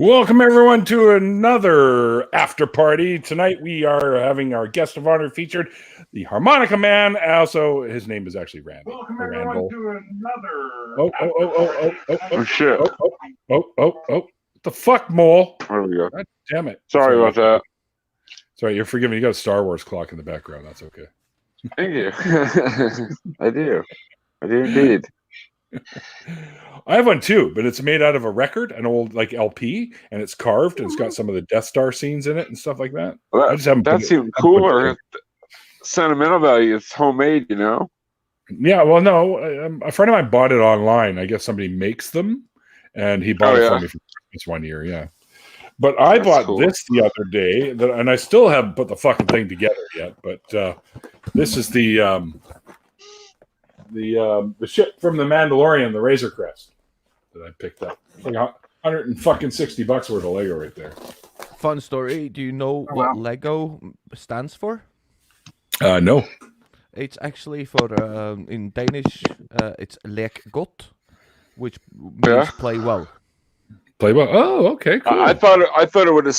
Welcome everyone to another after party. Tonight we are having our guest of honor featured, the Harmonica Man. Also, his name is actually Randy. Welcome Randall. everyone to another. Oh shit! What the fuck, Mole? There we go. God damn it! Sorry about that. Sorry, you're forgiven. You got a Star Wars clock in the background. That's okay. Thank you. I do indeed. I have one too, but it's made out of a record, an old like LP, and it's carved and it's got some of the Death Star scenes in it and stuff like that. Well, I just haven't. That's even cooler. Sentimental value. It's homemade, you know. Yeah, well, no, a friend of mine bought it online. I guess somebody makes them, and he bought it for me for Christmas one year. Yeah, but That's bought this the other day, and I still haven't put the fucking thing together yet. But this is the ship from the Mandalorian, the Razor Crest, that I picked up. It's like $160 worth of Lego right there. Fun story. Do you know what Lego stands for? No. It's actually for in Danish. It's lek godt, which means play well. Play well. Oh, okay, cool. I thought it would have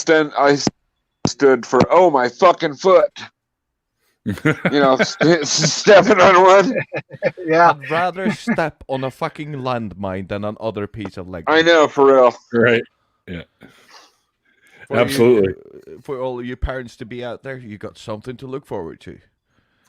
stood for my fucking foot. You know, stepping on one. Yeah. I'd rather step on a fucking landmine than on other piece of Lego. I know, for real. Right. Yeah. Absolutely. For all of you parents to be out there, you got something to look forward to.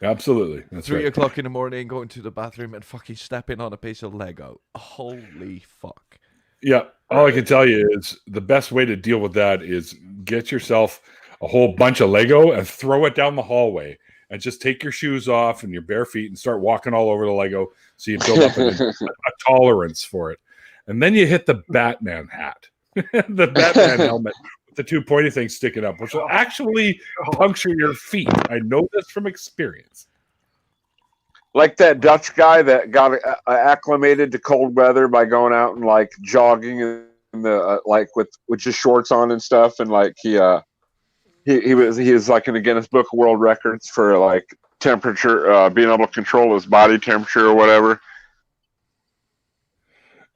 Absolutely. That's 3 o'clock in the morning, going to the bathroom and fucking stepping on a piece of Lego. Holy fuck. Yeah. All I can tell you is the best way to deal with that is get yourself a whole bunch of Lego and throw it down the hallway. And just take your shoes off and your bare feet and start walking all over the Lego so you build up a tolerance for it. And then you hit the Batman hat, the Batman helmet with the two pointy things sticking up, which will actually puncture your feet. I know this from experience. Like that Dutch guy that got acclimated to cold weather by going out and like jogging in the like with just shorts on and stuff, and like he was like in the Guinness Book of World Records for like temperature, being able to control his body temperature or whatever.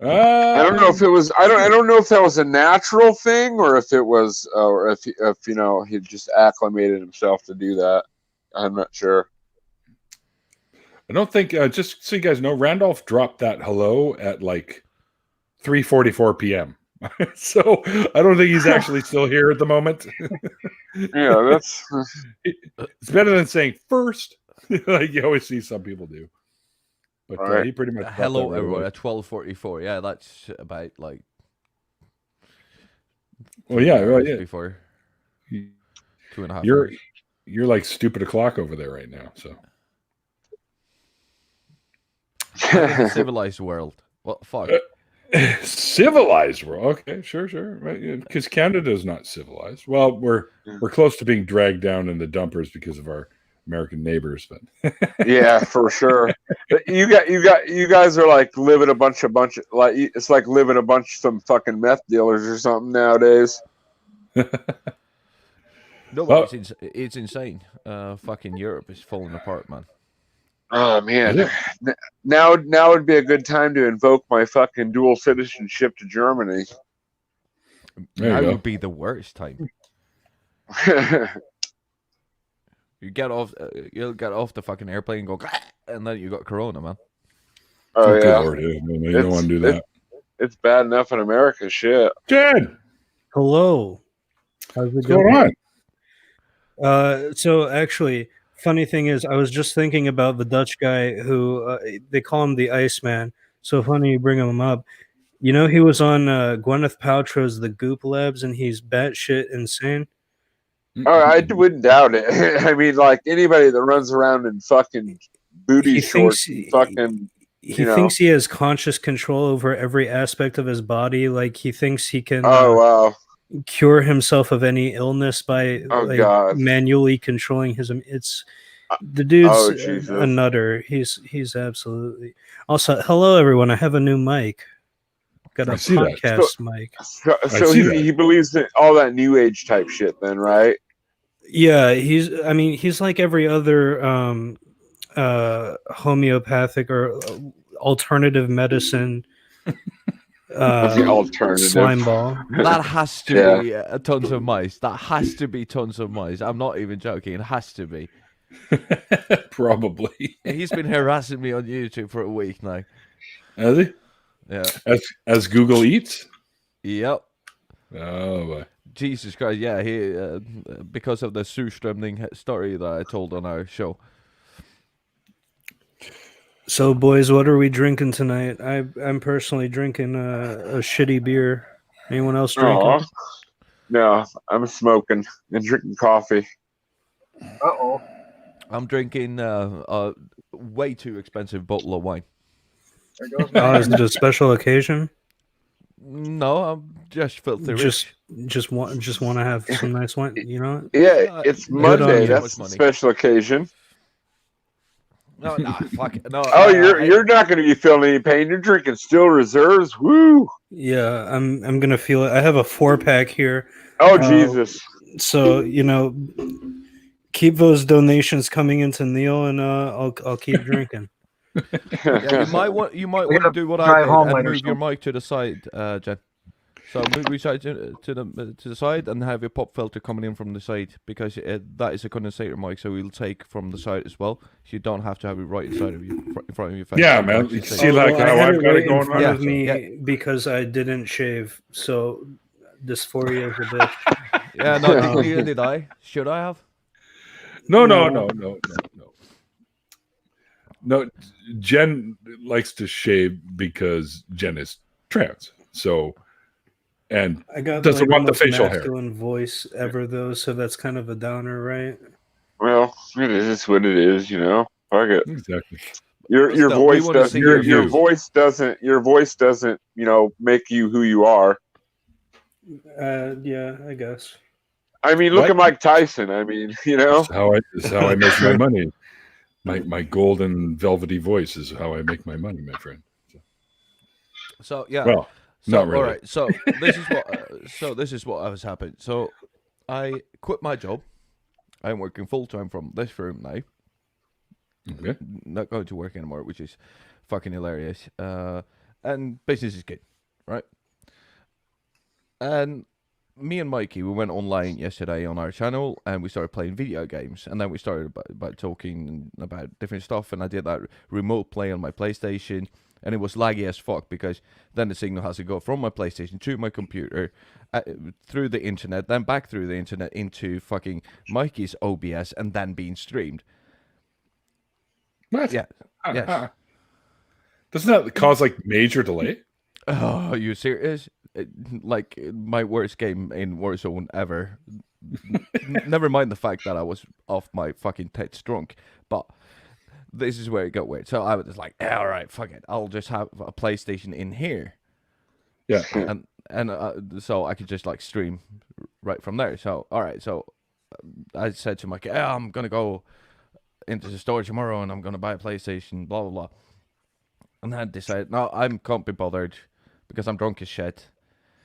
I don't know if it was. I don't know if that was a natural thing or if it was, or if you know he just acclimated himself to do that. I'm not sure. I don't think. Just so you guys know, Randolph dropped that hello at like 3:44 p.m. So I don't think he's actually still here at the moment. Yeah, that's it's better than saying first, like you always see some people do. But he pretty much hello everyone at 12:44. Yeah, that's about like. Well, yeah, right. Yeah. Before 2.5. You're like stupid o'clock over there right now. So. Civilized world. What fuck? Civilized world. Okay, sure. Because Canada is not civilized. Well, we're close to being dragged down in the dumpers because of our American neighbors, but yeah, for sure. You guys are like living a bunch of like it's like living a bunch of some fucking meth dealers or something nowadays. No, it's insane. Fucking Europe is falling apart, man. Oh man, now would be a good time to invoke my fucking dual citizenship to Germany. That would be the worst time. You get off, you'll get off the fucking airplane and go, and then you got corona, man. Oh yeah, Lord, you don't want to do that. It's bad enough in America, shit. Ted, hello. How's it going on? So actually. Funny thing is, I was just thinking about the Dutch guy who they call him the Iceman. So funny you bring him up. You know, he was on Gwyneth Paltrow's The Goop Labs, and he's batshit insane. Oh, I wouldn't doubt it. I mean, like anybody that runs around in fucking booty shorts, he thinks he has conscious control over every aspect of his body. Like he thinks he can. Oh wow. Cure himself of any illness by manually controlling his. It's the dude's a nutter. He's absolutely. Also, hello everyone. I have a new mic. Got a podcast mic. So he believes in all that new age type shit, then, right? Yeah, he's like every other homeopathic or alternative medicine What's the alternative? Slime ball. That has to Yeah. be tons of mice. That has to be tons of mice. I'm not even joking. It has to be. Probably. He's been harassing me on YouTube for a week now. Has he? Yeah. As Google Eats? Yep. Oh, boy. Jesus Christ. Yeah. He because of the surströmming story that I told on our show. So, boys, what are we drinking tonight? I'm personally drinking a shitty beer. Anyone else drinking? Aw. No, I'm smoking and drinking coffee. Uh-oh. I'm drinking a way too expensive bottle of wine. There goes Oh, my is it a special occasion? No, I'm just filthy rich. Just want to have some nice wine. You know, Yeah, it's Good on Monday. you. That's Much a money. special occasion. No, fuck it. No. Oh, you're not going to be feeling any pain. You're drinking Still Reserves. Woo! yeah, I'm gonna feel it. I have a 4-pack here, Oh, Jesus. so keep those donations coming into Neil, and I'll keep drinking. Yeah, you might want to do what I drive did home and later, move your so- mic to the side, Jen. So move your side to the side and have your pop filter coming in from the side, because that is a condensator mic, so we'll take from the side as well. So you don't have to have it right inside of you, in front of your face. Yeah, You can man. actually You take see, it. like, I how had I've it got it right in going front on? of me Yeah. because I didn't shave, so dysphoria is a bitch. Yeah, no, neither did I. Should I have? No. No, Jen likes to shave because Jen is trans. So, and I got doesn't like, want the most facial hair. masculine voice ever, though, so that's kind of a downer, right? Well, it is what it is, you know. Fuck it. Exactly. Your Still, we voice wanna does see your your voice doesn't make you who you are. Yeah, I guess. I mean, look What? at Mike Tyson. I mean, you know. This is how I make my money. My golden velvety voice is how I make my money, my friend. So yeah. Well, So, not really. All right. So this is what has happened. So I quit my job. I'm working full time from this room now. Okay. Not going to work anymore, which is fucking hilarious. And business is good, right? And me and Mikey, we went online yesterday on our channel and we started playing video games. And then we started about talking about different stuff. And I did that remote play on my PlayStation. And it was laggy as fuck, because then the signal has to go from my PlayStation to my computer, through the internet, then back through the internet into fucking Mikey's OBS, and then being streamed. What? Yeah. Yes. Doesn't that cause like major delay? Oh, are you serious? Like my worst game in Warzone ever. Never mind the fact that I was off my fucking tits drunk, but this is where it got weird. So I was like, yeah, all right, fuck it. I'll just have a PlayStation in here. Yeah. And so I could just like stream right from there. So, all right. So I said to Mike, yeah, I'm going to go into the store tomorrow and I'm going to buy a PlayStation, blah, blah, blah. And then I decided, no, I can't be bothered because I'm drunk as shit.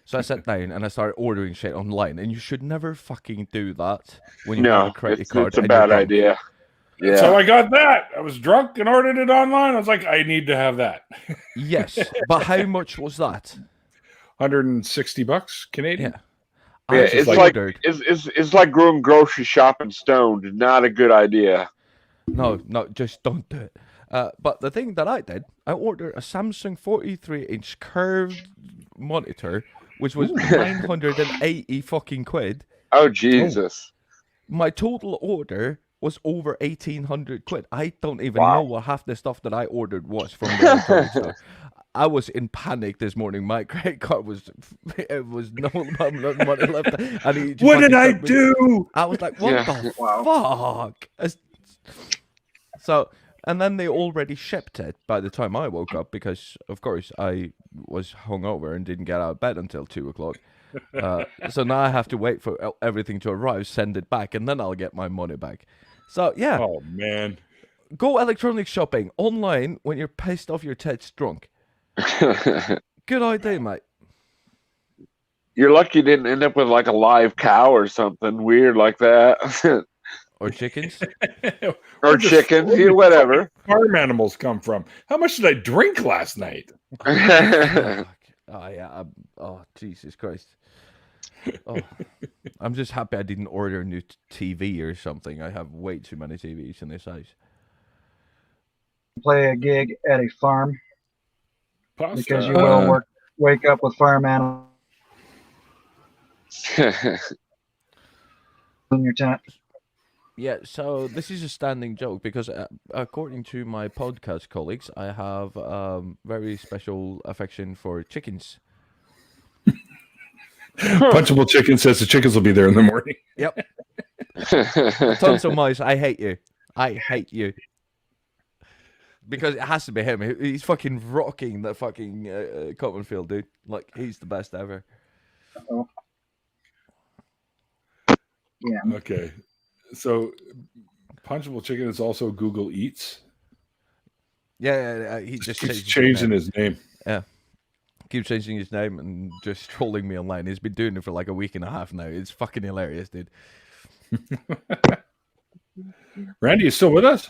So I sat down and I started ordering shit online. And you should never fucking do that when you have a credit card. It's a and you're bad drunk. idea. Yeah. So I got that. I was drunk and ordered it online. I was like, I need to have that. Yes. But how much was that? $160 Canadian. Yeah. Yeah, I just it's like ordered. it's like going grocery shopping stoned. Not a good idea. No, just don't do it. But the thing that I did, I ordered a Samsung 43-inch curved monitor, which was 980 fucking quid. Oh Jesus! My total order was over 1,800 quid. I don't even Wow. know what half the stuff that I ordered was from the electronics store. I was in panic this morning. My credit card was no money left. And he just What did fucking I took me- do? I was like, what Yeah. the Wow. fuck? So, and then they already shipped it by the time I woke up, because, of course, I was hungover and didn't get out of bed until 2 o'clock. So now I have to wait for everything to arrive, send it back, and then I'll get my money back. So, yeah, Oh man. go electronic shopping online when you're pissed off your tits drunk. Good idea, mate. You're lucky you didn't end up with like a live cow or something weird like that, Or chickens. or Where does- chickens, yeah, whatever. Farm animals come from. How much did I drink last night? Fuck. Oh yeah. Oh Jesus Christ. Oh, I'm just happy I didn't order a new TV or something. I have way too many TVs in this house. Play a gig at a farm because you Pasta. will wake up with farm animals in your tent. Yeah, so this is a standing joke because according to my podcast colleagues, I have very special affection for chickens. Punchable Chicken says the chickens will be there in the morning. Yep. Tons of mice. I hate you. I hate you. Because it has to be him. He's fucking rocking the fucking cotton field, dude. Like, he's the best ever. Yeah. Okay. So, Punchable Chicken is also Google Eats. Yeah, he just keeps changed changing his name. Yeah. Keeps changing his name and just trolling me online. He's been doing it for like a week and a half now. It's fucking hilarious, dude. Randy, you still with us?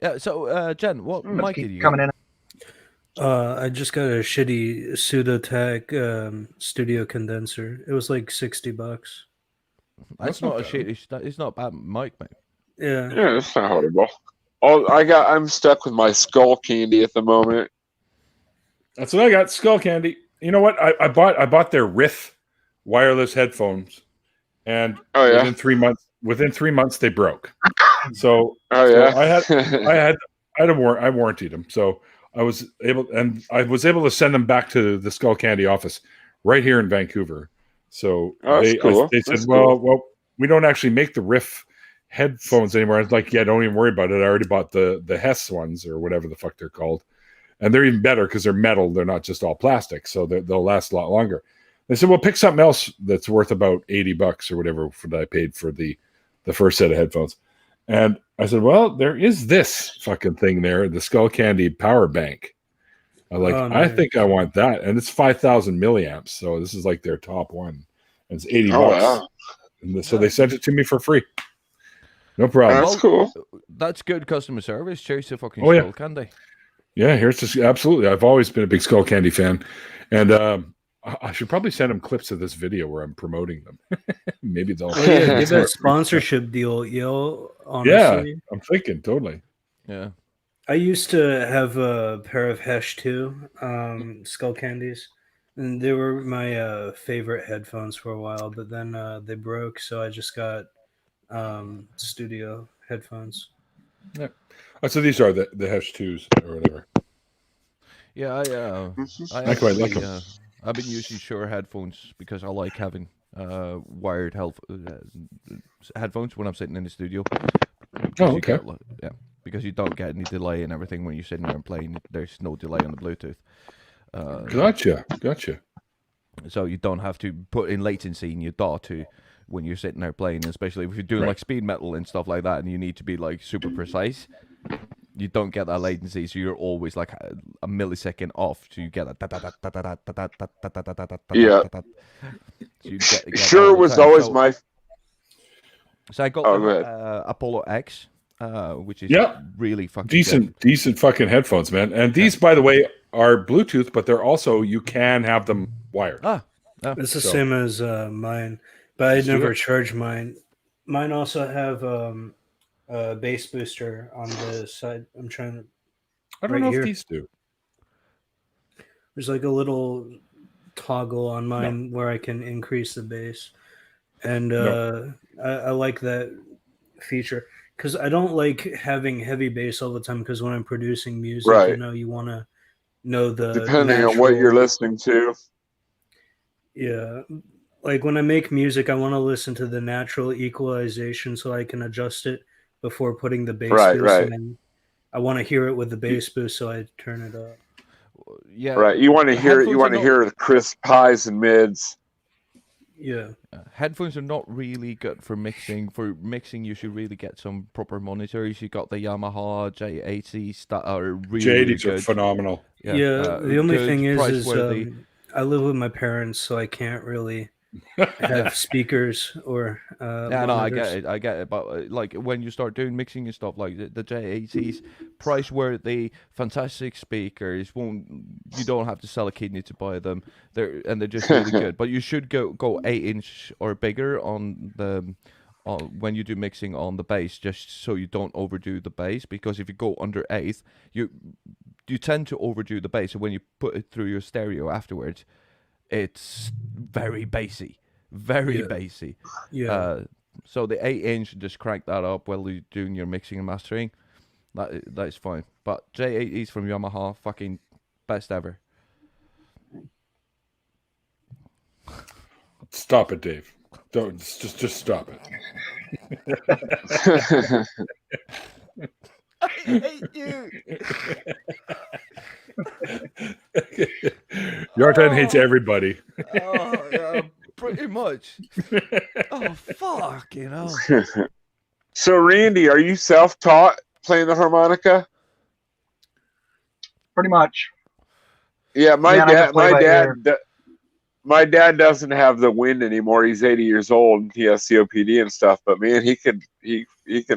Yeah, so, Jen, what mic did you coming get? in? I just got a shitty Pseudotech studio condenser. It was like $60. That's not a shit. It's not a bad mic, mate. Yeah. Yeah, it's not horrible. I'm stuck with my skull candy at the moment. That's what I got. Skull Candy. You know what? I bought their Riff wireless headphones, and within 3 months they broke. So I warrantied them. So I was able to send them back to the Skull Candy office right here in Vancouver. So they said, well, we don't actually make the Riff headphones anymore. I was like, yeah, don't even worry about it. I already bought the Hess ones or whatever the fuck they're called. And they're even better because they're metal. They're not just all plastic. So they'll last a lot longer. They said, well, pick something else that's worth about $80 or whatever that I paid for the first set of headphones. And I said, well, there is this fucking thing there, the Skull Candy power bank. I think I want that. And it's 5,000 milliamps. So this is like their top one. And it's $80. Wow. And so they sent it to me for free. No problem. That's cool. That's good customer service. Cheers to fucking Oh, yeah. Skull Candy. Yeah, here's just absolutely. I've always been a big Skull Candy fan. And I should probably send them clips of this video where I'm promoting them. Maybe they'll Give that sponsorship deal, yo. Honestly. Yeah, I'm thinking totally. Yeah. I used to have a pair of Hesh too, Skull Candies, and they were my favorite headphones for a while. But then they broke, so I just got studio headphones. Yeah. Oh, so these are the Hesh 2s or whatever. Yeah, I quite like them. I've been using Shure headphones because I like having wired headphones when I'm sitting in the studio. Oh, okay. Because you don't get any delay and everything when you're sitting there and playing. There's no delay on the Bluetooth. Gotcha. So you don't have to put in latency in your DAW to when you're sitting there playing, especially if you're doing like speed metal and stuff like that, and you need to be like super precise. You don't get that latency, so you're always like a millisecond off to get that. Yeah. Sure was always my. So I got Apollo X, which is really fucking decent fucking headphones, man. And these, by the way, are Bluetooth, but they're also you can have them wired. It's the same as mine, but I never charge mine. Mine also have a bass booster on the side. I'm trying to. I don't know if these do. There's like a little toggle on mine where I can increase the bass, and I like that feature because I don't like having heavy bass all the time. Because when I'm producing music, you want to know the depending on what you're listening to. Yeah, like when I make music, I want to listen to the natural equalization so I can adjust it before putting the bass boost in. I want to hear it with the bass boost, so I turn it up. Yeah, right. You want to hear it. You want to hear the crisp highs and mids. Yeah. Headphones are not really good for mixing. For mixing, you should really get some proper monitors. You got the Yamaha J80s that are really J80s good. Are phenomenal. Yeah. The only thing is I live with my parents, so I can't really have speakers or Yeah, no, I monitors. get it. But like when you start doing mixing and stuff, like the J80s, price worthy, fantastic speakers. You don't have to sell a kidney to buy them. They're just really good. But you should go 8-inch or bigger on the when you do mixing on the bass, just so you don't overdo the bass. Because if you go under 8, you tend to overdo the bass. So when you put it through your stereo afterwards, it's very bassy. Very bassy. Yeah. So the 8-inch, just crank that up while you're doing your mixing and mastering. That is fine. But J80s from Yamaha, fucking best ever. Stop it, Dave. Don't just stop it. I hate you. Yartan hates everybody. Oh, yeah, pretty much. Oh, fuck, you know. So, Randy, are you self-taught playing the harmonica? Pretty much. Yeah, I just play by ear. my dad doesn't have the wind anymore. He's 80 years old and he has COPD and stuff. But man, he can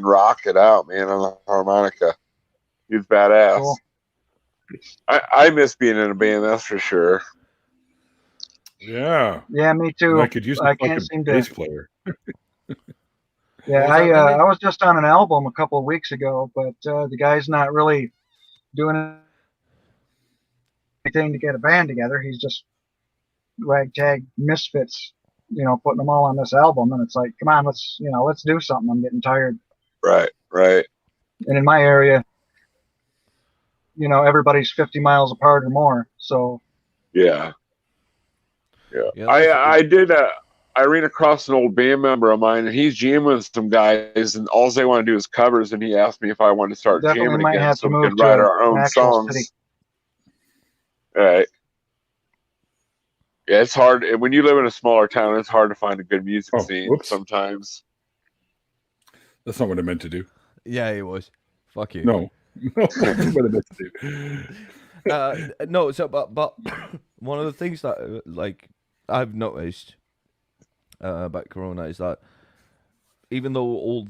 rock it out, man, on the harmonica. He's badass. Cool. I miss being in a band, that's for sure. Yeah. Yeah, me too. And I could use a I fucking can't seem to. bass player. Yeah, I was just on an album a couple of weeks ago, but the guy's not really doing anything to get a band together. He's just ragtag misfits, putting them all on this album, and it's like, come on, let's do something. I'm getting tired. Right. And in my area, everybody's 50 miles apart or more. So Yeah. Yeah, I ran across an old band member of mine, and he's jamming with some guys, and all they want to do is covers. And he asked me if I wanted to start definitely jamming might again, have so to we move can to write our an own actual songs. city. Right. Yeah, it's hard when you live in a smaller town. It's hard to find a good music scene whoops. sometimes. That's not what I meant to do. Yeah, it was. Fuck you. No. That's what I meant to do. No, so but one of the things that like I've noticed about Corona is that even though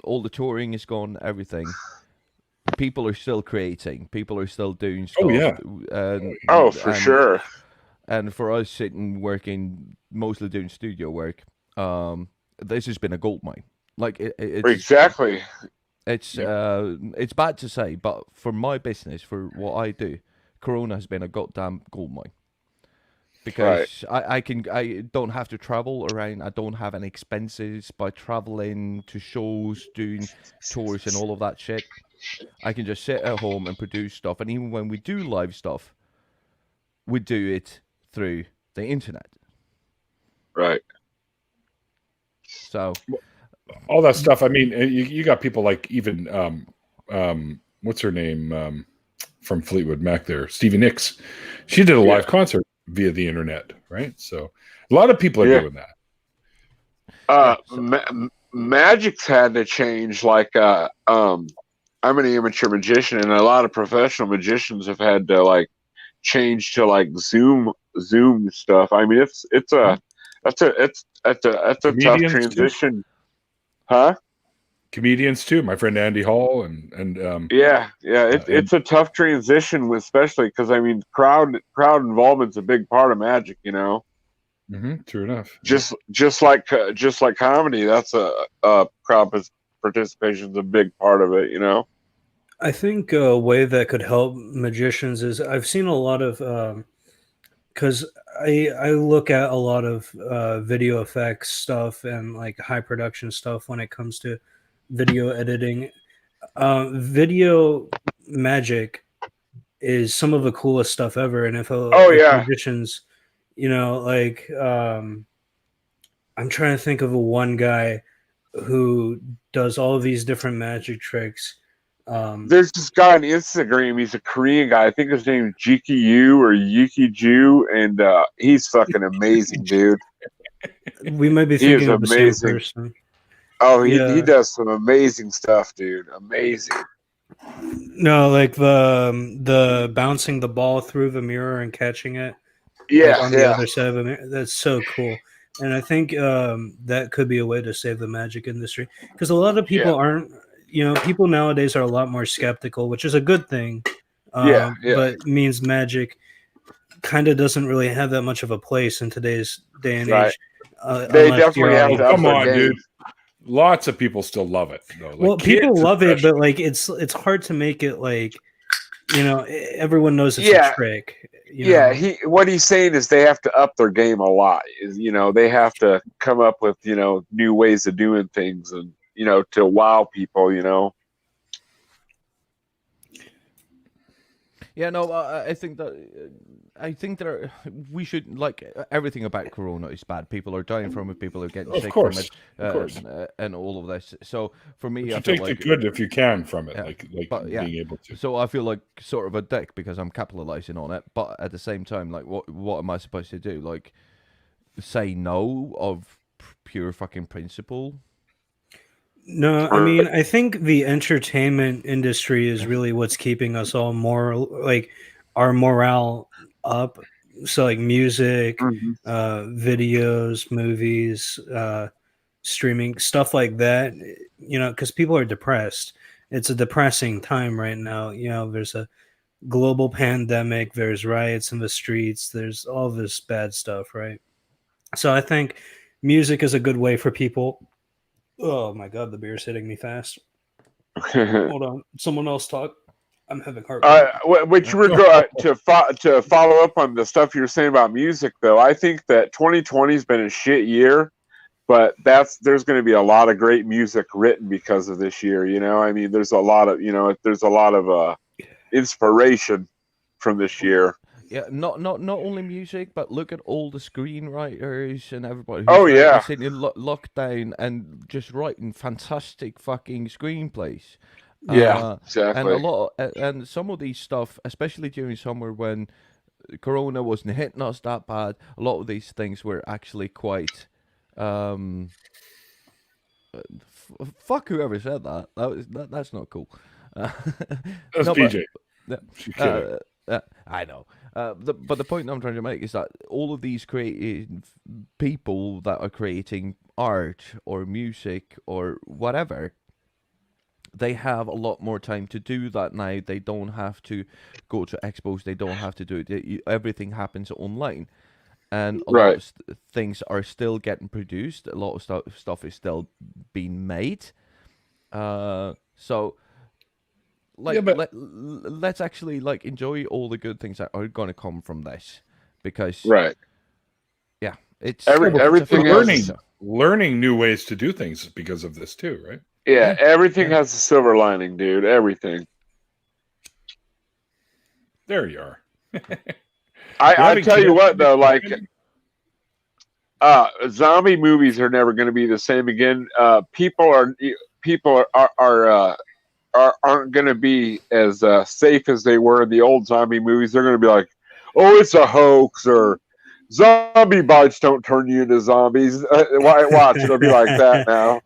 all the touring is gone, everything, people are still creating. People are still doing stuff. Oh, yeah. For sure. And for us sitting working, mostly doing studio work, this has been a gold mine. Like it's Exactly. It's bad to say, but for my business, for what I do, Corona has been a goddamn gold mine. Because I don't have to travel around. I don't have any expenses by traveling to shows, doing tours, and all of that shit. I can just sit at home and produce stuff. And even when we do live stuff, we do it through the internet. Right. So all that stuff. I mean, you got people like even what's her name from Fleetwood Mac there, Stevie Nicks. She did a live concert via the internet, right? So a lot of people are doing that. Magic's had to change. Like I'm an amateur magician, and a lot of professional magicians have had to like change to like Zoom stuff. I mean, it's a tough transition. Too. Huh? Comedians too. My friend Andy Hall and it's a tough transition, especially because I mean, crowd involvement's a big part of magic. True enough. Just like comedy, that's a crowd participation is a big part of it. I think a way that could help magicians is I've seen a lot of because I look at a lot of video effects stuff and like high production stuff when it comes to video editing. Video magic is some of the coolest stuff ever, and if magicians, like I'm trying to think of one guy who does all of these different magic tricks. There's this guy on Instagram. He's a Korean guy. I think his name is Jiki Yu or Yuki Ju, and he's fucking amazing, dude. We might be thinking of the same person. Oh, he does some amazing stuff, dude. Amazing. No, like the bouncing the ball through the mirror and catching it. Yeah, on the other side of the mirror. That's so cool. and I think that could be a way to save the magic industry, because a lot of people aren't. People nowadays are a lot more skeptical, which is a good thing. But means magic kind of doesn't really have that much of a place in today's day and Right. age. They Unless definitely you're have on to up Come their on, game. dude. Lots of people still love it, though. Like well, people kids love it, but especially. like it's hard to make it like everyone knows it's a trick. What he's saying is they have to up their game a lot. They have to come up with new ways of doing things, and to wow people. Yeah, no, I think that we should, like, everything about Corona is bad. People are dying from it. People are getting sick from it, and all of this. So for me, you I feel take like the good if you can from it, yeah. being able to. So I feel like sort of a dick because I'm capitalizing on it, but at the same time, like, what am I supposed to do? Like, say no of pure fucking principle? No, I mean, I think the entertainment industry is really what's keeping us all more like our morale up. So, like music, videos, movies, streaming, stuff like that, because people are depressed. It's a depressing time right now. There's a global pandemic, there's riots in the streets, there's all this bad stuff, right? So, I think music is a good way for people. Oh my god, the beer's hitting me fast. Hold on, someone else talk. I'm having heartburn. Which regard to follow up on the stuff you're saying about music, though, I think that 2020 has been a shit year, but there's going to be a lot of great music written because of this year. I mean, there's a lot of inspiration from this year. Yeah, not only music, but look at all the screenwriters and everybody who's sitting in lockdown and just writing fantastic fucking screenplays. Yeah, exactly. And some of these stuff, especially during summer when Corona wasn't hitting us that bad, a lot of these things were actually quite. Fuck whoever said that. That's not cool. That's PJ. I know. But the point I'm trying to make is that all of these creative people that are creating art or music or whatever, they have a lot more time to do that now. They don't have to go to expos. They don't have to do it. Everything happens online. And a lot of things are still getting produced. A lot of stuff is still being made. So... let's actually enjoy all the good things that are going to come from this, because it's everything learning new ways to do things because of this too, right? Yeah, everything has a silver lining, dude. Everything. There you are. I tell you what, though, zombie movies are never going to be the same again. People aren't going to be as safe as they were in the old zombie movies. They're going to be like, oh, it's a hoax, or zombie bites don't turn you into zombies. Watch, it'll be like that now.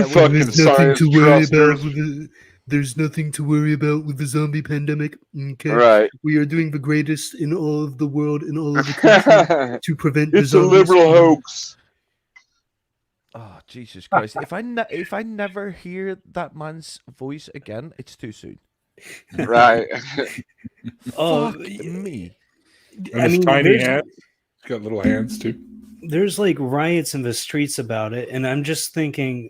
Fucking science trusters. There's nothing to worry about with the zombie pandemic. Okay, right? We are doing the greatest in all of the world, in all of the country, to prevent the zombies. It's a liberal hoax. Oh, Jesus Christ! If I never hear that man's voice again, it's too soon. Right. Fuck me. And his tiny hands. He's got little hands too. There's riots in the streets about it, and I'm just thinking,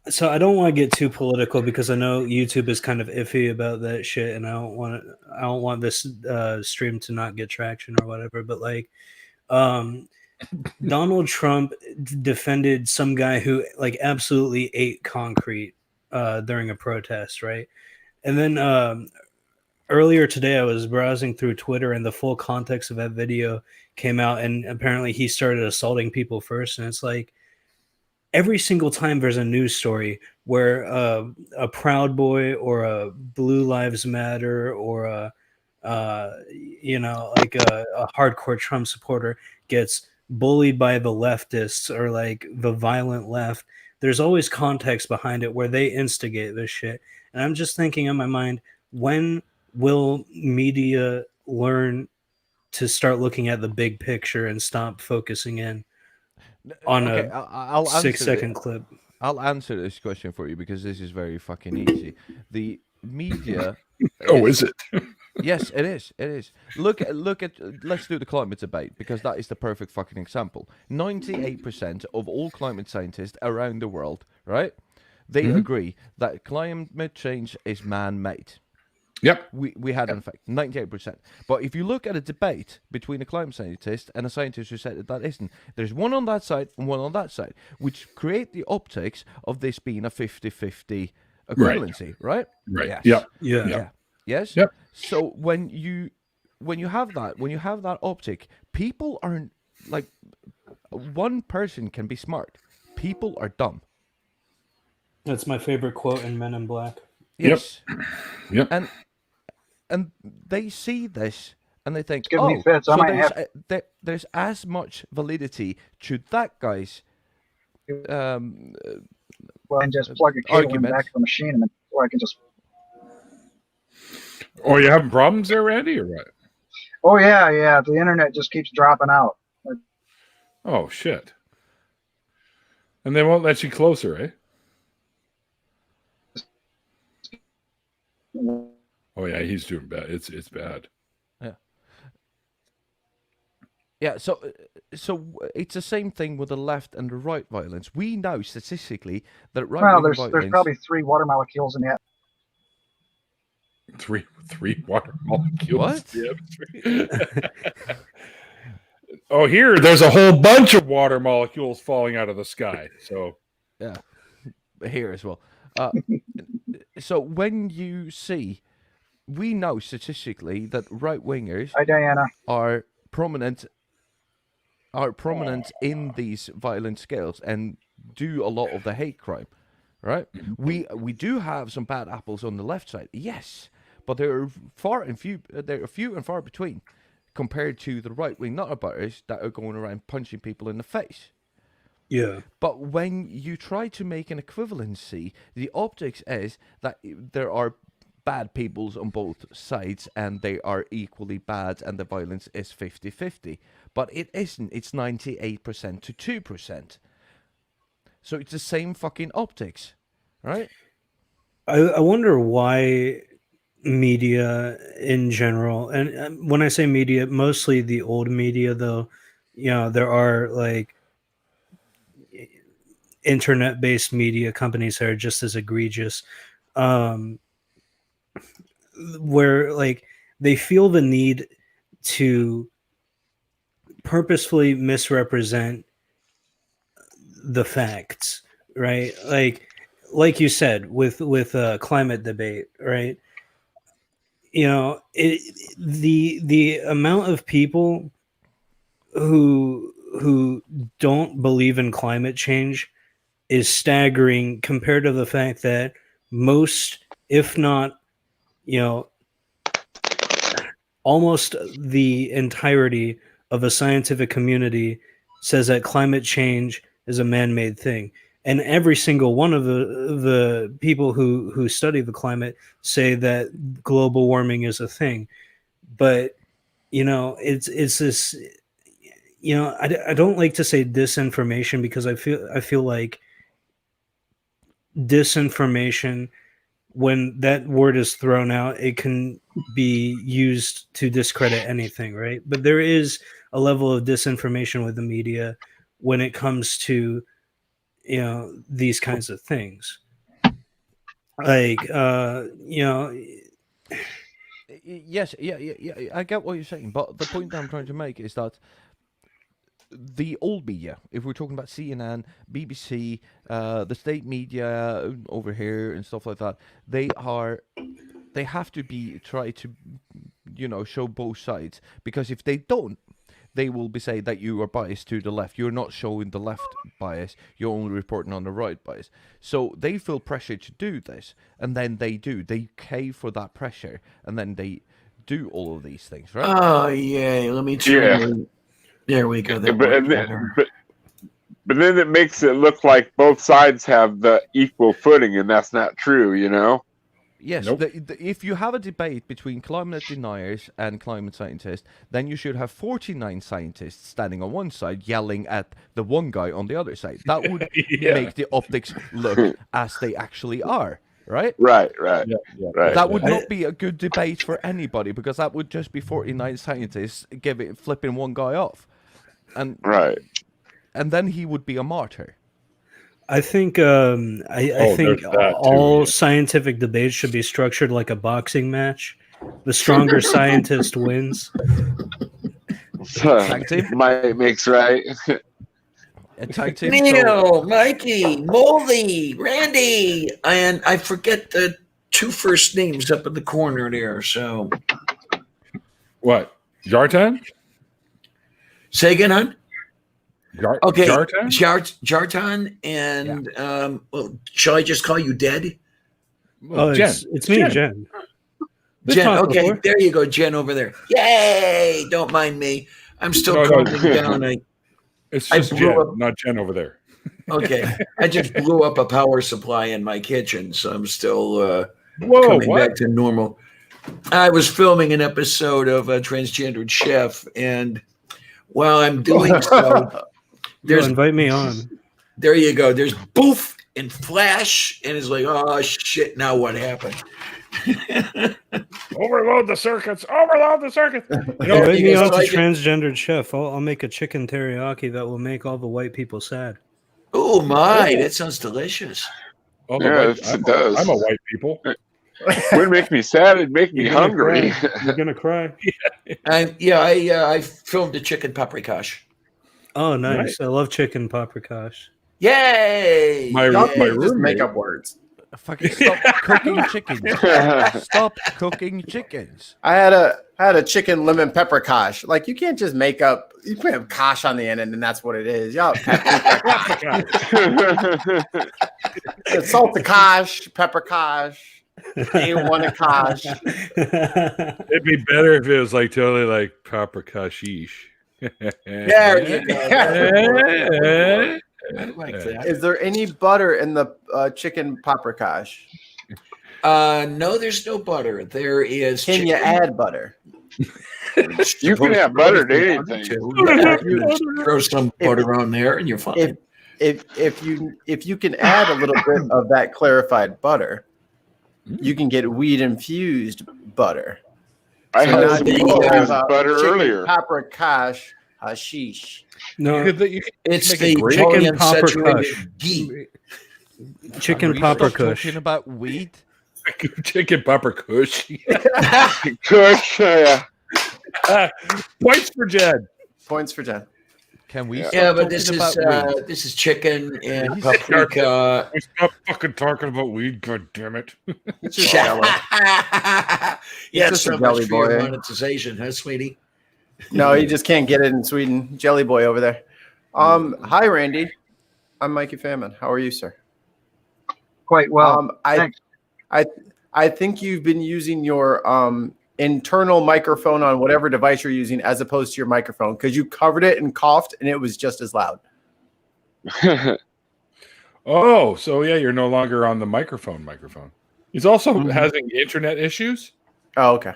so I don't want to get too political because I know YouTube is kind of iffy about that shit, and I don't want this stream to not get traction or whatever. But Donald Trump defended some guy who absolutely ate concrete during a protest, right? And then earlier today, I was browsing through Twitter, and the full context of that video came out, and apparently he started assaulting people first, and it's every single time there's a news story where a Proud Boy or a Blue Lives Matter or a hardcore Trump supporter gets bullied by the leftists or the violent left, there's always context behind it where they instigate this shit. And I'm just thinking in my mind, when will media learn to start looking at the big picture and stop focusing in on Okay, a I'll 6-second clip? I'll answer this question for you because this is very fucking easy. The media. Oh, is it? Yes, it is. It is. Look at. Let's do the climate debate because that is the perfect fucking example. 98% of all climate scientists around the world, right? They agree that climate change is man-made. Yep. We had in fact 98%. But if you look at a debate between a climate scientist and a scientist who said that isn't, there's one on that side and one on that side, which create the optics of this being a 50-50 equivalency, right? Right. Yes. Yep. Yeah. Yes. Yep. So when you have that optic, people aren't like one person can be smart. People are dumb. That's my favorite quote in Men in Black. Yes. Yep. And they see this and they think, Give me oh, fits. I so might have there's as much validity to that guy's well, and just plug a cable in the argument. back of the machine, or I can just. Oh, you having problems there, Randy, or what? Oh yeah. The internet just keeps dropping out. Oh shit! And they won't let you closer, eh? Oh yeah, he's doing bad. It's bad. Yeah, so it's the same thing with the left and the right violence. We know statistically that right Well, wing there's probably 3 water molecules in the Three water molecules. What? Yeah. Oh, there's a whole bunch of water molecules falling out of the sky. So yeah, here as well. So when you see, we know statistically that right wingers Hi, Diana. are prominent in these violent scales and do a lot of the hate crime, right? We do have some bad apples on the left side, yes, but they're few and far between compared to the right wing nutterbutters that are going around punching people in the face. Yeah. But when you try to make an equivalency, the optics is that there are bad peoples on both sides and they are equally bad and the violence is 50-50. But it isn't. It's 98% to 2%. So it's the same fucking optics, right? I wonder why media in general, and when I say media, mostly the old media, though, there are like internet-based media companies that are just as egregious, where like they feel the need to purposefully misrepresent the facts, right? Like you said with climate debate, right? The amount of people who don't believe in climate change is staggering compared to the fact that most, if not, almost the entirety of a scientific community says that climate change is a man-made thing. And every single one of the people who study the climate say that global warming is a thing. But, it's this, I don't like to say disinformation because I feel like disinformation, when that word is thrown out, it can be used to discredit anything, right? But there is a level of disinformation with the media when it comes to these kinds of things. Like Yes, yeah, I get what you're saying, but the point that I'm trying to make is that the old media, if we're talking about CNN, BBC, the state media over here and stuff like that, they have to try to show both sides, because if they don't, they will be saying that you are biased to the left. You're not showing the left bias. You're only reporting on the right bias. So they feel pressure to do this, and then they do. They cave for that pressure, and then they do all of these things, right? Oh, yay. Let me try. Yeah. There we go. That But, worked better. But then it makes it look like both sides have the equal footing, and that's not true, you know? Yes, Nope. if you have a debate between climate deniers and climate scientists, then you should have 49 scientists standing on one side yelling at the one guy on the other side. That would Yeah. make the optics look as they actually are, right? Right. Yeah. That would not be a good debate for anybody, because that would just be 49 scientists flipping one guy off. And Right. then he would be a martyr. I think I think there's that too, all yeah. scientific debates should be structured like a boxing match. The stronger scientist wins. Tag team? Might makes right. A tag team. Neil, Mikey, Moldy, Randy, and I forget the two first names up in the corner there. So What? Jartan? say again, hon. Okay, Jartan? Jartan, and well, shall I just call you Dead? Oh, Jen. it's me, Jen. We've Jen. talked Okay, before. there you go, Jen over there. Yay! Don't mind me. I'm still No. calming down. It's I just blew Jen, up- not Jen over there. Okay, I just blew up a power supply in my kitchen, so I'm still Whoa, coming what? back to normal. I was filming an episode of a transgendered chef, and while I'm doing so, Yo, invite me on. there you go. There's boof and flash, and it's like, oh shit! Now what happened? Overload the circuits. Overload the circuits. Invite you me guys on to like it? transgendered chef. I'll make a chicken teriyaki that will make all the white people sad. Oh my, that sounds delicious. Oh, the Yeah, white- it does. I'm a white people. Wouldn't make me sad. It'd make me You're gonna hungry. cry. You're gonna cry. I filmed a chicken paprikash. Oh, nice! I love chicken paprikash. Yay! My Y'all can't just roommate. make up words. Fucking stop cooking chickens. Stop cooking chickens. I had a chicken lemon pepper kosh. Like you can't just make up. You put a kosh on the end, and that's what it is. Y'all, salt the kosh, pepper kosh, A1 kosh. It'd be better if it was like totally like paprikashish. There you go. I like that. Is there any butter in the chicken paprikash? No, there's no butter. There is. Can you add butter? You can have butter to anything. Throw some butter on there, and you're fine. If you can add a little bit of that clarified butter, you can get wheat infused butter. I So had now some you butter have a chicken earlier. paprikash hashish. No, It's Make the it great. Chicken Chicken unsaturated ghee. chicken Are you stop paprikash. talking about weed? Chicken paprikush. Kush, Points for Jed. Points for Jen. Can we? Yeah. Stop Yeah, but talking about weed? this is chicken and He's paprika. We stop fucking talking about weed. God damn it. It's just jello. Yeah, It's it's just so a much jelly for your boy. monetization, huh, sweetie? No, you just can't get it in Sweden. Jelly boy over there. Hi Randy. I'm Mikey Famine. How are you, sir? Quite well. I think you've been using your internal microphone on whatever device you're using as opposed to your microphone because you covered it and coughed and it was just as loud. Oh, so yeah, you're no longer on the microphone. He's also having internet issues. Oh, okay.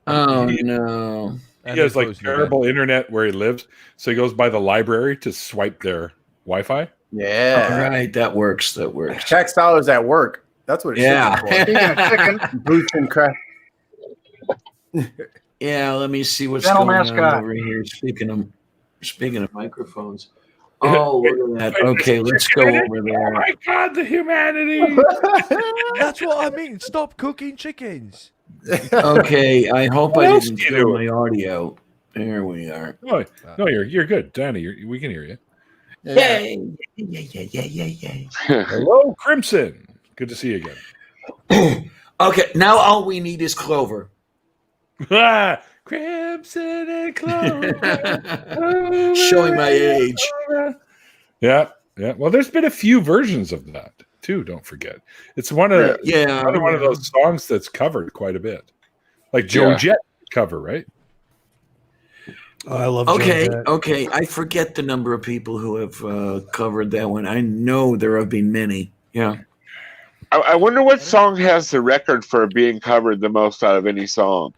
Oh no! He has like terrible internet where he lives, so he goes by the library to swipe their Wi-Fi. All Yeah. right, that works. That works. Tax dollars at work. That's what it Yeah. should be for. Chicken. Boost and crack. Yeah, let me see what's Dental going on mascot. over here. Speaking of microphones. Oh, look at that. Okay, let's go over Oh there. my God, the humanity! That's what I mean. Stop cooking chickens. Okay, I hope What I else didn't can you kill do? my audio. There we are. No, you're good, Danny. We can hear you. Yeah. Yay! Hello, Crimson. Good to see you again. Okay, now all we need is Clover. Crimson and Clover. Showing my age. Yeah. Well, there's been a few versions of that too. Don't forget, it's one of one of those songs that's covered quite a bit, like Joan Yeah. Jett cover, right? Oh, I love Joan Jett. Okay. I forget the number of people who have covered that one. I know there have been many. Yeah. I wonder what song has the record for being covered the most out of any song.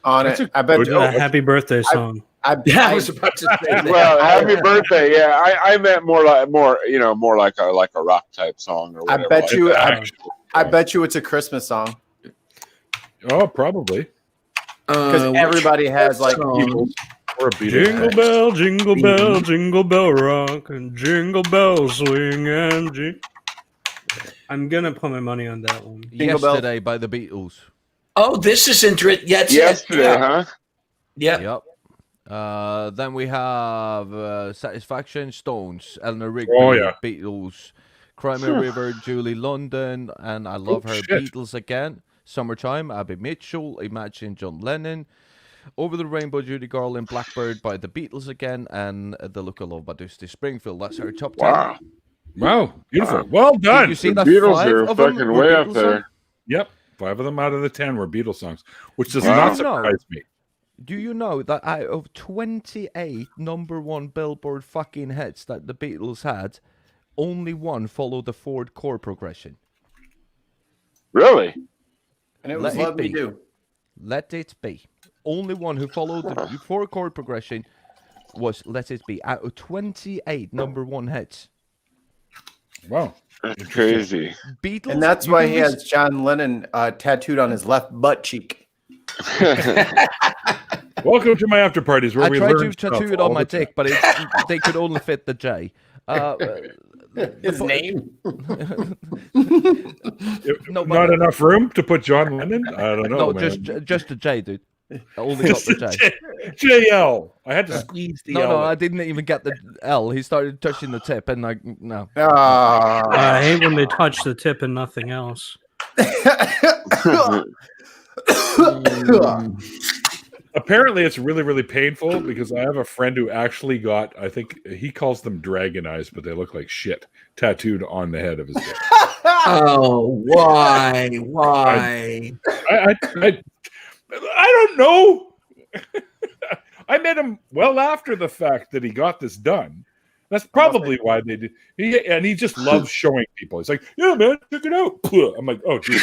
On That's it. a I bet good you. one. Happy birthday song. I was about to say that. Well, happy birthday. Yeah, I meant more like a rock type song or whatever. I bet you it's a Christmas song. Oh, probably. Because everybody has like song? Or a Beatles. Jingle bell rock, and jingle bells swing and I'm gonna put my money on that one. Yesterday by the Beatles. Oh, this is interesting. Yesterday, huh? Yeah. Yep. Then we have Satisfaction, Stones, Eleanor Rigby, Oh, yeah. Beatles, Crimea River, Julie London, and I Love Her, shit. Beatles again. Summertime, Abby Mitchell, Imagine, John Lennon. Over the Rainbow, Judy Garland, Blackbird by the Beatles again, and The Look of Love by Dusty Springfield. That's our top 10. Wow. Wow, beautiful. Well Did done. you see The that Beatles 5 are of them fucking were way up Beatles there. songs? Yep, 5 of them out of the 10 were Beatles songs, which does Wow. not Do you know- surprise me. Do you know that out of 28 number one Billboard fucking hits that the Beatles had, only one followed the Ford chord progression? Really? And it was Let it Love Me be. Do. Let It Be. Only one who followed the Ford chord progression was Let It Be. Out of 28 number one hits. Wow. That's crazy. Beatles. And that's you why can he lis- has John Lennon tattooed on his left butt cheek. Welcome to my after parties where I we tried learn to tattoo stuff it all on my the time. dick, but they could only fit the J. His name. No, Not enough room to put John Lennon? I don't know, No, man. just the J, dude. I only got the J. JL. I had to squeeze the L. No, I didn't even get the L. He started touching the tip, and no. I hate when they touch the tip and nothing else. Apparently, it's really, really painful because I have a friend who actually got, I think he calls them dragon eyes, but they look like shit, tattooed on the head of his dick. Oh, why? Why? I don't know. I met him well after the fact that he got this done. That's probably why they did. He just loves showing people. He's like, yeah, man, check it out. I'm like, oh, dude.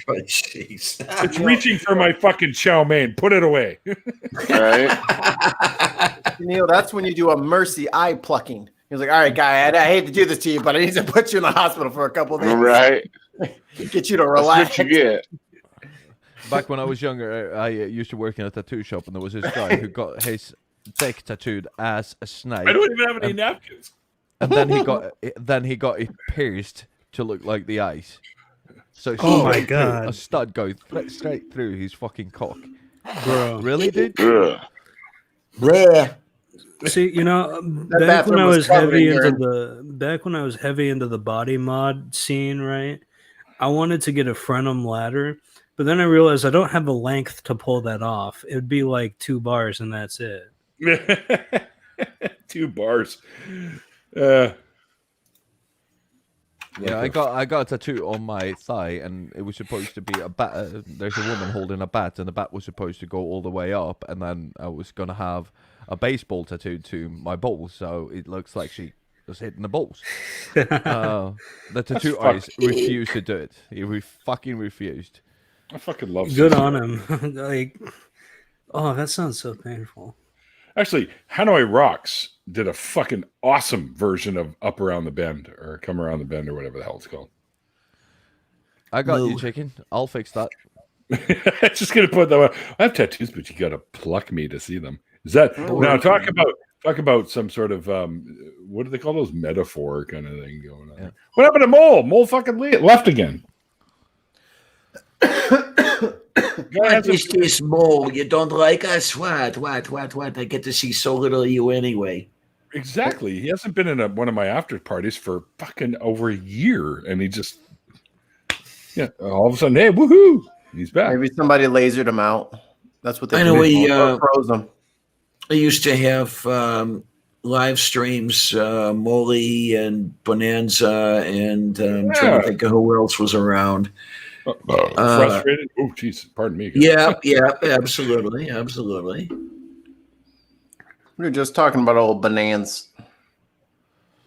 Oh, jeez. It's reaching for my fucking chow mein. Put it away. Right? Neil, that's when you do a mercy eye plucking. He was like, all right, guy, I hate to do this to you, but I need to put you in the hospital for a couple of days. Right. Get you to relax. That's what you get. Back when I was younger, I used to work in a tattoo shop, and there was this guy who got his dick tattooed as a snake. I don't even have any napkins. And then he got it pierced to look like the eyes. So Oh my straight through, God. a stud goes straight through his fucking cock. Bro. Really, dude? Ugh. See, you know, back bathroom when I was was covered heavy in into urine. the body mod scene, right? I wanted to get a Frenum ladder, but then I realized I don't have the length to pull that off. It would be like 2 bars and that's it. 2 bars. Yeah, I got a tattoo on my thigh, and it was supposed to be a bat. There's a woman holding a bat, and the bat was supposed to go all the way up, and then I was gonna have a baseball tattooed to my balls, so it looks like she was hitting the balls. The tattoo artist refused to do it. He fucking refused. I fucking love Good Susie. on him. Like, oh, that sounds so painful. Actually, Hanoi Rocks did a fucking awesome version of Up Around the Bend or Come Around the Bend or whatever the hell it's called. I got you, chicken. I'll fix that. Just gonna put that one. I have tattoos, but you gotta pluck me to see them. Is that now? Talk about some sort of what do they call those, metaphor kind of thing going on? Yeah. What happened to Mole? Mole fucking left again. What is this mole? You don't like us? What? I get to see so little of you anyway. Exactly. He hasn't been in one of my after parties for fucking over a year, and he just all of a sudden, hey, woohoo, he's back. Maybe somebody lasered him out. That's what they I know do. Froze him. I used to have live streams, Molly and Bonanza, and I'm trying to think of who else was around. Frustrated? Oh, jeez, pardon me. Yeah, absolutely. We were just talking about old bananas.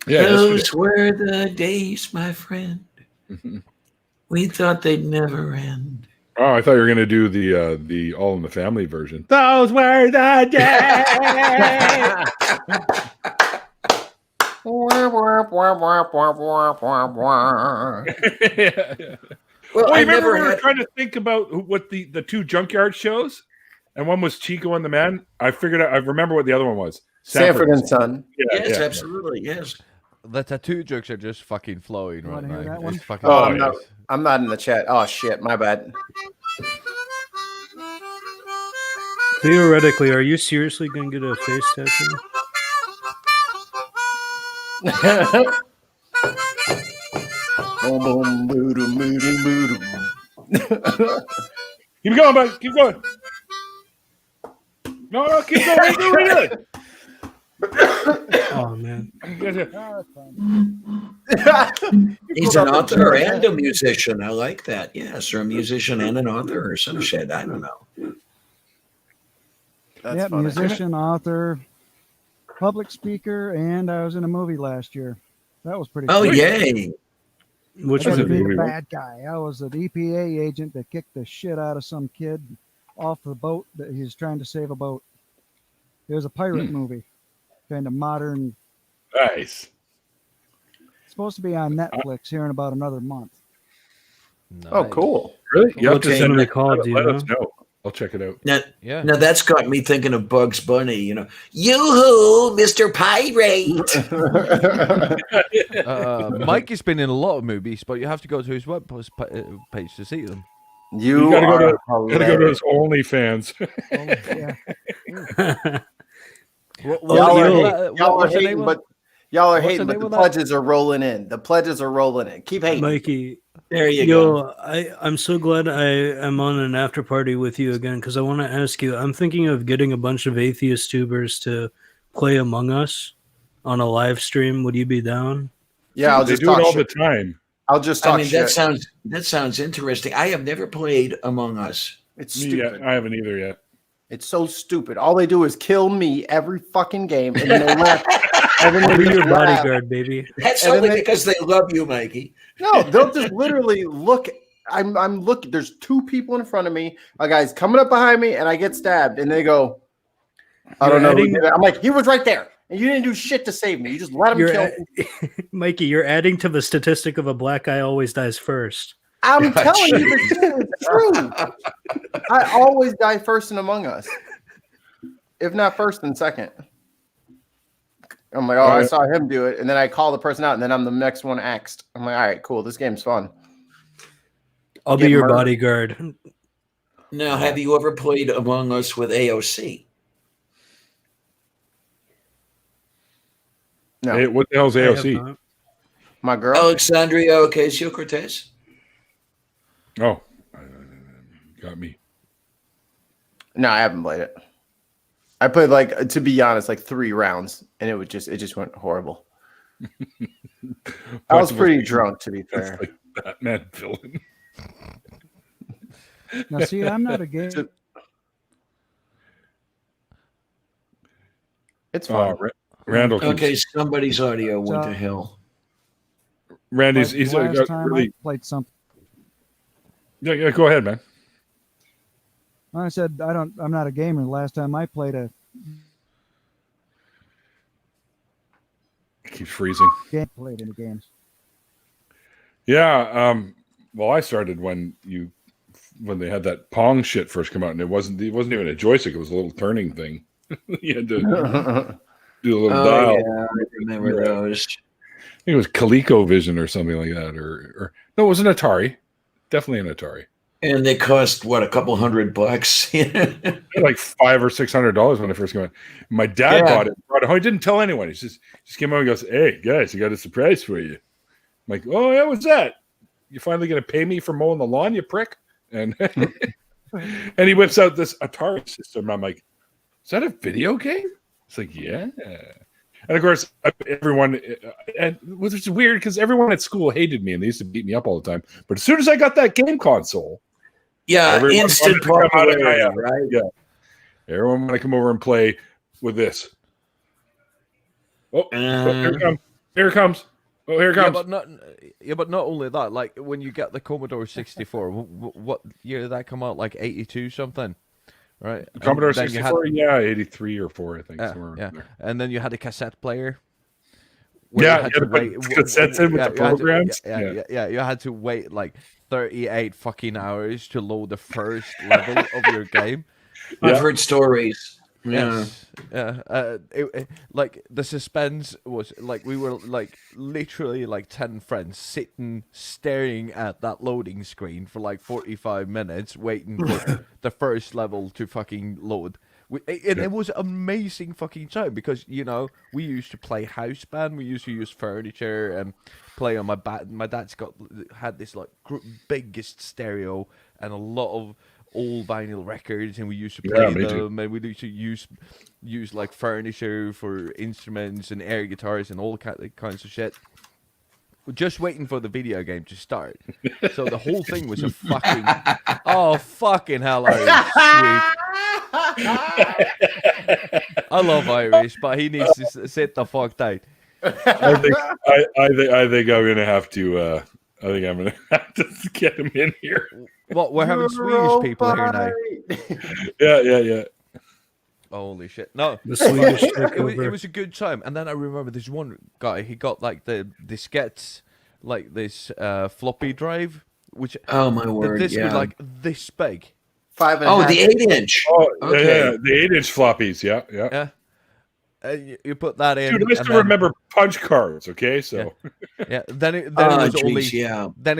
Yeah, Those were the days, my friend. We thought they'd never end. Oh, I thought you were going to do the All in the Family version. Those were the days. Yeah. Well, I I remember never we were had. trying to think about what the two Junkyard shows, and one was Chico and the Man. I figured out. I remember what the other one was. Sanford and Son. Yeah, Yes, yeah. absolutely. Yes. The tattoo jokes are just fucking flowing right wanna hear now. that one? It's fucking Oh, hilarious. I'm not in the chat. Oh shit, my bad. Theoretically, are you seriously going to get a face tattoo? Boom, boom, boodum, boodum, boodum. Keep going, bud. Keep going. No, keep going. Right there. Oh man, He's an author and a musician. I like that. Yes, or a musician and an author or some shit. I don't know. That's Yeah, funny. musician, author, public speaker, and I was in a movie last year. That was pretty Oh, cool. yay. which I was was it, one? the movie? bad guy. I was an EPA agent that kicked the shit out of some kid off the boat that he was trying to save a boat. It was a pirate movie, kind of modern. Nice. It's supposed to be on Netflix here in about another month. Oh, Nice. cool. Really? You have Okay. to send What are it. they called, do you Let know? us know. I'll check it out. Now, Yeah. now that's got me thinking of Bugs Bunny. You know, yoo-hoo, Mr. Pirate. Mikey's been in a lot of movies, but you have to go to his web page to see them. You gotta go are to- Gotta go to hilarious. his OnlyFans. Yeah. Y'all are, What- y'all are what's the name hating, of- but y'all are what's the hating, but name the of that? pledges are rolling in. The pledges are rolling in. Keep hating. Mikey, There you go. yo, I'm so glad I am on an after party with you again because I want to ask you. I'm thinking of getting a bunch of atheist tubers to play Among Us on a live stream. Would you be down? Yeah, I'll They just do it talk all shit. the time. I'll just I talk mean, shit. that sounds interesting. I have never played Among Us. It's Me, stupid. I haven't either yet. It's so stupid. All they do is kill me every fucking game, and then they laugh. And then I'll they be just your laugh. bodyguard, baby. That's And then only they- because they love you, Mikey. No, they'll just literally look. I'm looking. There's two people in front of me. A guy's coming up behind me, and I get stabbed. And they go, "I don't know." who adding- did it." I'm like, "He was right there, and you didn't do shit to save me. You just let him You're kill me." Mikey, you're adding to the statistic of a black guy always dies first. I'm telling you, the shit is true. I always die first in Among Us, if not first, then second. I'm like, oh, I saw him do it, and then I call the person out, and then I'm the next one axed. I'm like, all right, cool, this game's fun. I'll Get be your murdered. bodyguard. Now, have you ever played Among Us with AOC? No, Hey, what the hell's I have AOC? not. my girl. Alexandria Ocasio-Cortez? Oh, got me. No, I haven't played it. I played like, to be honest, like 3 rounds, and it just went horrible. I was pretty drunk, to be fair. Like Batman villain. Now, see, I'm not a gay. It's fun. Oh, Randall. Okay, somebody's audio went to So- hell. Randy's. But He's last time really. I played something. Yeah, go ahead, man. I said I'm not a gamer. The last time I played a It keeps freezing. game, played any games. Yeah. Well, I started when they had that Pong shit first come out, and it wasn't even a joystick; it was a little turning thing. You had to do a little Oh, dial. yeah, I remember those. I think it was ColecoVision or something like that, or no, it was an Atari. Definitely an Atari. And they cost, what, a couple $100? Like $500 or $600 when I first came out. My dad Yeah. bought it. Brought it home. He didn't tell anyone. He just came out and goes, "Hey guys, I got a surprise for you." I'm like, "Oh yeah, what's that? You finally gonna pay me for mowing the lawn, you prick?" And and he whips out this Atari system. I'm like, "Is that a video game?" It's like, "Yeah." And of course, everyone, and which is weird because everyone at school hated me and they used to beat me up all the time. But as soon as I got that game console, Yeah, Everyone instant wanted to come out of popularity, my, right? yeah. Everyone want to come over and play with this. Oh, here it comes. Here it comes. Oh, here it Yeah, comes. but not only that. Like when you get the Commodore 64, what year did that come out? Like 82 something, right? The Commodore then you 64, yeah, 83 or 4, I think. somewhere yeah. there. And then you had a cassette player. Yeah, you had to put cassettes in with the programs. You had to wait like 38 fucking hours to load the first level of your game. I've heard stories. Yeah. Yes. Like the suspense was like we were like literally like 10 friends sitting staring at that loading screen for like 45 minutes waiting for the first level to fucking load. It was amazing fucking time because we used to play house band, we used to use furniture and play on my dad's had this like biggest stereo and a lot of old vinyl records, and we used to play them, and we used to use like furniture for instruments and air guitars and all kinds of shit. We're just waiting for the video game to start. So the whole thing was a fucking fucking hell, Irish, sweet. I love Irish, but he needs to sit the fuck down. I think I'm gonna have to. I think I'm gonna have to get him in here. What, we're having Swedish people here now. Yeah. Holy shit! No, The Swedish it was a good time. And then I remember this one guy. He got like the diskettes, like this floppy drive, which Oh my word! this Yeah. was like this big. 5.5. Oh, the 8-inch. Oh, Okay. yeah, the 8-inch floppies. Yeah. Yeah. You put that in. Dude, I used to remember punch cards. Okay, so Yeah. Then it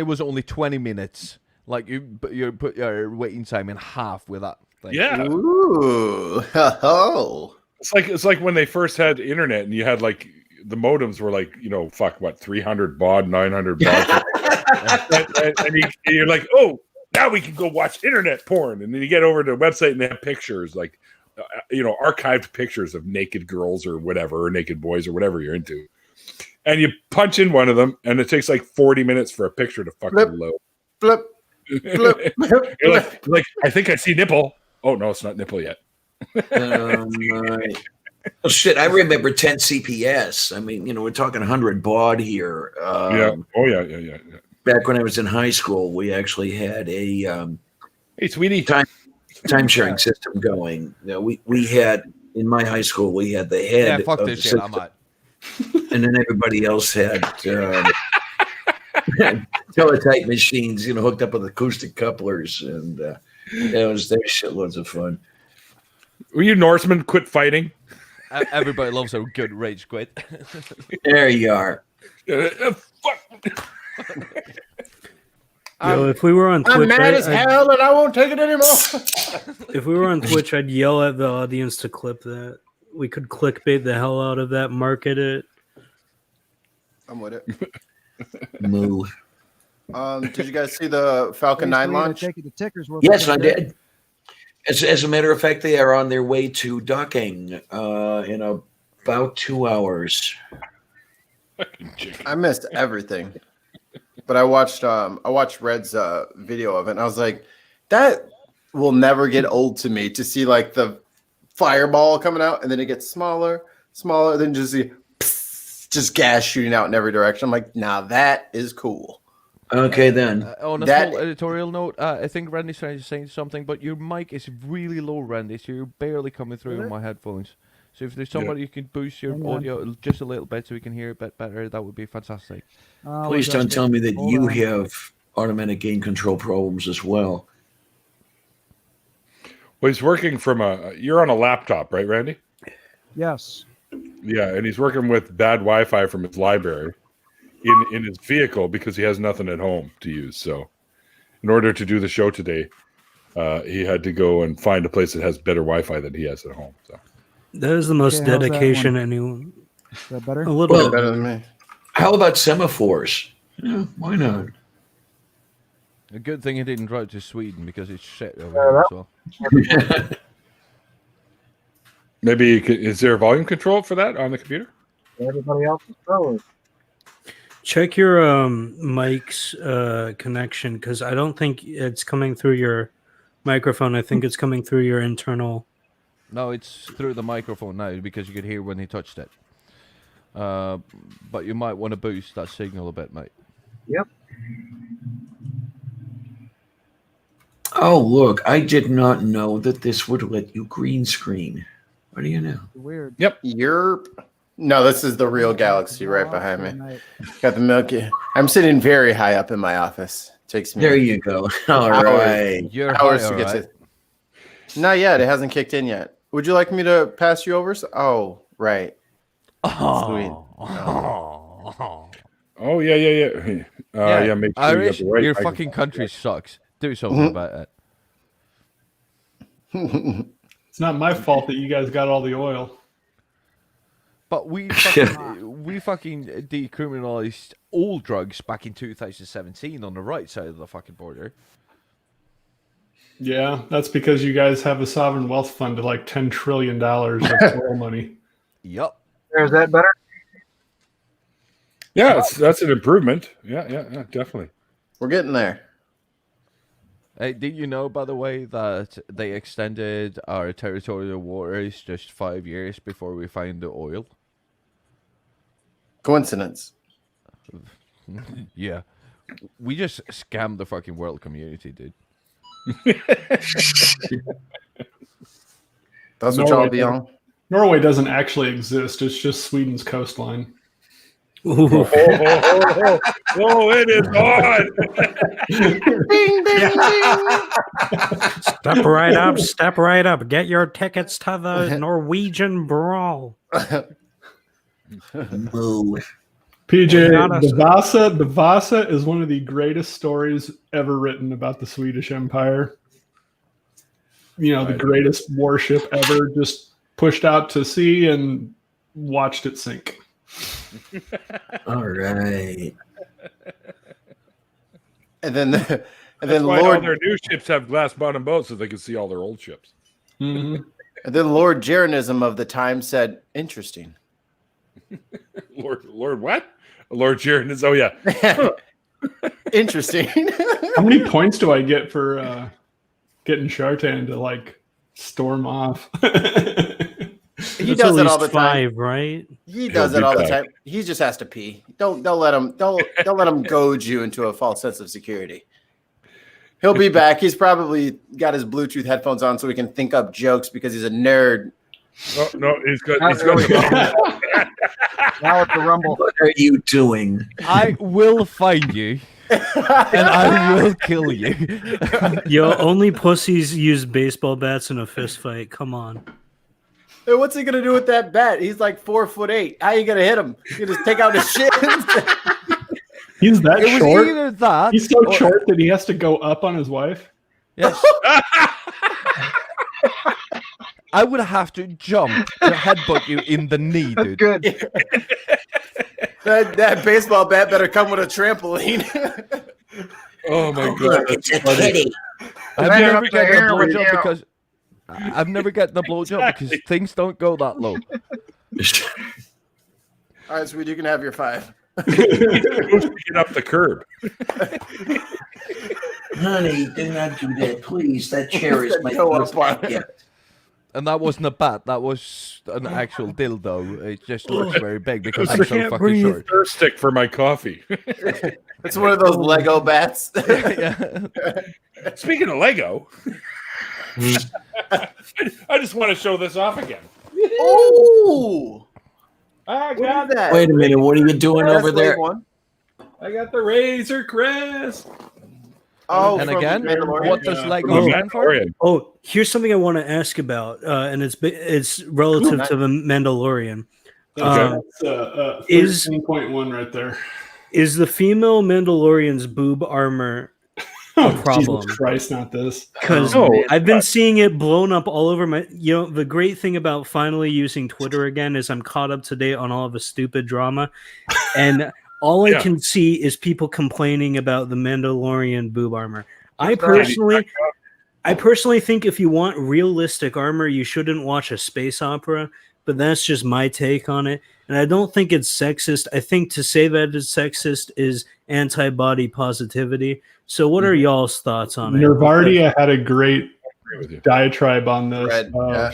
was only 20 minutes. Like you put your waiting time in half with that thing. yeah, Ooh. Oh. it's like when they first had internet, and you had like the modems were like 300 baud, 900 baud, and you're like, oh, now we can go watch internet porn, and then you get over to the website and they have pictures like archived pictures of naked girls or whatever, or naked boys or whatever you're into, and you punch in one of them, and it takes like 40 minutes for a picture to fucking load. Flip. Flip. You're like, I think I see nipple. Oh no, it's not nipple yet. My. Oh shit! I remember 10 CPS. I mean, we're talking 100 baud here. Yeah. Oh yeah. Back when I was in high school, we actually had a Hey, sweetie. time sharing system going. We had in my high school we had the head. Yeah, fuck of this the shit. system, I'm out. and then everybody else had teletype machines, hooked up with acoustic couplers, and they were shitloads of fun. Were you Norsemen? Quit fighting. Everybody loves a good rage quit. There you are. Fuck. If we were on Twitch, I'm mad as hell and I won't take it anymore. if we were on Twitch, I'd yell at the audience to clip that. We could clickbait the hell out of that, market it. I'm with it. Moo. Did you guys see the Falcon 9 launch? Take it to tickers. Yes, I did. As a matter of fact, they are on their way to docking in about 2 hours. I missed everything, but I watched Red's video of it, and I was like, that will never get old to me to see like the fireball coming out, and then it gets smaller, then just see just gas shooting out in every direction. I'm like, nah, that is cool. Okay, then. On a small editorial note, I think Randy's trying to say something, but your mic is really low, Randy, so you're barely coming through on my headphones. So if there's somebody who can boost your audio just a little bit so we can hear it a bit better, that would be fantastic. Please don't tell me that you have automatic gain control problems as well. Well, he's working from you're on a laptop, right, Randy? Yes. Yeah, and he's working with bad Wi-Fi from his library in his vehicle because he has nothing at home to use. So in order to do the show today, he had to go and find a place that has better Wi-Fi than he has at home. So That is the most Okay, how's that dedication one? anyone. Is that better? A little Well, bit. Better than me. How about semaphores? Yeah, why not? A good thing he didn't drive to Sweden because it's shit over here as well. maybe is there a volume control for that on the computer? Everybody else is froze. Check your mic's connection, because I don't think it's coming through your microphone. I think it's coming through your internal. No, it's through the microphone now because you could hear when he touched it. but you might want to boost that signal a bit, mate. Yep. Oh, look, I did not know that this would let you green screen. What do you know? Weird. No, this is the real galaxy right behind me. Got the Milky. I'm sitting very high up in my office. Takes me. There you go. All right. You're Hours high, to get alright. to. Not yet. It hasn't kicked in yet. Would you like me to pass you over? Oh, right. Oh. Oh yeah. Yeah. Make sure Irish, you got the right your microphone. fucking country sucks. Do something about it. It's not my fault that you guys got all the oil. But we fucking decriminalized all drugs back in 2017 on the right side of the fucking border. Yeah, that's because you guys have a sovereign wealth fund of like $10 trillion of oil money. Yup. Is that better? Yeah, that's an improvement. Yeah, definitely. We're getting there. Hey, did you know, by the way, that they extended our territorial waters just 5 years before we found the oil? Coincidence. Yeah. We just scammed the fucking world community, dude. That's what y'all be on. Norway doesn't actually exist. It's just Sweden's coastline. Oh, it is on. Step right up. Get your tickets to the Norwegian Brawl. Moo. PJ, the Vasa is one of the greatest stories ever written about the Swedish Empire. You know, the greatest warship ever, just pushed out to sea and watched it sink. All right. And then That's why all their new ships have glass bottom boats so they can see all their old ships. Mm-hmm. And then Lord Jeranism of the time said, "Interesting." Lord what? Lord Jeranism. Oh yeah. Interesting. How many points do I get for getting Shartan to like storm off? He does it all the time, 5, right? He does it all the time. He just has to pee. Don't let him goad you into a false sense of security. He'll be back. He's probably got his Bluetooth headphones on so he can think up jokes because he's a nerd. Oh, no, he's got Now it's the rumble. What are you doing? I will find you, and I will kill you. Yo, only pussies use baseball bats in a fist fight. Come on. Hey, what's he gonna do with that bat? He's like 4'8". How you gonna hit him? You just take out his shins. He's that It was short. either that. He's so short that he has to go up on his wife. Yes. I would have to jump to headbutt you in the knee, That's dude. good. that baseball bat better come with a trampoline. Oh my god. Look, it's a kitty. I've Right never up gotten there a with blowjob you. because I've never gotten a blowjob because things don't go that low. All right, sweet, you can have your 5. Get up the curb. Honey, do not do that, please. That chair is my Go up first on it. gift. And that wasn't a bat, that was an actual dildo. It just looks very big because I I'm so can't fucking breathe. short. Thirst stick for my coffee. It's one of those Lego bats. Yeah. Speaking of Lego, I just want to show this off again. Oh, I got that. Wait a minute. What are you doing over there? One. I got the Razor Crest. Oh, And from again, Mandalorian? what does From Lego the stand for? Mandalorian. Oh, here's something I want to ask about, and it's relative to the Mandalorian. Okay. That's Is- 13.1 right there. Is the female Mandalorian's boob armor Oh, problem? Jesus Christ, not this. Because No, I've been seeing it blown up all over my. You know, the great thing about finally using Twitter again is I'm caught up to date on all of the stupid drama, and all I Yeah. can see is people complaining about the Mandalorian boob armor. I personally think if you want realistic armor, you shouldn't watch a space opera. But that's just my take on it, and I don't think it's sexist. I think to say that it's sexist is anti-body positivity. So, what are y'all's thoughts on it? Nervardia had a great with you. diatribe on this. Red, yeah.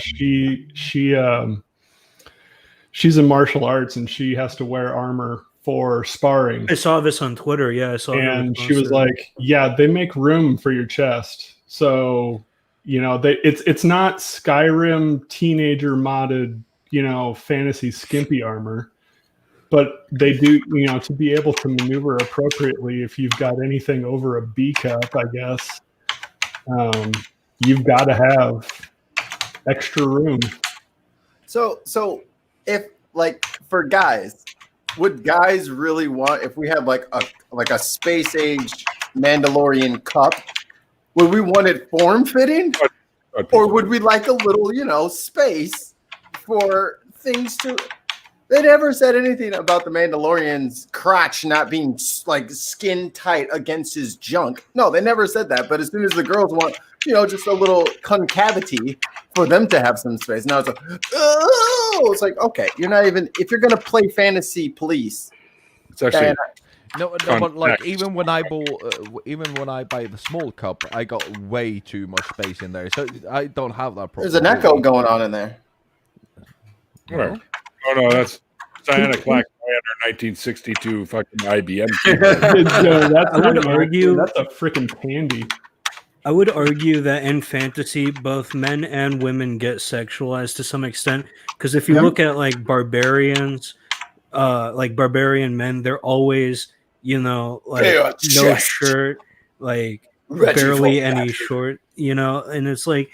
she's in martial arts and she has to wear armor for sparring. I saw this on Twitter. Yeah, I saw it. And she was like, "Yeah, they make room for your chest, so it's not Skyrim teenager modded, fantasy skimpy armor, but they do, to be able to maneuver appropriately. If you've got anything over a B cup, I guess, you've got to have extra room." So if like for guys, would guys really want, if we have like a space age Mandalorian cup, would we want it form fitting, or would we like a little space for things to? They never said anything about the Mandalorian's crotch not being like skin tight against his junk. No, they never said that. But as soon as the girls want, just a little concavity for them to have some space, now it's like, oh, it's like, okay, you're not even, if you're gonna play fantasy police. It's actually no, but like even when I buy the small cup, I got way too much space in there, so I don't have that problem. There's an echo going on in there. Whatever. Oh no, that's Diana Clack, 1962 fucking IBM. I would argue that's a freaking pandy. I would argue that in fantasy, both men and women get sexualized to some extent. Because if you look at like barbarians, like barbarian men, they're always, like no shirt, like barely any short, and it's like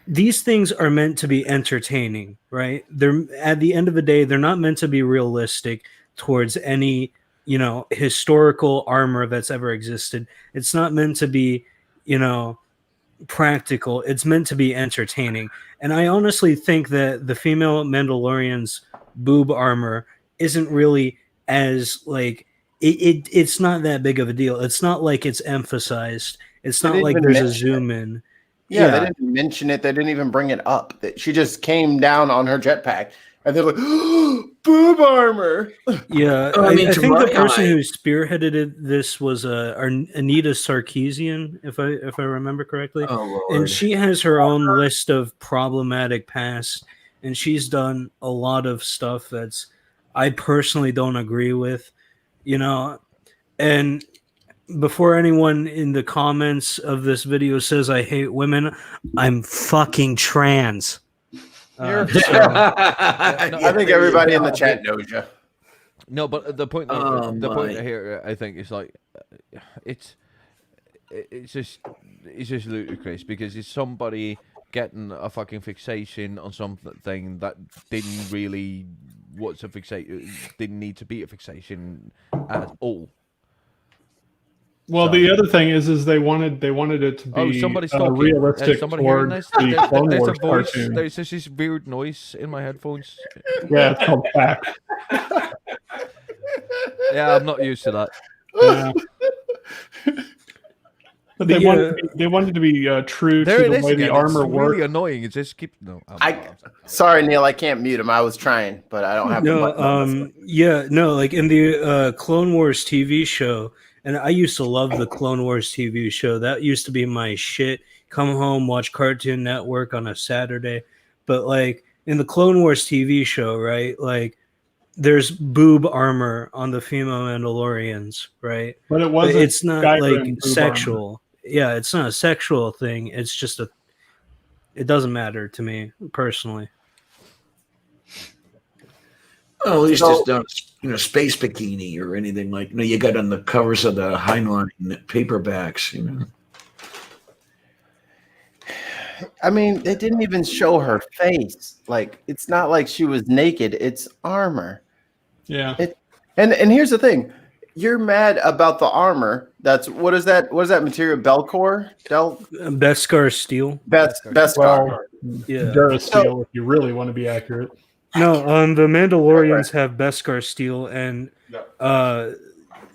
these things are meant to be entertaining, right? They're at the end of the day, they're not meant to be realistic towards any, historical armor that's ever existed. It's not meant to be, practical. It's meant to be entertaining. And I honestly think that the female Mandalorian's boob armor isn't really as like it's not that big of a deal. It's not like it's emphasized. It's not like there's a zoom in. Yeah, they didn't mention it. They didn't even bring it up. That she just came down on her jetpack, and they're like, oh, "Boob armor." Yeah, I think the person who spearheaded this was Anita Sarkeesian, if I remember correctly. Oh, Lord. And she has her own list of problematic past, and she's done a lot of stuff that's I personally don't agree with, and. Before anyone in the comments of this video says I hate women, I'm fucking trans. I think everybody in the chat knows you. No, but the point here, I think, is like it's just ludicrous because it's somebody getting a fucking fixation on something that didn't really didn't need to be a fixation at all. Well, the other thing is they wanted it to be realistic toward the Clone Wars cartoon. There's just this weird noise in my headphones. Yeah, it's called back. Yeah, I'm not used to that. Yeah. But they wanted to be true to the way the armor worked. Really annoying. It just keep Sorry, Neil, I can't mute him. I was trying, but I don't have. Like in the Clone Wars TV show. And I used to love the Clone Wars TV show. That used to be my shit. Come home, watch Cartoon Network on a Saturday. But like in the Clone Wars TV show, right? Like there's boob armor on the female Mandalorians, right? But it's not like sexual. Armor. Yeah, it's not a sexual thing. It's just it doesn't matter to me personally. Well, at least it's not, space bikini or anything like you got on the covers of the Heinlein paperbacks. I mean, they didn't even show her face. Like, it's not like she was naked. It's armor. Yeah. And here's the thing: you're mad about the armor. That's what is that material? Beskar steel. Beskar. Well, yeah. Durasteel, if you really want to be accurate. No, the Mandalorians have Beskar steel, and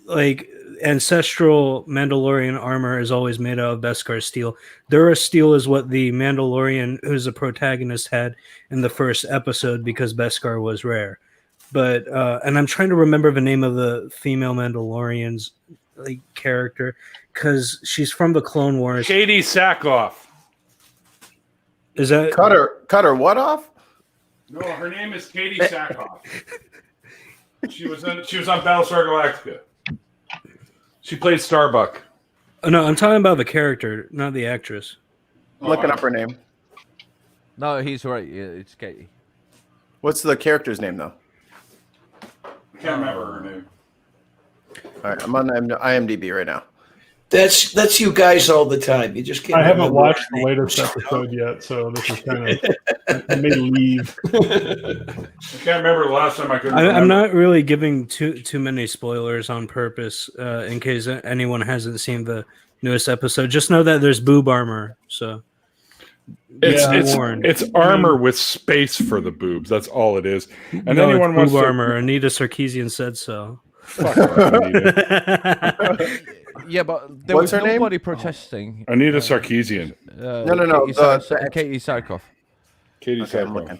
like ancestral Mandalorian armor is always made out of Beskar steel. Durasteel is what the Mandalorian, who's the protagonist, had in the first episode because Beskar was rare. But and I'm trying to remember the name of the female Mandalorian's like character because she's from the Clone Wars. Katie Sackhoff. Is that cut her what off? No, her name is Katie Sackhoff. She was on Battlestar Galactica. She played Starbuck. Oh, no, I'm talking about the character, not the actress. I'm looking up her name. No, he's right. Yeah, it's Katie. What's the character's name though? I can't remember her name. All right, I'm on IMDb right now. That's you guys all the time. You just can't. I haven't remember watched her the name. latest episode yet, so this is kind of I may leave. I can't remember the last time I could. I'm not really giving too many spoilers on purpose in case anyone hasn't seen the newest episode. Just know that there's boob armor, so it's armor with space for the boobs. That's all it is. And no, anyone it's wants boob to armor. Anita Sarkeesian said so. Fuck off, Anita. Yeah, but there What's was her name? nobody protesting. Anita Sarkeesian. No. Katie Sackhoff. Katie Okay, I'm Sackhoff. looking.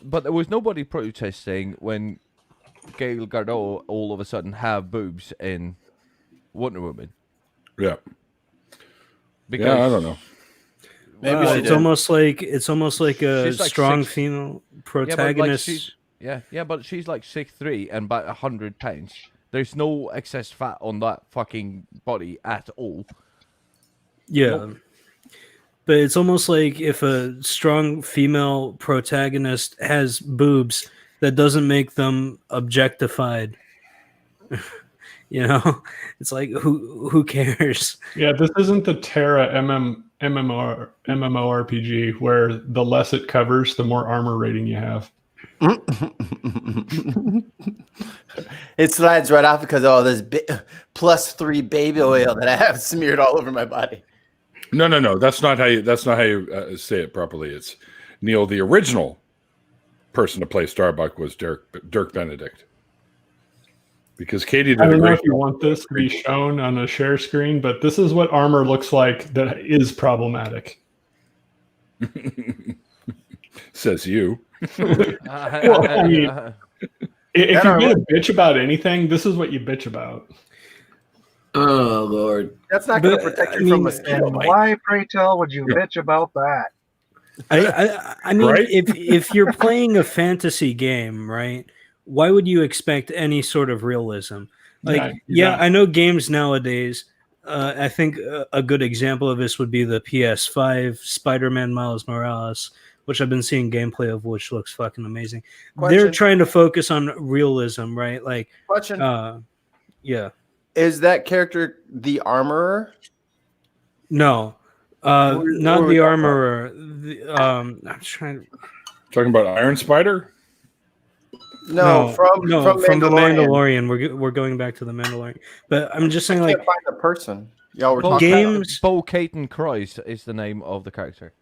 But there was nobody protesting when Gail Gadot all of a sudden have boobs in Wonder Woman. Yeah. Because Yeah, I don't know. Maybe she it's did. almost like a She's like strong 6 female Yeah, protagonist. but she's like 6'3" and about 100 pounds. There's no excess fat on that fucking body at all. Yeah. Nope. But it's almost like if a strong female protagonist has boobs, that doesn't make them objectified. You know, it's like who cares? Yeah, this isn't the Terra MMORPG where the less it covers, the more armor rating you have. It slides right off because of all this +3 baby oil that I have smeared all over my body. No. That's not how you say it properly. It's Neil. The original person to play Starbuck was Dirk Benedict. Because Katie did I don't a know great if you want this to be shown on a share screen, but this is what armor looks like that is problematic. Says you. Well, I mean, if you're going to bitch about anything, this is what you bitch about. Oh Lord, That's not going to protect you from mosquito And bite. why, pray tell, would you bitch about that? I mean, Right? if you're playing a fantasy game, right? Why would you expect any sort of realism? Like, Yeah. I know games nowadays. I think a good example of this would be the PS5 Spider-Man Miles Morales, which I've been seeing gameplay of, which looks fucking amazing. They're Question. trying to focus on realism, right? Like, Question. yeah, Is that character the armorer? no, What are not we the talking armorer. I'm trying. Talking about Iron Spider? No, from the Mandalorian. We're going back to the Mandalorian, but I'm just saying, I like, can't find the person. Y'all were Bo talking about. games. Bo Caton Christ is the name of the character.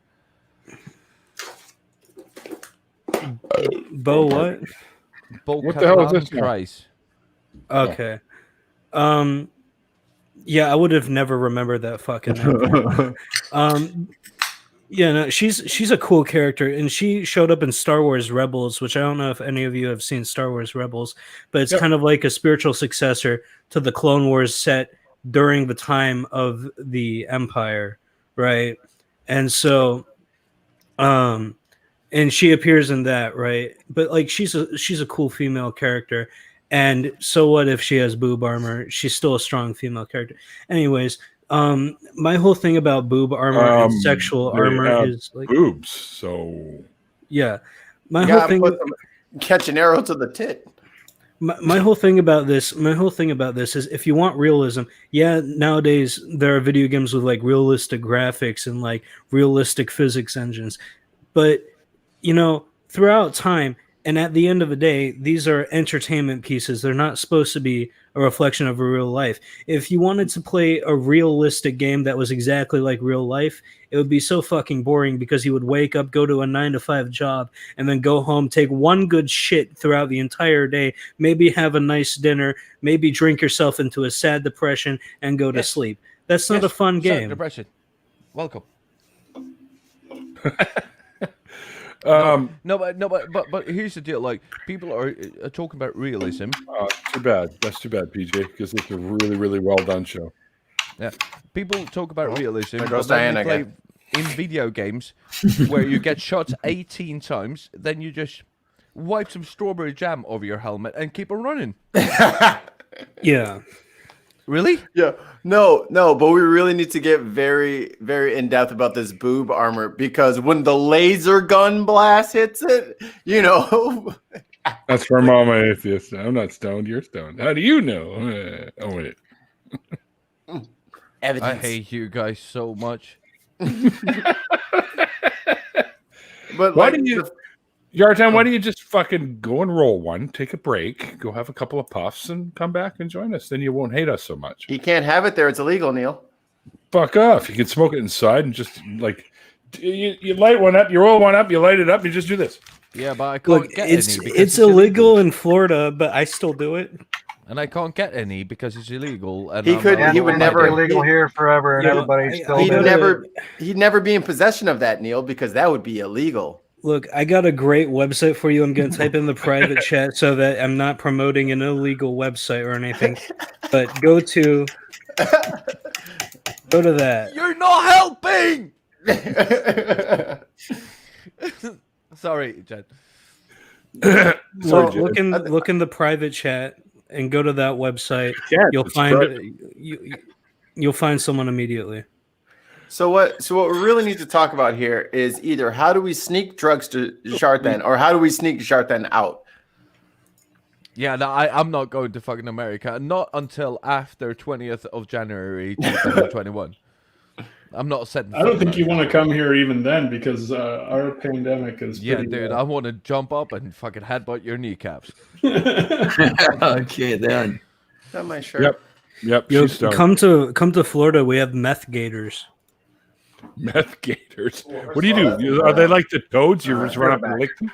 Bo what? Bo What the hell is Caton this now? Christ. Okay. Yeah, I would have never remembered that fucking name. Yeah, no, she's a cool character, and she showed up in Star Wars Rebels, which I don't know if any of you have seen Star Wars Rebels, but it's kind of like a spiritual successor to the Clone Wars set during the time of the Empire, right? And so, and she appears in that, right? But like, she's a cool female character. And so what if she has boob armor? She's still a strong female character. Anyways, my whole thing about boob armor and sexual they armor have is like, boobs. So yeah, my You whole gotta thing. catch an arrow to the tit. My whole thing about this is, if you want realism, yeah, nowadays there are video games with like realistic graphics and like realistic physics engines, but you know, throughout time and at the end of the day, these are entertainment pieces. They're not supposed to be a reflection of a real life. If you wanted to play a realistic game that was exactly like real life, it would be so fucking boring, because you would wake up, go to a 9-to-5 job, and then go home, take one good shit throughout the entire day, maybe have a nice dinner, maybe drink yourself into a sad depression and go to sleep. That's not a fun game. Depression. Welcome. But here's the deal. Like, people are talking about realism. too bad. That's too bad, PJ, because it's a really, really well done show. Yeah, people talk about realism. There goes but then Diana they again. in video games where you get shot 18 times, then you just wipe some strawberry jam over your helmet and keep on running. Yeah. Really? Yeah. No, but we really need to get very, very in depth about this boob armor, because when the laser gun blast hits it, you know. That's from all my atheists. I'm not stoned. You're stoned. How do you know? Oh wait. I hate you guys so much. But Why like, do you, Yartown? Why don't you just fucking go and roll one, take a break, go have a couple of puffs, and come back and join us? Then you won't hate us so much. you can't have it there; it's illegal, Neil. Fuck off! You can smoke it inside and just like you light one up, you roll one up, you light it up, you just do this. Yeah, but I can't Look, get it's any. Because it's illegal in Florida, but I still do it. And I can't get any because it's illegal. And He I'm could- not he would allowed never- to. illegal here forever, and Yeah, everybody still He'd does it. he'd never be in possession of that, Neil, because that would be illegal. Look, I got a great website for you. I'm going to type in the private chat so that I'm not promoting an illegal website or anything. But go to that. You're not helping. Sorry, Jen. So look in the private chat and go to that website. Yeah, You'll it's find private. you'll find someone immediately. So what we really need to talk about here is either how do we sneak drugs to Sharthan, or how do we sneak Sharthan out? Yeah, no, I'm not going to fucking America. Not until after 20th of January 2021. I'm not setting. I don't think you want to come here even then, because our pandemic is Yeah, pretty, dude, I want to jump up and fucking headbutt your kneecaps. Okay, then. Is that my shirt? Yep. Yo, She's stoned. come to Florida. We have meth gators. Meth gators. What do? Are they like the toads? You just run up and lick them?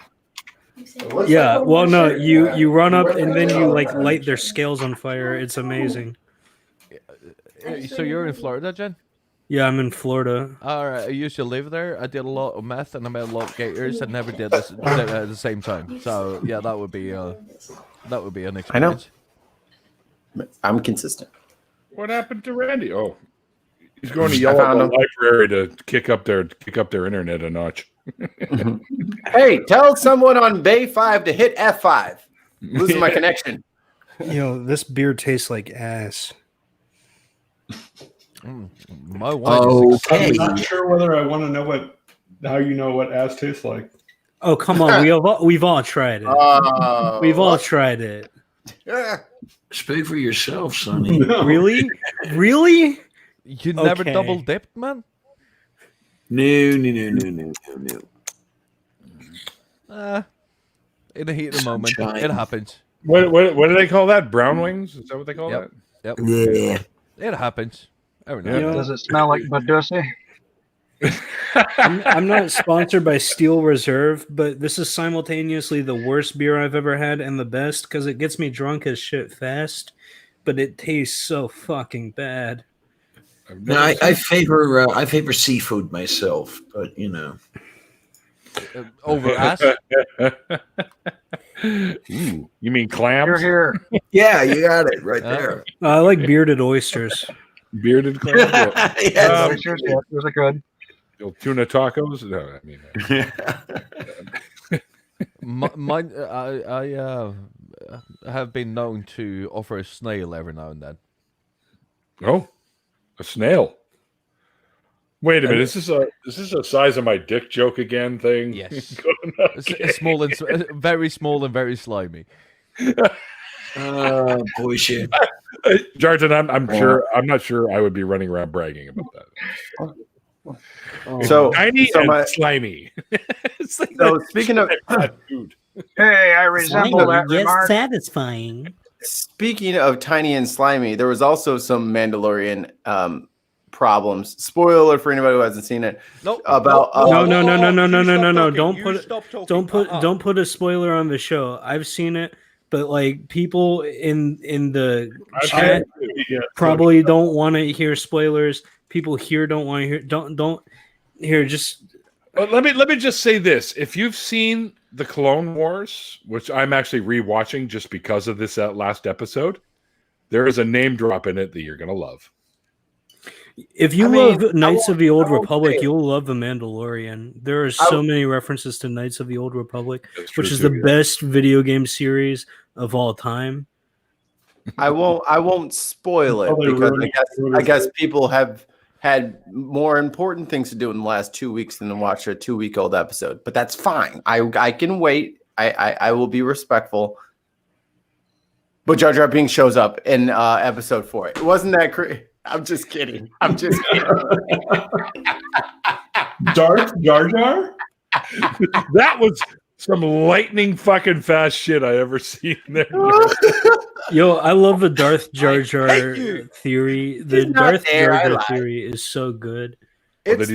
Yeah. Well, no, you run up and then you like light their scales on fire. It's amazing. So you're in Florida, Jen? Yeah, I'm in Florida. All right, I used to live there. I did a lot of meth and I met a lot of gators. I never did this at the same time. So yeah, that would be an experience. I know. I'm consistent. What happened to Randy? Oh, he's going to I yell at found the him. library to kick up their internet a notch. Hey, tell someone on Bay 5 to hit F5. Losing my connection. This beer tastes like ass. My wine is I'm not sure whether I want to know how you know what ass tastes like. Oh, come on. We've all tried it. We've all tried it. Speak for yourself, Sonny. No. Really? Really? You never Okay. double dipped, man? No. In the heat of the moment, Sunshine. it happens. What do they call that? Brown wings? Is that what they call Yep. that? Yeah. It happens. Every now Yeah. and then. Does it smell like Badussy? I'm not sponsored by Steel Reserve, but this is simultaneously the worst beer I've ever had and the best because it gets me drunk as shit fast, but it tastes so fucking bad. I've No, never I favor seafood myself, but you know. Over ass? Ooh, you mean clams? You're here. Yeah, you got it right there. I like bearded oysters. Bearded clams? Yes. Pictures, yeah, those are good. Tuna tacos? No, I mean. I have been known to offer a snail every now and then. Oh, a snail. Wait a minute. Is this a size of my dick joke again thing? Yes. It's small and very small and very slimy. Bullshit. Jarton, I'm not sure I would be running around bragging about that. So Tiny so and my- slimy. So speaking of food. Hey, I resemble that remark. satisfying. Speaking of tiny and slimy, there was also some Mandalorian problems. Spoiler for anybody who hasn't seen it. Nope. About No. You Don't stop put talking. You don't stop put talking. don't put a spoiler on the show. I've seen it, but like people in the chat probably don't want to hear spoilers. People here don't want to hear. Don't hear. Just Well, let me just say this: if you've seen the Clone Wars, which I'm actually rewatching just because of this last episode, there is a name drop in it that you're gonna love. If you I mean, love Knights of the I Old won't Republic, say it. you'll love The Mandalorian. There are so many references to Knights of the Old Republic, That's true which is too, the yeah. best video game series of all time. I won't spoil it Oh, they because ruined I guess people have had more important things to do in the last 2 weeks than to watch a 2-week-old episode. But that's fine. I can wait. I will be respectful. But Jar Jar Binks shows up in episode 4. It wasn't that crazy. I'm just kidding. I'm just kidding. Darth Jar Jar? That was some lightning fucking fast shit I ever seen there. Yo, I love the Darth Jar Jar hate you. theory. The not Darth there, I Jar Jar lied. theory is so good. It's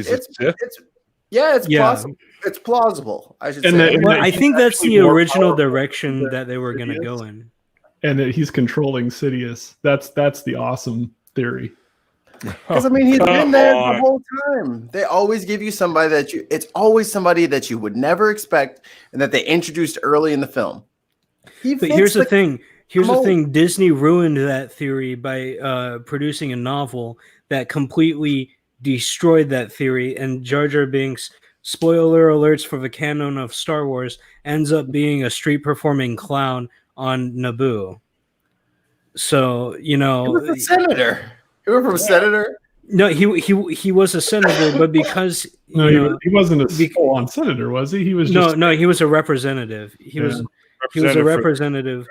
plausible. It's plausible. I should And say. the- Well, I he's think that's actually the more original powerful direction than that they were going to Sidious. go in. And that he's controlling Sidious. That's the awesome theory. Because I mean, he's Come been there the on. whole time. They always give you somebody that it's always somebody that you would never expect, and that they introduced early in the film. But here's the thing. Here's the mold. thing. Disney ruined that theory by producing a novel that completely destroyed that theory. And Jar Jar Binks, spoiler alerts for the canon of Star Wars, ends up being a street performing clown on Naboo. So He know, was a senator. You were from a senator. no, he was a senator, but because No, you know, he wasn't a full-on senator, was he? He was just no, he was a representative. He was a representative,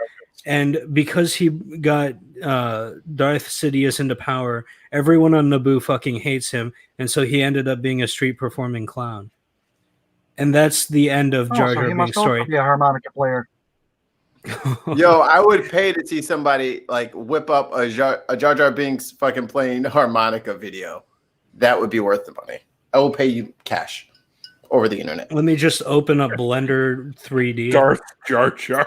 and because he got Darth Sidious into power, everyone on Naboo fucking hates him, and so he ended up being a street performing clown. And that's the end of Jar so Jar he must Binks' also story. be a harmonica player. Yo, I would pay to see somebody like whip up a Jar Jar Binks fucking playing harmonica video. That would be worth the money. I will pay you cash over the internet. Let me just open up Blender 3D. Darth Jar Jar.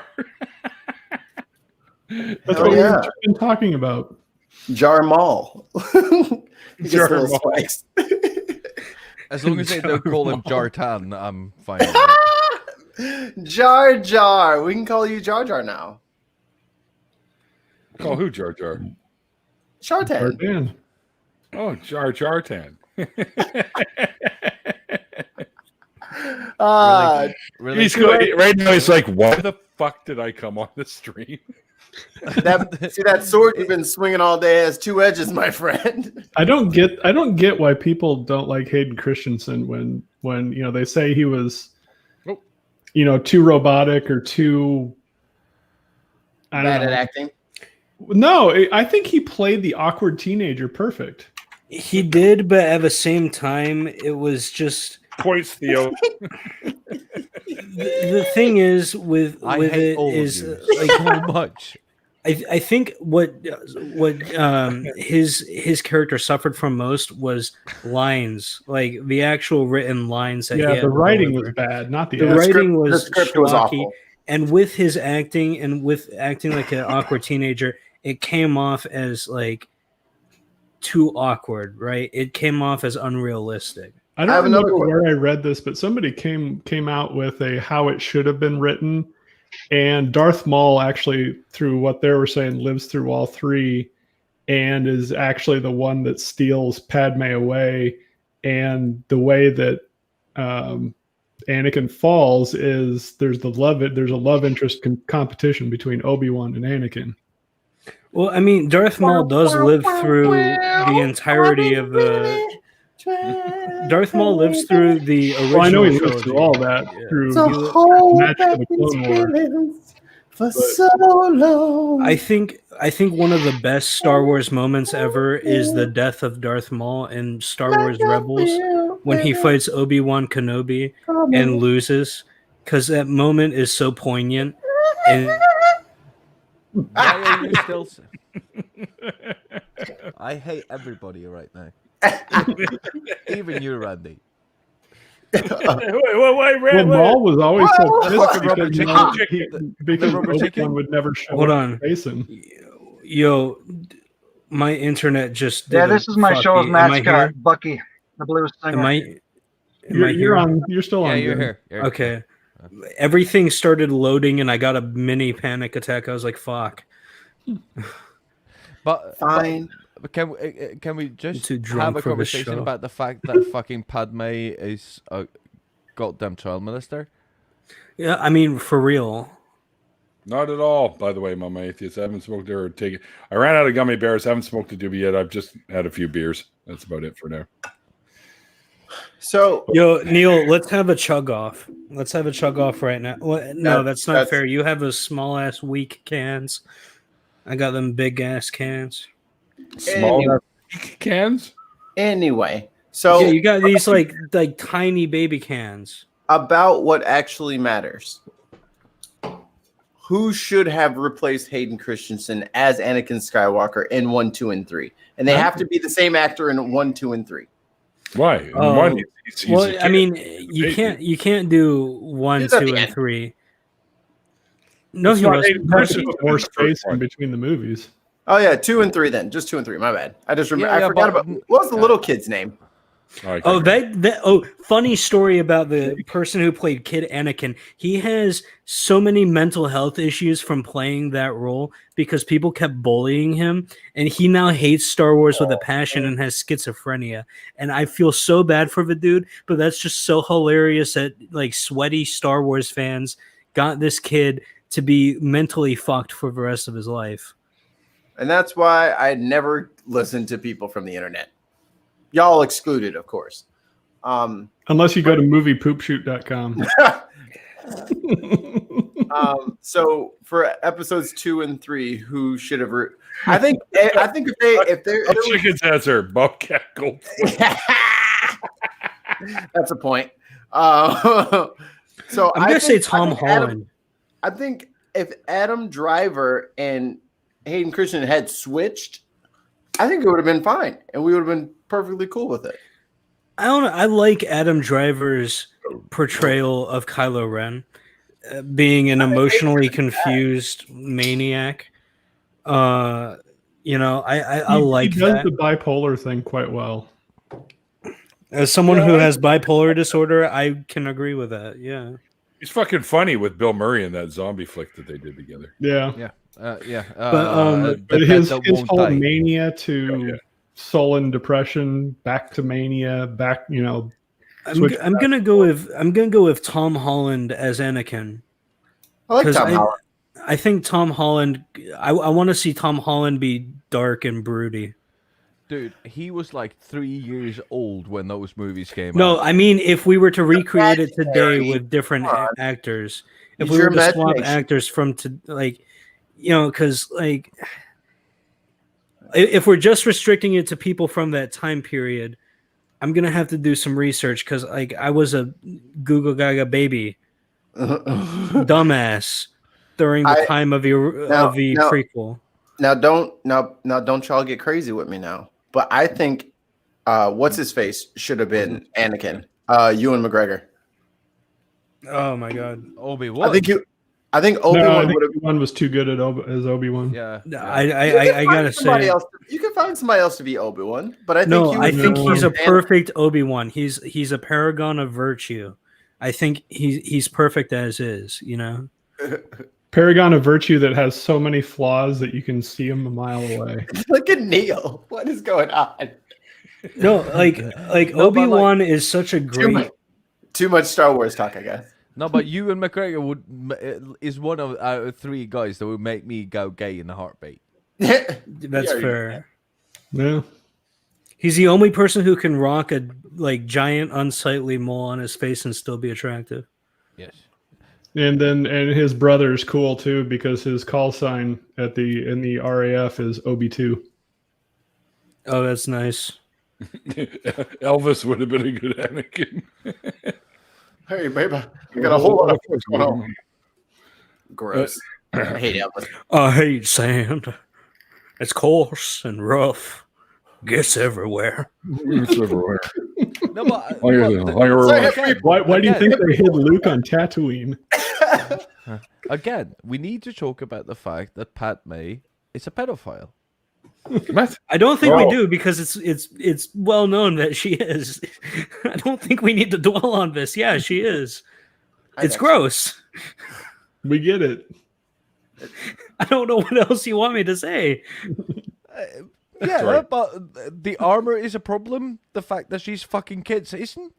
that's Hell what yeah. we've been talking about. Jar Maul. He gets Jar little Maul. spikes. As long as they don't call him Jartan, I'm fine. with it. Jar Jar. We can call you Jar Jar now. Call who Jar Jar? Shartan. Man. Oh, Jar Jartan. Really? He's going, right now. He's like, "Why the fuck did I come on the stream?" that sword you've been swinging all day has two edges, my friend. I don't get why people don't like Hayden Christensen when they say he was too robotic or too Bad at acting. No, I think he played the awkward teenager perfect. He did, but at the same time, it was just Points, Theo. the thing is with hate it all of is you like so much. I think what his character suffered from most was lines, like the actual written lines. That he had The writing was delivered. bad, not the The acting. writing was the script was schlocky, awful. and with his acting and with acting like an awkward teenager, it came off as like too awkward, right? It came off as unrealistic. I I don't have another remember question. where I read this, but somebody came out with a how it should have been written, and Darth Maul actually, through what they were saying, lives through all three, and is actually the one that steals Padme away. And the way that Anakin falls is there's a love interest competition between Obi-Wan and Anakin. Well, I mean, Darth Maul does live through the entirety of the. Darth Maul lives through the original. Well, I know he lived trilogy. through all that Yeah. through So the hold Match back of the these Clone Wars. feelings for so long. I think one of the best Star Wars moments ever is the death of Darth Maul in Star Wars Rebels when he fights Obi-Wan Kenobi and loses, because that moment is so poignant. And Why are you still? I hate everybody right now. Even you, Randy. Well, Maul was always so pissed Fucking rubber because rubber Obi-Wan chicken? would never show Hold up on. to face him. yo, my internet just did This is my show's mascot, Bucky, the blues singer. Am I You're still on. You're dude. here. You're okay? Everything started loading, and I got a mini panic attack. I was like, "Fuck." But Fine. Can we just Too drunk have a for this conversation show. about the fact that fucking Padme is a goddamn child molester? Yeah, I mean, for real. Not at all, by the way, Mama Atheist. I haven't smoked or taken. I ran out of gummy bears. I haven't smoked a doobie yet. I've just had a few beers. That's about it for now. So, Yo, Neil, let's have a chug off. Let's have a chug off right now. Well, no, that's not that's- fair. You have those small ass weak cans. I got them big ass cans. Small cans. anyway, so Yeah, you got these like tiny baby cans. about what actually matters. Who should have replaced Hayden Christensen as Anakin Skywalker in 1, 2, and 3? And they have to be the same actor in 1, 2, and 3. Why? In Oh, one, he's a Well, kid. I mean, you can't do 1, He's at 2, the and end. 3. No, It's he not wasn't. Hayden You have to Christensen put more in the first space in one. between the movies. Oh yeah, 2 and 3 then. Just 2 and 3. My bad. I just remember. Yeah, I forgot but- about what was the little kid's name? Oh, funny story about the person who played Kid Anakin. He has so many mental health issues from playing that role because people kept bullying him, and he now hates Star Wars with a passion and has schizophrenia. And I feel so bad for the dude, but that's just so hilarious that like sweaty Star Wars fans got this kid to be mentally fucked for the rest of his life. And that's why I never listened to people from the internet. Y'all excluded, of course. Unless you go to moviepoopshoot.com. So for episodes 2 and 3, who should have? I think if they're Chicken's answer, Bobcat Goldthwait. that's a point. So I'm gonna say Tom think Holland. I think if Adam Driver and Hayden Christensen had switched, I think it would have been fine, and we would have been perfectly cool with it. I don't know. I like Adam Driver's portrayal of Kylo Ren being an emotionally confused maniac. I like he does that. the bipolar thing quite well. As someone who has bipolar disorder, I can agree with that. Yeah. He's fucking funny with Bill Murray in that zombie flick that they did together. Yeah. But his that whole won't die. mania to sullen depression, back to mania, back, I'm gonna go with Tom Holland as Anakin. I like 'Cause Tom Holland. I think Tom Holland. I want to see Tom Holland be dark and broody. Dude, he was like 3 years old when those movies came No, out. I mean if we were to recreate it today Imaginary. with different actors, if Use we were your to swap imagination. actors from because if we're just restricting it to people from that time period, I'm gonna have to do some research because I was a Google Gaga baby dumbass during the time of the prequel. Now don't y'all get crazy with me now. But I think what's his face should have been Anakin. Ewan McGregor. Oh my god, Obi-Wan. I think Obi-Wan would have. Obi-Wan was too good as Obi-Wan. Yeah. I gotta say, You can find somebody else to be Obi-Wan, but I think no, he I was think he's a Anakin. perfect Obi-Wan. He's a paragon of virtue. I think he's perfect as is. Paragon of virtue that has so many flaws that you can see him a mile away. Look at Neil. What is going on? No, like Obi-Wan is such a great. Too much Star Wars talk, I guess. No, but Ewan McGregor is one of out of 3 guys that would make me go gay in a heartbeat. That's fair. Yeah. He's the only person who can rock a giant unsightly mole on his face and still be attractive. Yes. And his brother is cool too because his call sign in the RAF is Obi-2. Oh, that's nice. Elvis would have been a good Anakin. Hey, baby, I got a whole lot of things going on. Gross. I hate Elvis. I hate sand. It's coarse and rough. Gets everywhere. It's everywhere. No, but Why do you think they hid Luke on Tatooine? Again, we need to talk about the fact that Padme is a pedophile. What? I don't think we do because it's well known that she is. I don't think we need to dwell on this. Yeah, she is. It's gross. We get it. I don't know what else you want me to say. Yeah, Right. but the armor is a problem. The fact that she's fucking kids isn't.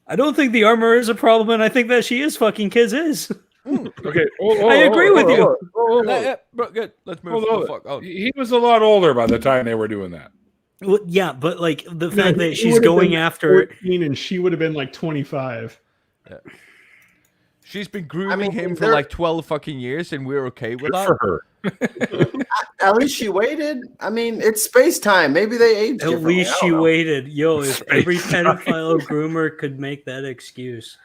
I don't think the armor is a problem, and I think that she is fucking kids is. Okay. I agree with you. Yeah, bro, good. Let's move the fuck on. He was a lot older by the time they were doing that. Well, yeah, but like the fact that he she's would have going been after 14 and she would have been like 25. Yeah. She's been grooming him for like 12 fucking years, and we're okay with that. For her. At least she waited. I mean, it's space time. Maybe they aged At differently. least I she don't know. waited. Yo, if every pedophile groomer could make that excuse.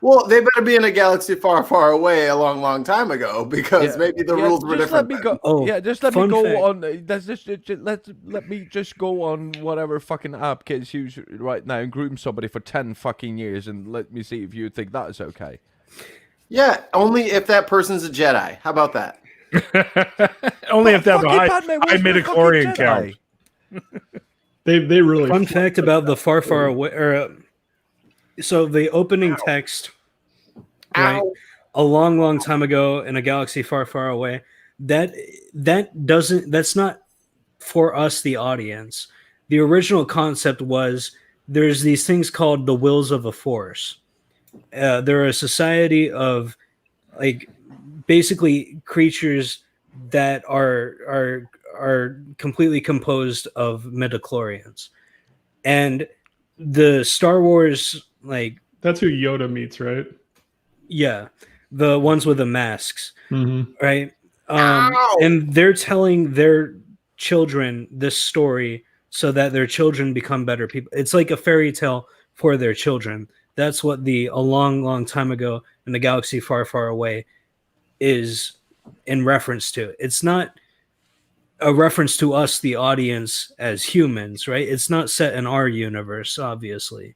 Well, they better be in a galaxy far, far away a long, long time ago because maybe the rules were just different. Let me go. Oh, just let me fun go fact. on. Let me just go on whatever fucking app kids use right now and groom somebody for 10 fucking years, and let me see if you think that is okay. Yeah, only if that person's a Jedi. How about that? Only if that Fucking high Padme was the midichlorian fucking count. Jedi. They really Fun fact about the far, far away. So the opening text, right? A long, long time ago in a galaxy far, far away. That's not for us, the audience. The original concept was there's these things called the wills of a force. They're a society of like basically creatures that are completely composed of midichlorians, and the Star Wars that's who Yoda meets, right? Yeah, the ones with the masks, Mm-hmm. right? And they're telling their children this story so that their children become better people. It's like a fairy tale for their children. That's what a long, long time ago in the galaxy far, far away is in reference to. It's not a reference to us, the audience, as humans, right? It's not set in our universe, obviously.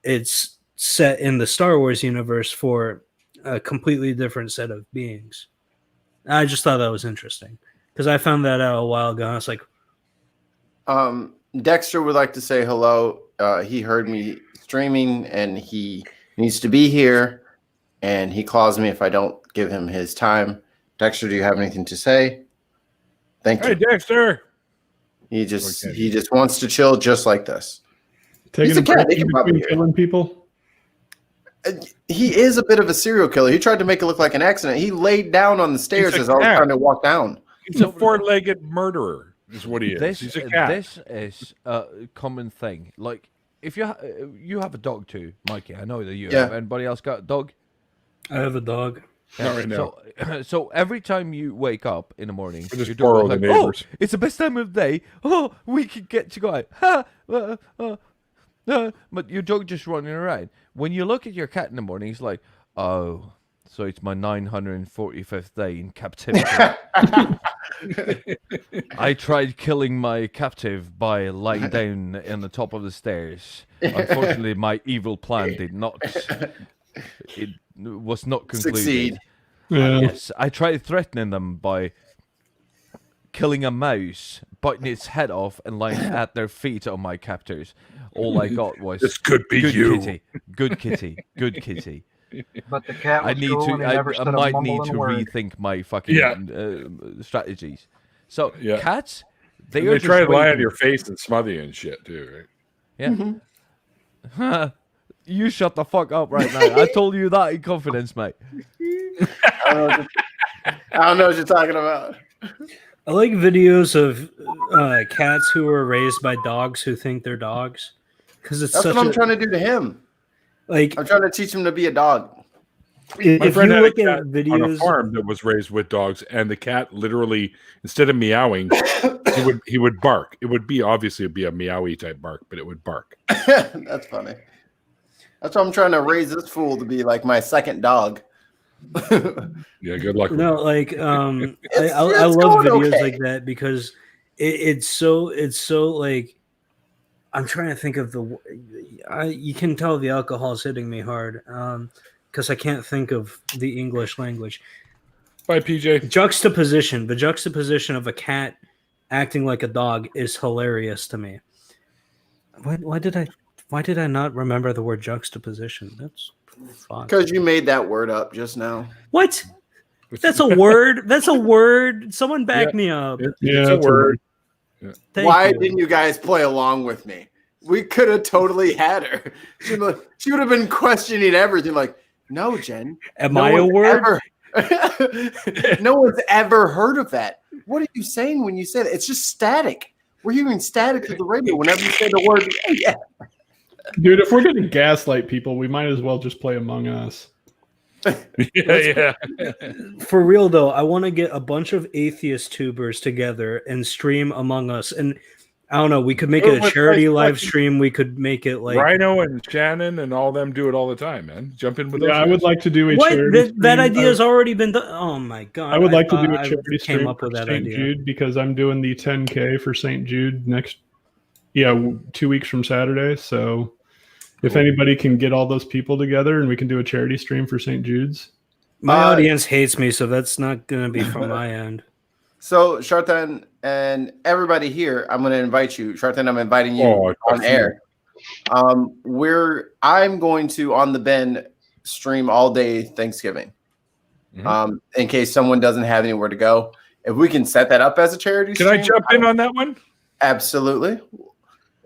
It's set in the Star Wars universe for a completely different set of beings. I just thought that was interesting because I found that out a while ago. And I was like, Dexter would like to say hello. He heard me streaming and he needs to be here, and he calls me if I don't give him his time. Dexter, do you have anything to say? Thank you. Hey, Dexter. He just wants to chill just like this. Taking He's a a cat. break He in can probably between hear. killing people. He is a bit of a serial killer. He tried to make it look like an accident. He laid down on the stairs He's a as I was cat. trying to walk down. He's a four-legged murderer. Is what he is. This, He's a cat. this is a common thing. Like, if you have a dog too, Mikey, I know that you have. Anybody else got a dog? I have a dog. Not right now. So every time you wake up in the morning, We just your dog borrow goes the like, neighbors. "Oh, it's the best time of the day. Oh, we could get to go out." Ha! But your dog just running around. When you look at your cat in the morning, he's like, "Oh, so it's my 945th day in captivity." I tried killing my captive by lying down in the top of the stairs. Unfortunately, my evil plan did not. It was not concluded. Succeed. Yeah. Yes, I tried threatening them by killing a mouse, biting its head off, and lying at their feet on my captors. All I got was This could be good you. kitty, good kitty, good kitty. But the cat was I need cool to. and he never I said a might mumble need in a to word. rethink my fucking strategies. So Yeah. cats, They are try just to lie on waiting. your face and smother you and shit too, right? Yeah. You shut the fuck up right now. I told you that in confidence, mate. I don't know what you're talking about. I like videos of cats who are raised by dogs who think they're dogs because it's That's such what I'm a trying to do to him. like. I'm trying to teach him to be a dog. My If friend you had a look cat at on a videos, farm that was raised with dogs, and the cat literally, instead of meowing, he would bark. It would be obviously it'd be a meowy type bark, but it would bark. That's funny. That's why I'm trying to raise this fool to be like my second dog. Yeah, good luck. With no, that. like I It's love going videos okay. like that because it's so like I'm trying to think of you can tell the alcohol is hitting me hard because I can't think of the English language. Bye, PJ. The juxtaposition of a cat acting like a dog is hilarious to me. Why did I not remember the word juxtaposition? That's fun. Because you made that word up just now. What? That's a word. That's a word. Someone back Yeah. me up. It's Yeah, a it's a word. Why didn't you guys play along with me? We could have totally had her. She would have been questioning everything. Like, no, Jen. Am I a word? No one's ever heard of that. What are you saying when you say that? It's just static. We're hearing static through the radio whenever you say the word. Yeah. Dude, if we're going to gaslight people, we might as well just play Among Us. Yeah. For real though, I want to get a bunch of atheist tubers together and stream Among Us, and I don't know. We could make it a charity live stream. We could make it like Rhino and Shannon and all them do it all the time, man. Jump in with those. Yeah, I would like to do a what? charity That idea has already been done. Oh my god! I would like to do a charity stream came up for with that St. idea. Jude because I'm doing the 10K for St. Jude next 2 weeks from Saturday. So if anybody can get all those people together and we can do a charity stream for St. Jude's. My audience hates me, so that's not going to be from my end. So, Shartan and everybody here, I'm going to invite you. Shartan, I'm inviting you on air. I'm going to, on the Ben, stream all day Thanksgiving. In case someone doesn't have anywhere to go. If we can set that up as a charity Can stream. I jump in on that one? Absolutely.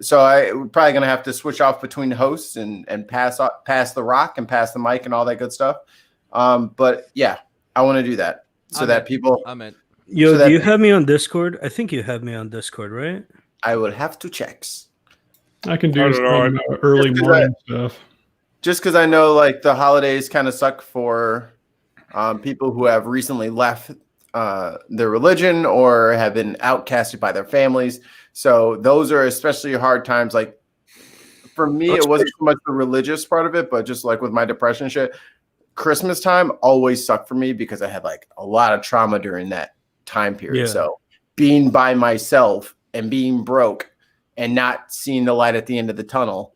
So we're probably going to have to switch off between hosts and pass the rock and pass the mic and all that good stuff. But yeah, I want to do that so that people. I'm in. Yo, do you have me on Discord? I think you have me on Discord, right? I would have to check. I can do some early morning stuff. Just because I know like the holidays kind of suck for people who have recently left their religion or have been outcasted by their families. So those are especially hard times. Like for me, it wasn't so much the religious part of it, but just like with my depression shit, Christmas time always sucked for me because I had like a lot of trauma during that time period. Yeah. So being by myself and being broke and not seeing the light at the end of the tunnel,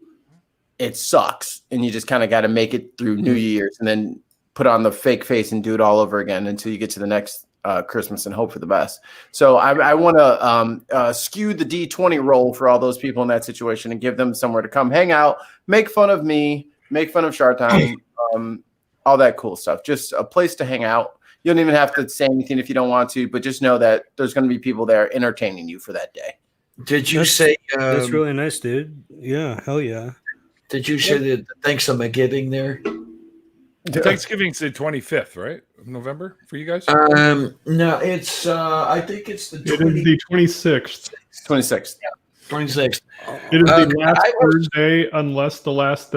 it sucks. And you just kind of got to make it through New Year's and then put on the fake face and do it all over again until you get to the next Christmas and hope for the best. So I want to skew the D20 roll for all those people in that situation and give them somewhere to come hang out, make fun of me, make fun of Shartan, all that cool stuff. Just a place to hang out. You don't even have to say anything if you don't want to, but just know that there's going to be people there entertaining you for that day. Did you say that's really nice, dude? Yeah, hell yeah. Did you say that Thanksgiving there? Thanksgiving's the 25th, right? Of November for you guys? No, it's I think it's the It is the 26th. 26th. Yeah, 26th. It is the last Thursday unless the last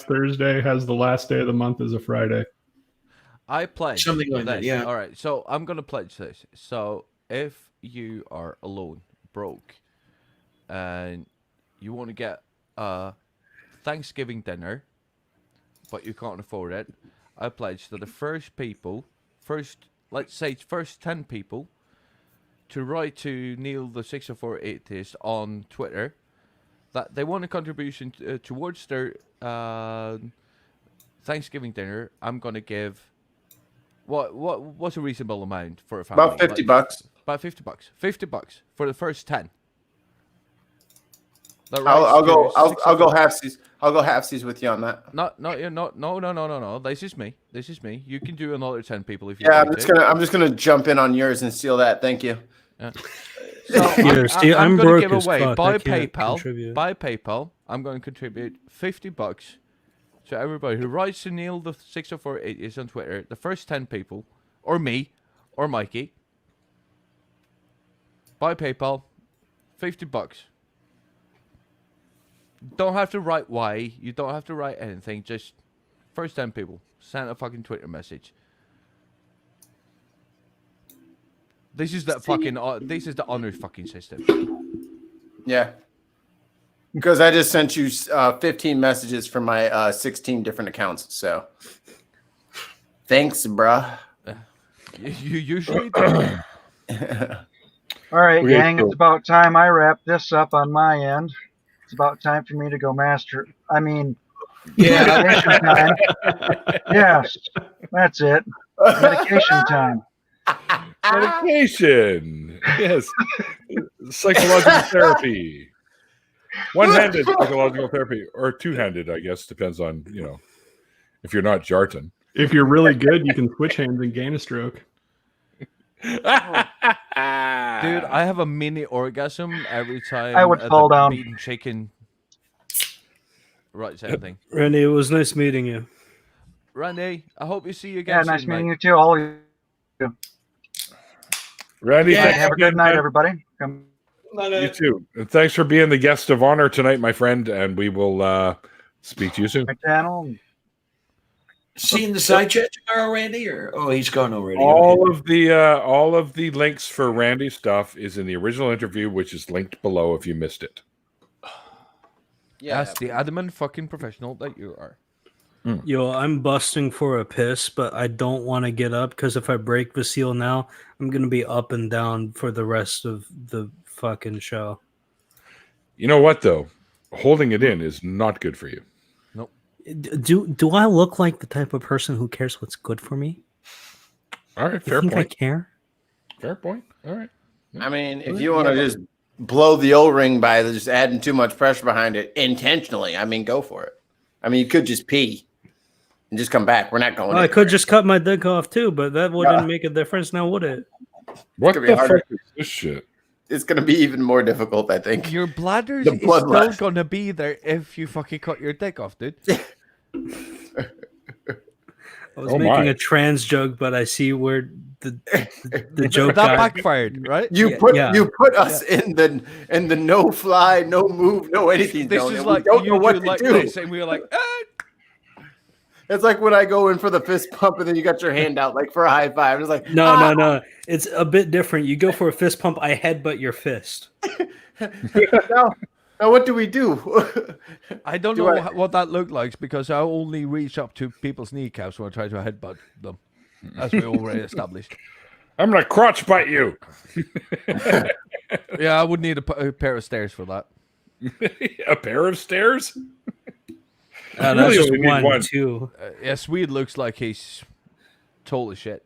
Thursday has the last day of the month as a Friday. I pledge something like that. Yeah. All right. So I'm gonna pledge this. So if you are alone, broke, and you want to get a Thanksgiving dinner, but you can't afford it, I pledge that the first 10 people to write to Neil the 604 Atheist on Twitter that they want a contribution towards their Thanksgiving dinner. I'm gonna give what's a reasonable amount for a family? About $50. About $50. $50 for the first 10. I'll go halfsies. I'll go halfsies with you on that. No. This is me. You can do another 10 people if you want. Yeah, I'm just gonna jump in on yours and steal that. Thank you. Yeah. I'm going to broke give as away fuck. by I can't PayPal. contribute. By PayPal, I'm going to contribute $50 to everybody who writes to Neil the 604 Atheist on Twitter. The first 10 people, or me, or Mikey, by PayPal, $50. Don't have to write why. You don't have to write anything. Just first 10 people. Send a fucking Twitter message. This is that fucking. This is the honor fucking system. Yeah. Because I just sent you 15 messages from my 16 different accounts. So thanks, bruh. You usually do. All right, gang. It's about time I wrap this up on my end. It's about time for me to go medication time. Yes, that's it. Medication time. Medication. Yes. Psychological therapy. One-handed psychological therapy, or two-handed, I guess, depends on, if you're not Jarton. If you're really good, you can switch hands and gain a stroke. Dude, I have a mini orgasm every time I would fall the down. beaten chicken. Right, same thing. Randy, it was nice meeting you. Randy, I hope you see you Yeah, again nice soon, meeting mate. you too. All of you. Randy, Yeah, thanks have a again, good night, man. everybody. Come. You too. And thanks for being the guest of honor tonight, my friend. And we will speak to you soon. My channel. Seeing the side chat tomorrow, Randy, or he's gone already. All of the links for Randy's stuff is in the original interview, which is linked below if you missed it. Yeah, that's the adamant fucking professional that you are. Yo, I'm busting for a piss, but I don't want to get up because if I break the seal now, I'm gonna be up and down for the rest of the fucking show. You know what though? Holding it in is not good for you. Nope. Do I look like the type of person who cares what's good for me? All right, You fair think point. I care? Fair point. All right. I mean, if you want to just blow the O-ring by just adding too much pressure behind it intentionally, I mean, go for it. I mean, you could just pee and just come back. We're not going. I could just cut my dick off too, but that wouldn't make a difference now, would it? What gonna the be harder. fuck is this shit? It's going to be even more difficult, I think. Your bladder The is blood still rush. gonna be there if you fucking cut your dick off, dude. I was Oh making my. a trans joke, but I see where the joke That got. backfired, right? You put us in the no fly, no move, no anything This zone. is and we like don't you know what do to like do. this, and we were like, It's like when I go in for the fist pump and then you got your hand out like for a high five. It's like No. It's a bit different. You go for a fist pump, I headbutt your fist. Now what do we do? I don't Do know I- what that looked like because I only reach up to people's kneecaps when I try to headbutt them, as we already established. I'm gonna crotch bite you. Yeah, I would need a pair of stairs for that. A pair of stairs? That's really just only need one, two. Yeah, Swede looks like he's totally shit.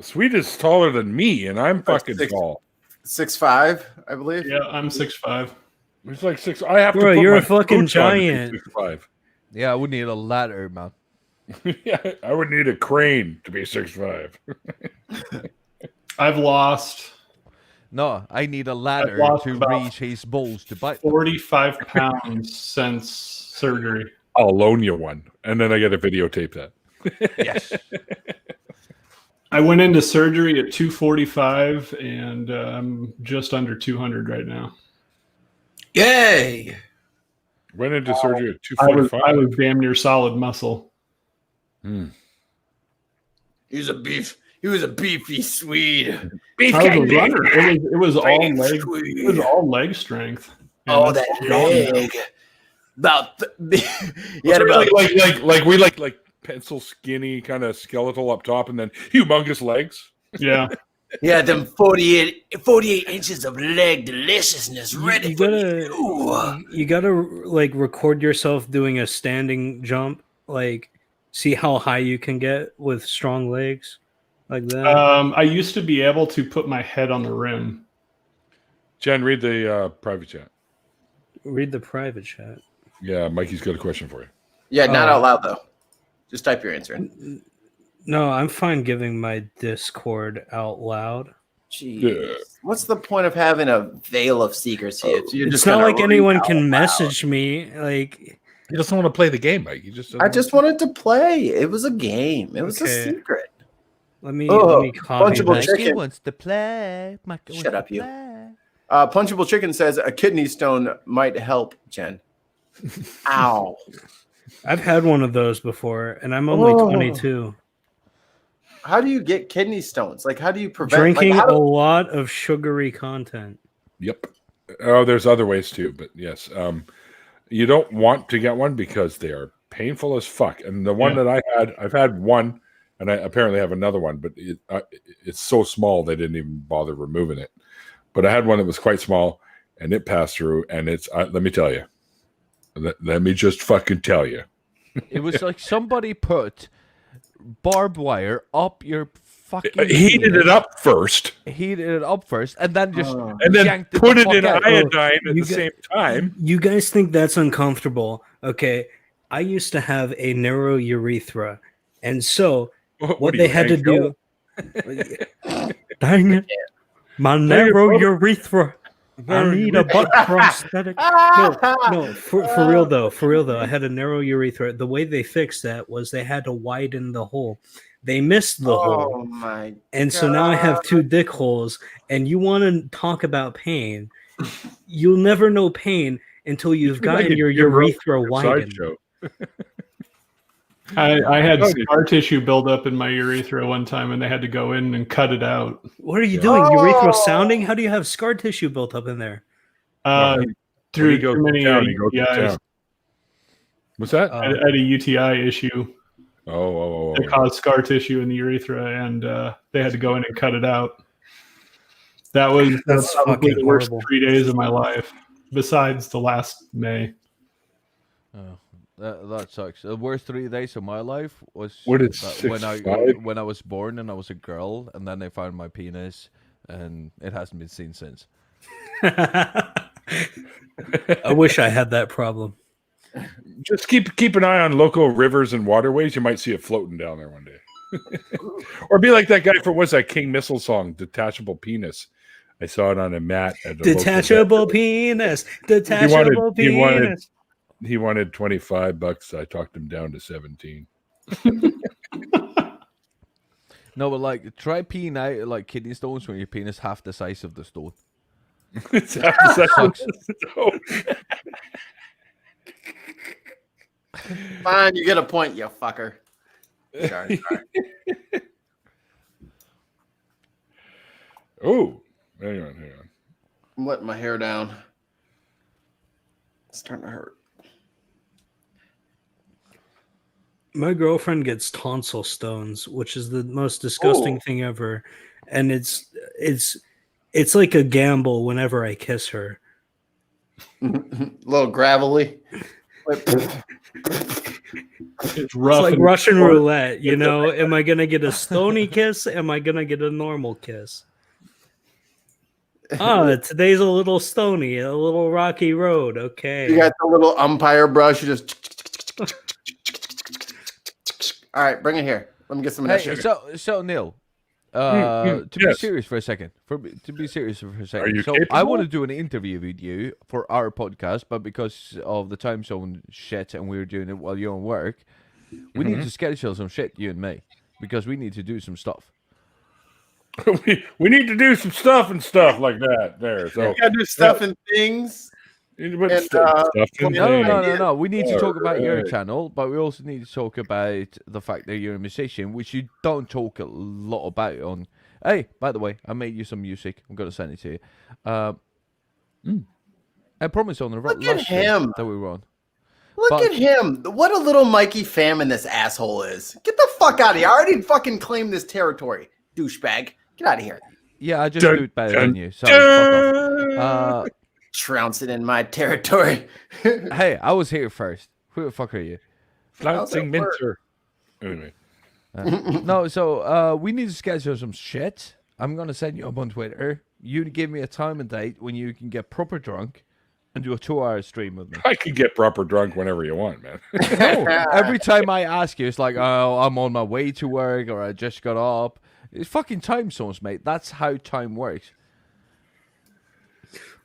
Swede is taller than me, and I'm fucking six- tall. 6'5", I believe. Yeah, I'm 6'5". He's like 6. I have Bro, to. Put you're my a fucking boots on to be giant. 6'5". Yeah, I would need a ladder, man. Yeah, I would need a crane to be 6'5". I've lost No, I need a ladder lost to about reach his balls to bite. them. 45 pounds since surgery. I'll loan you one, and then I got to videotape that. Yes. I went into surgery at 245, and I'm just under 200 right now. Yay! Went into surgery at I was 245. damn near solid muscle. He was a beefy Swede. I was a runner. It was all Beef leg. Swede. It was all leg strength. And Oh, that's that gone now. leg. About he It's had about really like pencil skinny kind of skeletal up top, and then humongous legs. Yeah. he had them 48 inches of leg deliciousness ready You for gotta, you. you gotta like record yourself doing a standing jump. Like, see how high you can get with strong legs, like that. I used to be able to put my head on the rim. Jen, read the private chat. Read the private chat. Yeah, Mikey's got a question for you. Yeah, not out loud though. Just type your answer in. No, I'm fine giving my Discord out loud. Jeez. Yeah. What's the point of having a veil of secrecy? You're It's just not gonna like read anyone out can loud. message me. Like, He doesn't want to play the game, Mike. He just. I just wanted to play. It was a game. It was a Okay. secret. let me Oh, copy punchable this. chicken. Mikey wants to play. Mikey wants Shut to up, you. play. Punchable Chicken says a kidney stone might help, Jen. Ow. I've had one of those before, and I'm only Oh. 22. How do you get kidney stones? Like, how do you prevent Drinking like, how a do- lot of sugary content. Yep. Oh, there's other ways too, but yes. You don't want to get one because they are painful as fuck. And the one that I've had one, and I apparently have another one, but it's so small they didn't even bother removing it. But I had one that was quite small, and it passed through. And it's let me tell you, let me just fucking tell you. It was like somebody put barbed wire up your fucking. Heated it up first, Heated it up first, and then just and then yanked put the it fuck in out. iodine at You the get- same time. You guys think that's uncomfortable? Okay, I used to have a narrow urethra, and so what are they you, had to Hank Hill? do, Dang it. My narrow urethra. I need a butt prosthetic. No, for real though. For real though. I had a narrow urethra. The way they fixed that was they had to widen the hole. They missed the hole. Oh my! And so now I have 2 dick holes. And you want to talk about pain? You'll never know pain until you've gotten your urethra widened. I had scar tissue build up in my urethra one time, and they had to go in and cut it out. What are you doing? Urethral sounding? How do you have scar tissue built up in there? Through too many UTIs. What's that? I had a UTI issue. Oh. It caused scar tissue in the urethra, and they had to go in and cut it out. That's probably the worst 3 days of my life, besides the last May. Oh, that sucks. The worst 3 days of my life was when I was born and I was a girl, and then they found my penis, and it hasn't been seen since. I wish I had that problem. Just keep an eye on local rivers and waterways. You might see it floating down there one day. Or be like that guy for what's that King Missile song, Detachable Penis. I saw it on a mat at a Detachable penis. Detachable penis. He wanted $25. I talked him down to 17. No, but like try peeing out like kidney stones when your penis half the size of the stone. It's half the size of the stone. Fine, you get a point, you fucker. Sorry. Oh, hang on. I'm letting my hair down. It's starting to hurt. My girlfriend gets tonsil stones, which is the most disgusting thing ever, and it's like a gamble whenever I kiss her. A little gravelly. It's rough. It's like Russian roulette, you know. Am I gonna get a stony kiss? Am I gonna get a normal kiss? Today's a little stony, a little rocky road. Okay. You got the little umpire brush. You just. All right, bring it here. Let me get some of that sugar. So Neil, to be serious for a second. Are you capable? I want to do an interview with you for our podcast, but because of the time zone shit, and we're doing it while you're on work, we need to schedule some shit, you and me, because we need to do some stuff. we need to do some stuff like that. There, so we gotta do stuff and things. No. We need to talk about your channel, but we also need to talk about the fact that you're a musician, which you don't talk a lot about on. Hey, by the way, I made you some music. I'm gonna send it to you. I promised on the Look at him that we were on. Look at him. What a little Mikey Famine this asshole is. Get the fuck out of here. I already fucking claimed this territory, douchebag. Get out of here. Yeah, I just do it better than you. So fuck off. Trouncing in my territory. Hey, I was here first. Who the fuck are you? Flouncing Mincer. Anyway. No, so we need to schedule some shit. I'm going to send you up on Twitter. You give me a time and date when you can get proper drunk and do a 2-hour stream with me. I can get proper drunk whenever you want, man. No, every time I ask you, it's like, oh, I'm on my way to work or I just got up. It's fucking time zones, mate. That's how time works.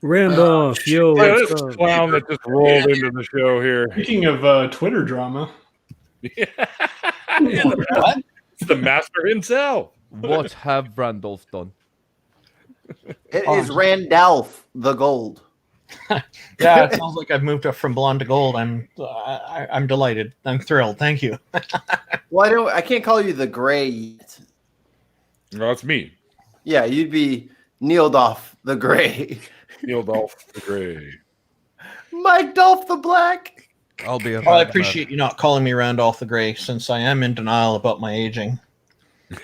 Randolph, yo, this clown that just rolled into the show here. Speaking of Twitter drama. What? It's the master himself. What have Randolph done? It is Randolph the Gold. Yeah, it sounds like I've moved up from blonde to gold. I'm delighted. I'm thrilled. Thank you. Well, I can't call you the gray yet. No, it's me. Yeah, you'd be Neildolf the Gray. Neildolf the Gray. Mike Dolph the Black. I'll be. I appreciate you not calling me Randolph the Gray, since I am in denial about my aging.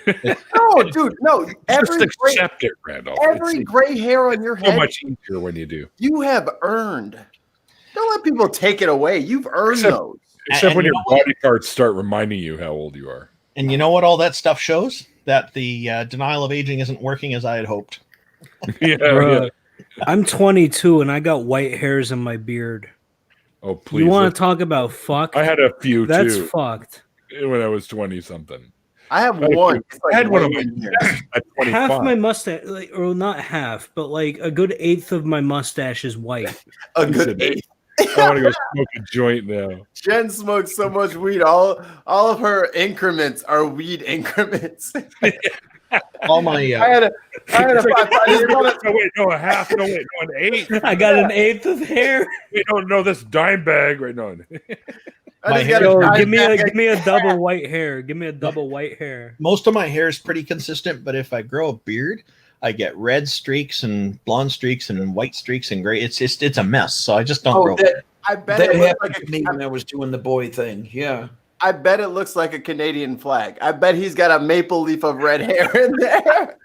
No, dude, no. Just accept it, Randolph. Every gray hair on your head. So much easier when you do. You have earned. Don't let people take it away. You've earned those. Except when your body parts start reminding you how old you are. And you know what all that stuff shows? That the denial of aging isn't working as I had hoped. Yeah. I'm 22 and I got white hairs in my beard. Oh, please. You want to talk about fucked? I had a few That's too. fucked. When I was 20 something. I have one. It's like I had one of way my in here. at 25. Half my mustache, like, or not half, but like a good eighth of my mustache is white. A good eighth. I want to go smoke a joint now. Jen smokes so much weed. All of her increments are weed increments. All my I had a No, a half. No, wait, no, an eighth. I got an eighth of hair. We don't know this dime bag right now. Give me a double white hair. Give me a double white hair. Most of my hair is pretty consistent, but if I grow a beard, I get red streaks and blonde streaks and white streaks and gray. It's a mess. So I just don't grow. I bet it looks like to me when I was doing the boy thing. Yeah. I bet it looks like a Canadian flag. I bet he's got a maple leaf of red hair in there.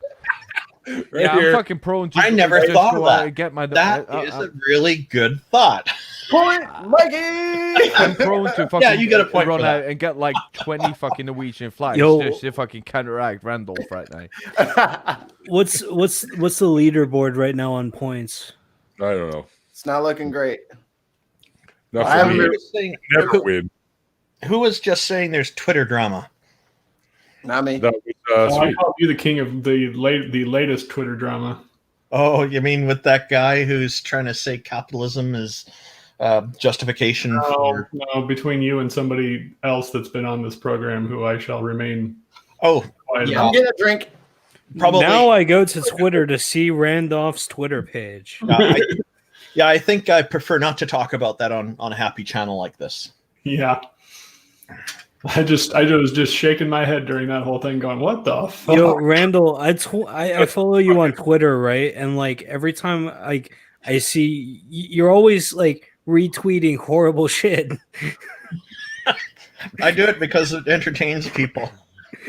I'm fucking prone to. I never thought of that. Get my, that is a really good thought. Point, Mikey! I'm prone to fucking Yeah, you get a point run for out that. and get like 20 fucking Norwegian flags just to fucking counteract Randolph right now. What's the leaderboard right now on points? I don't know. It's not looking great. Not I for me. haven't Never win. Who was just saying there's Twitter drama? Not me. That was, I call you the king of the latest Twitter drama. Oh, you mean with that guy who's trying to say capitalism is justification for... No, between you and somebody else that's been on this program who I shall remain. Oh, yeah. I'm getting a drink. Probably. Now I go to Twitter to see Randolph's Twitter page. I think I prefer not to talk about that on a happy channel like this. Yeah. I was just shaking my head during that whole thing, going, "What the fuck?" Yo, Randall, I follow you on Twitter, right? And like every time I see you're always like retweeting horrible shit. I do it because it entertains people.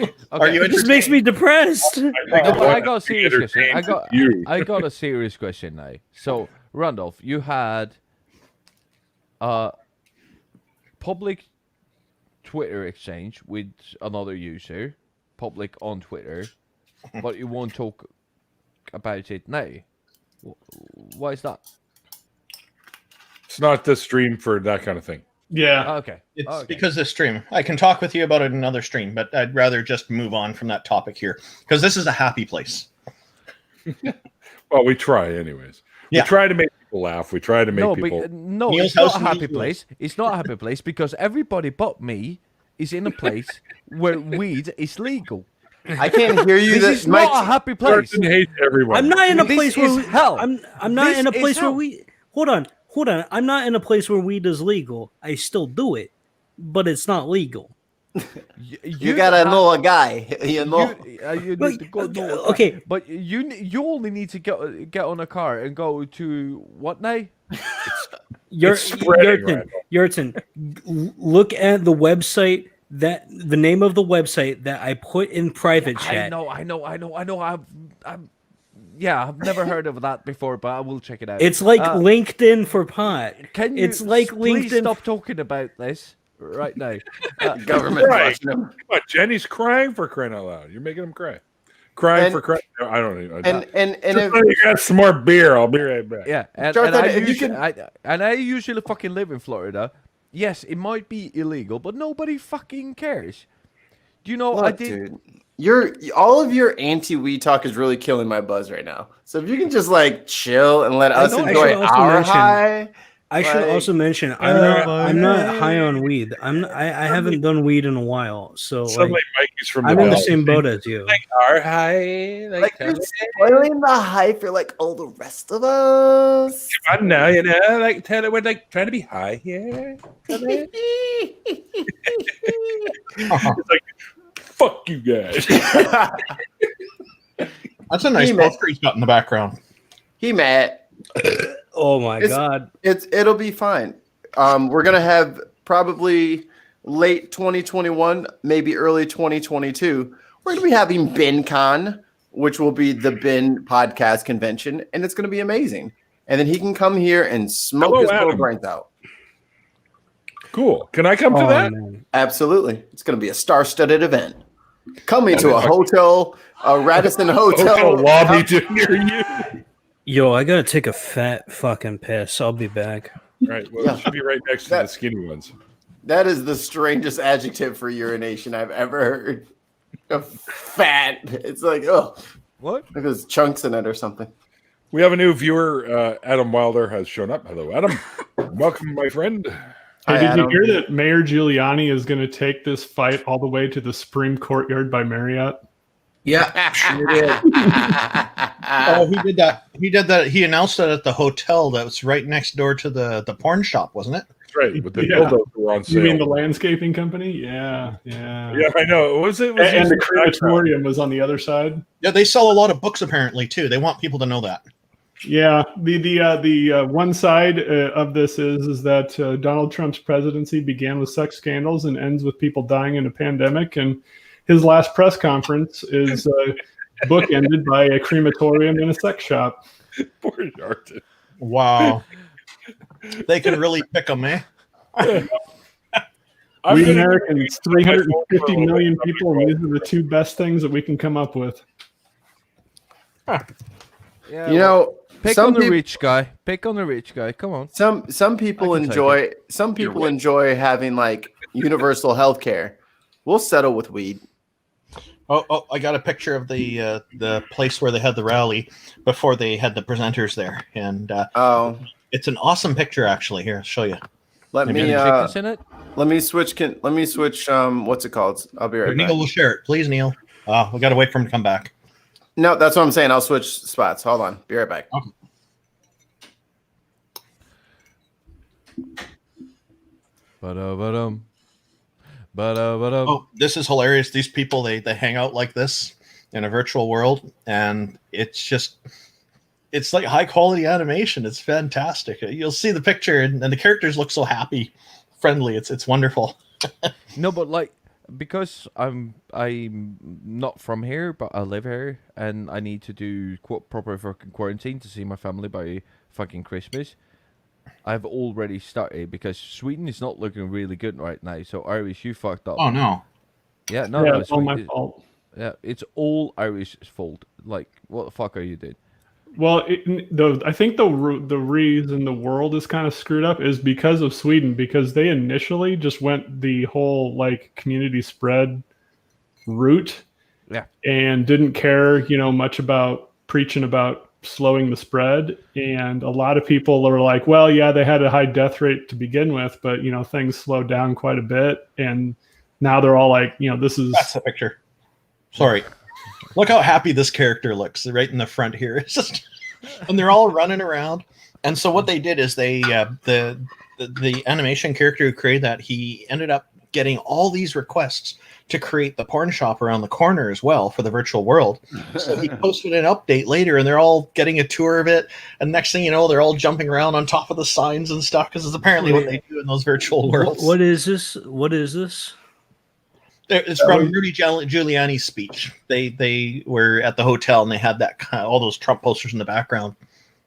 Okay. Are you? It just makes me depressed. I got a serious question. I got a serious question now. So, Randolph, you had public Twitter exchange with another user, public on Twitter, but you won't talk about it now. Why is that? It's not the stream for that kind of thing. Yeah. Okay. It's because of the stream. I can talk with you about it in another stream, but I'd rather just move on from that topic here because this is a happy place. Well, we try anyways. We try to make people laugh. We try to make people... No, it's not a happy place. It's not a happy place because everybody but me is in a place where weed is legal. I can't hear you. This is not a happy place. Person hates everyone. I'm not in a place where hell. I'm not in a place where we... Hold on. I'm not in a place where weed is legal. I still do it, but it's not legal. You gotta know a guy, you know. Okay, but you only need to get on a car and go to what now? Yurton, look at the website the name of the website that I put in private chat. I know. I've never heard of that before, but I will check it out. It's like LinkedIn for pot. Can you please stop talking about this right now? Government watching him. What? Jenny's crying for crying out loud. You're making him cry. Crying for crying. I don't know. And if you got some more beer, I'll be right back. Yeah, and I usually fucking live in Florida. Yes, it might be illegal, but nobody fucking cares. Do you know? Look, dude, all of your anti-weed talk is really killing my buzz right now. So if you can just like chill and let us enjoy our high. I should also mention I'm not high on weed. I haven't done weed in a while, so I'm in the same boat as you. Like our high, like you're spoiling the hype for like all the rest of us. Come on now, you know, like Taylor, we're like trying to be high here. It's like, fuck you guys. That's a nice poster he's got in the background. He mad. Oh my god! It'll be fine. We're gonna have probably late 2021, maybe early 2022. We're gonna be having BinCon, which will be the Bin Podcast Convention, and it's gonna be amazing. And then he can come here and smoke his little brains out. Cool. Can I come to that? Man. Absolutely. It's gonna be a star-studded event. Coming to a hotel, a Radisson hotel lobby to hear you. Yo, I gotta take a fat fucking piss. I'll be back. Right. Well, it should be right next to the skinny ones. That is the strangest adjective for urination I've ever heard. Fat. It's like, oh, what? Like there's chunks in it or something. We have a new viewer. Adam Wilder has shown up. Hello, Adam. Welcome, my friend. Hey, Hi, did Adam. you hear that Mayor Giuliani is going to take this fight all the way to the Supreme Courtyard by Marriott? Yeah, sure did. Oh, he did that. He did that. He announced that at the hotel that was right next door to the porn shop, wasn't it? That's right. With the Yeah. dildos that were on You sale. mean the landscaping company? Yeah. Yeah, I know. Was it? And the crematorium was on the other side. Yeah, they sell a lot of books apparently too. They want people to know that. Yeah, the one side of this is that Donald Trump's presidency began with sex scandals and ends with people dying in a pandemic, and his last press conference is bookended by a crematorium and a sex shop. Poor Yarton. Wow. They can really pick them, eh? We Americans, 350 million people, and these are the two best things that we can come up with. Yeah, You know, pick some on the peop- rich guy. Pick on the rich guy. Come on. Some people I can take enjoy having like universal health care. We'll settle with weed. Oh, I got a picture of the place where they had the rally before they had the presenters there, and it's an awesome picture actually. Here, I'll show you. Let Have me you had chickens in it? let me switch. Let me switch. What's it called? I'll be right back. Neil will share it, please, Neil. We got to wait for him to come back. No, that's what I'm saying. I'll switch spots. Hold on. Be right back. Okay. Ba-da-ba-dum. Oh, this is hilarious. These people they hang out like this in a virtual world, and it's like high quality animation. It's fantastic. You'll see the picture, and the characters look so happy, friendly. It's wonderful. No, but like because I'm not from here, but I live here, and I need to do proper fucking quarantine to see my family by fucking Christmas. I've already started because Sweden is not looking really good right now. So Irish, you fucked up. Oh no. Yeah, no, Yeah, no, it's all my fault. Yeah, it's all Irish's fault. Like, what the fuck are you doing? Well, I think the reason the world is kind of screwed up is because of Sweden, because they initially just went the whole like community spread route, Yeah, and didn't care, much about preaching about slowing the spread. And a lot of people are like, well, yeah, they had a high death rate to begin with, but things slowed down quite a bit, and now they're all like, that's the picture. Sorry. Look how happy this character looks right in the front here. It's just, and they're all running around. And so what they did is they the animation character who created that, he ended up getting all these requests to create the porn shop around the corner as well for the virtual world. So he posted an update later, and they're all getting a tour of it. And next thing you know, they're all jumping around on top of the signs and stuff, because it's apparently what they do in those virtual worlds. What is this? What is this? It's from Rudy Giuliani's speech. They were at the hotel, and they had that all those Trump posters in the background.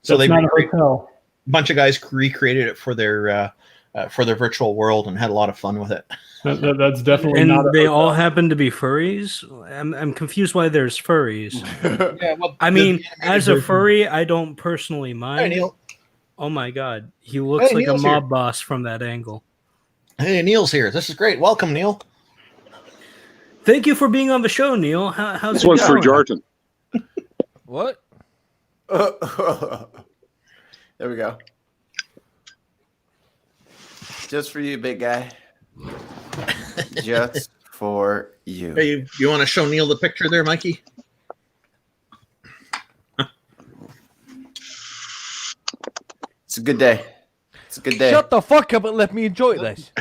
So That's they not a hotel. a bunch of guys recreated it for their virtual world and had a lot of fun with it. That's definitely And not. they all happen to be furries. I'm confused why there's furries. Yeah, well, I mean, as a furry, I don't personally Hey, mind. Neil. Oh my god, he looks Hey, like Neil's a mob here. boss from that angle. Hey, Neil's here. This is great. Welcome, Neil. Thank you for being on the show, Neil. How's This it one's for going? Jarton. what? There we go. Just for you, big guy. Just for you. Hey, you want to show Neil the picture there, Mikey? It's a good day. It's a good day. Shut the fuck up and let me enjoy this.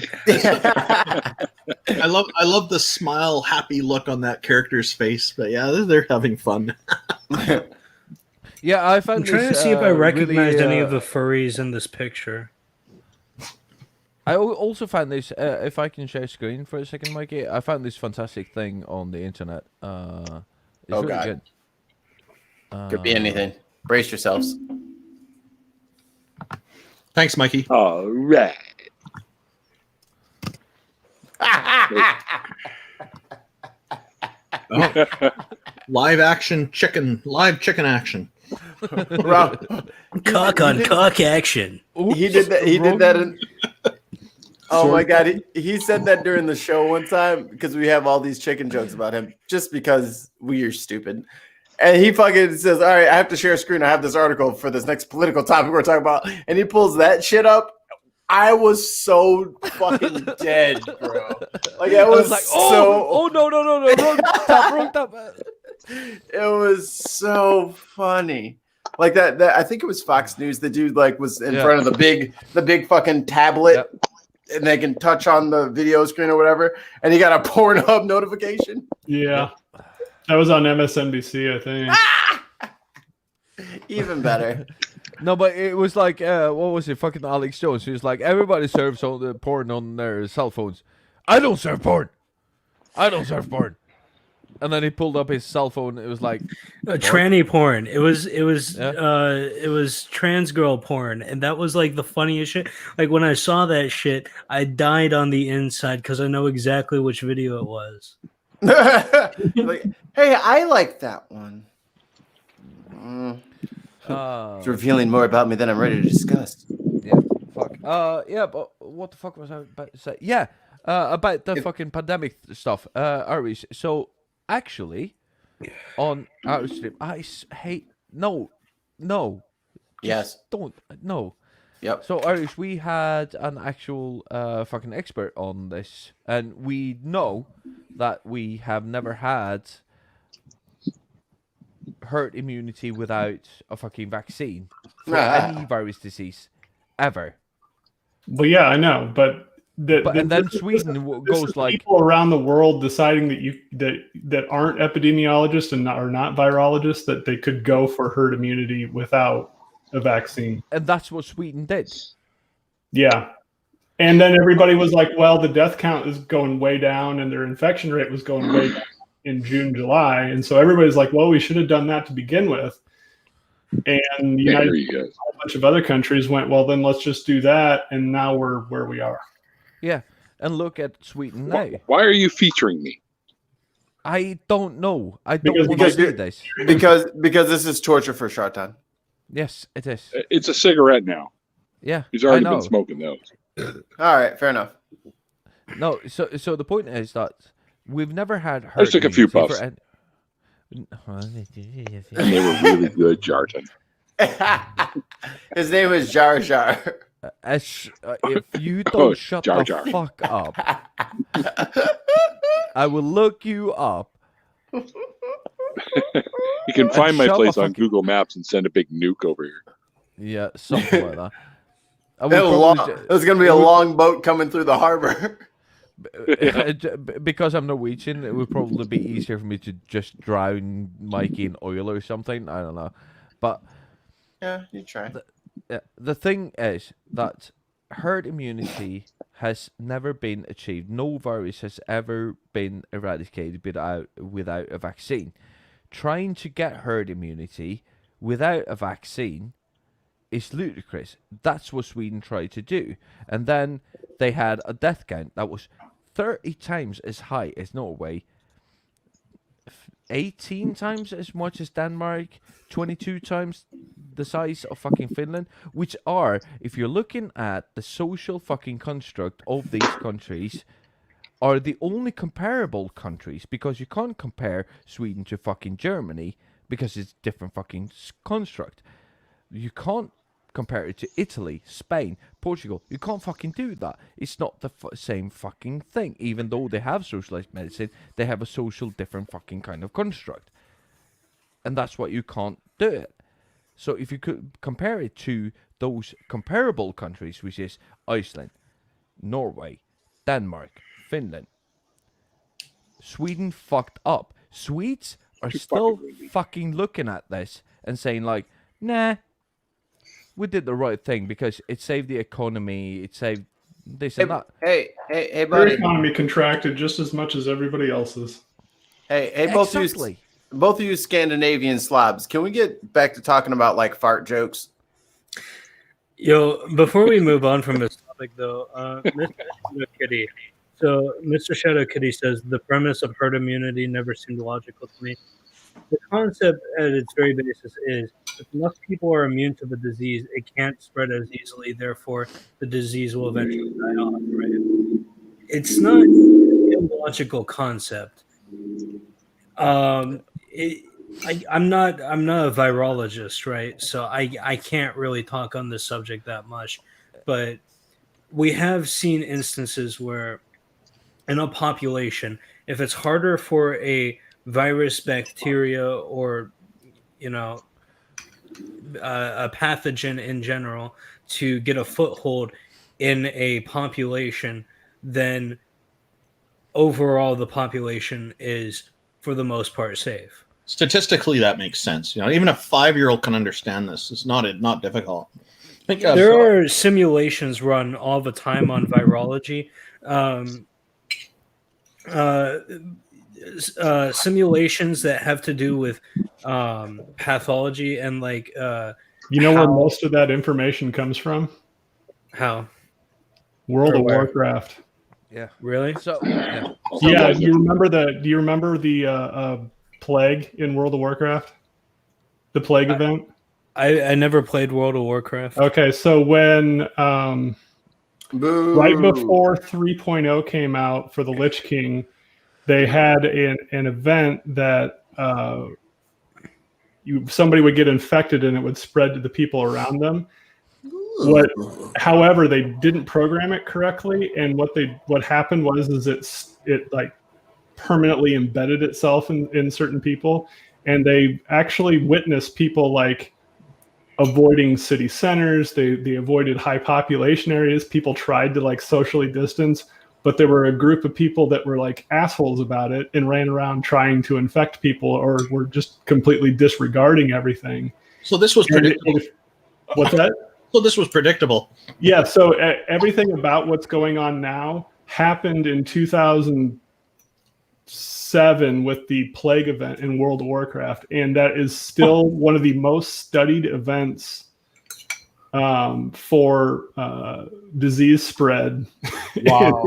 I love the smile, happy look on that character's face. But yeah, they're having fun. Yeah, I found. I'm trying to this, see if I recognized really, any of the furries in this picture. I also found this. If I can share screen for a second, Mikey, I found this fantastic thing on the internet. It's really God. good. Could be anything. Brace yourselves. Thanks, Mikey. All right. Live chicken action. Rob, Cock on cock action. he did that. He did that. Oh my god, he said that during the show one time because we have all these chicken jokes about him just because we are stupid. And he fucking says, all right, I have to share a screen. I have this article for this next political topic we're talking about. And he pulls that shit up. I was so fucking dead, bro. Like, I was like, oh, no, wrong top. It was so funny. Like that I think it was Fox News. The dude like was in front of the big fucking tablet, and they can touch on the video screen or whatever. And he got a Pornhub notification. Yeah, that was on MSNBC, I think. Even better. No, but it was like, what was it? Fucking Alex Jones. He was like, everybody serves all the porn on their cell phones. I don't serve porn. And then he pulled up his cell phone. It was like tranny porn. It was trans girl porn, and that was like the funniest shit. Like when I saw that shit, I died on the inside because I know exactly which video it was. Like, hey, I like that one. It's revealing more about me than I'm ready to discuss. Yeah, fuck. Yeah, but what the fuck was I about to say? Yeah, about the fucking pandemic stuff. Arvish, so actually, on our stream, I hate no. Yes. Don't no. Yep. So Irish, we had an actual fucking expert on this, and we know that we have never had herd immunity without a fucking vaccine for any virus disease ever. Well, yeah, I know, but and then Sweden goes like people around the world deciding that aren't epidemiologists and are not virologists that they could go for herd immunity without a vaccine. And that's what Sweden did. Yeah. And then everybody was like, well, the death count is going way down and their infection rate was going way down in June, July. And so everybody's like, well, we should have done that to begin with. And the United States and a bunch of other countries went, well, then let's just do that. And now we're where we are. Yeah. And look at Sweden now. Why are you featuring me? I don't know. I don't want to do this. Because this is torture for Shartan. Yes, it is. It's a cigarette now. Yeah. He's already been smoking those. All right, fair enough. No, so the point is that we've never had herd I took a few puffs. and they were really good, Jarton. His name is Jar Jar. If you don't shut Jar the Jar. fuck up, I will look you up. You can find my place on Google Maps and send a big nuke over here. Yeah, something like that. There's going to be a long boat coming through the harbor. Because I'm Norwegian, it would probably be easier for me to just drown Mikey in oil or something. I don't know. But yeah, you try. The thing is that herd immunity has never been achieved. No virus has ever been eradicated without a vaccine. Trying to get herd immunity without a vaccine is ludicrous. That's what Sweden tried to do. And then they had a death count that was 30 times as high as Norway, 18 times as much as Denmark, 22 times the size of fucking Finland, which are, if you're looking at the social fucking construct of these countries, are the only comparable countries, because you can't compare Sweden to fucking Germany because it's different fucking construct. You can't compare it to Italy, Spain, Portugal. You can't fucking do that. It's not the same fucking thing. Even though they have socialized medicine, they have a social different fucking kind of construct. And that's why you can't do it. So if you could compare it to those comparable countries, which is Iceland, Norway, Denmark, Finland, Sweden fucked up. Swedes are still fucking looking at this and saying like, nah, we did the right thing because it saved the economy, it saved this and that. Hey, Their buddy. economy contracted just as much as everybody else's. Hey, both of you Scandinavian slobs, can we get back to talking about like fart jokes? Yo, before we move on from this topic, though, Mr. Shadow Kitty. So, Mr. Shadow Kitty says the premise of herd immunity never seemed logical to me. the concept at its very basis is if enough people are immune to the disease, it can't spread as easily. Therefore, the disease will eventually die off. Right? It's not an illogical concept. I'm not a virologist, right? So I can't really talk on this subject that much, but we have seen instances where in a population, if it's harder for a virus, bacteria, or a pathogen in general to get a foothold in a population, then overall the population is for the most part safe. Statistically, that makes sense. Even a 5-year-old can understand this. It's not difficult. There are simulations run all the time on virology. Simulations that have to do with pathology and where most of that information comes from? How? World of Warcraft. Yeah. Really? So yeah. Yeah. Do you remember the plague in World of Warcraft? The plague event? I never played World of Warcraft. Okay, so when right before 3.0 came out for the Lich King, they had an event that somebody would get infected and it would spread to the people around them. However, they didn't program it correctly, and what happened was it like permanently embedded itself in certain people, and they actually witnessed people like avoiding city centers. They avoided high population areas. People tried to like socially distance, but there were a group of people that were like assholes about it and ran around trying to infect people, or were just completely disregarding everything. So this was predictable. What's that? So this was predictable. Yeah. So everything about what's going on now happened in 2007 with the plague event in World of Warcraft, and that is still one of the most studied events for disease spread. Wow.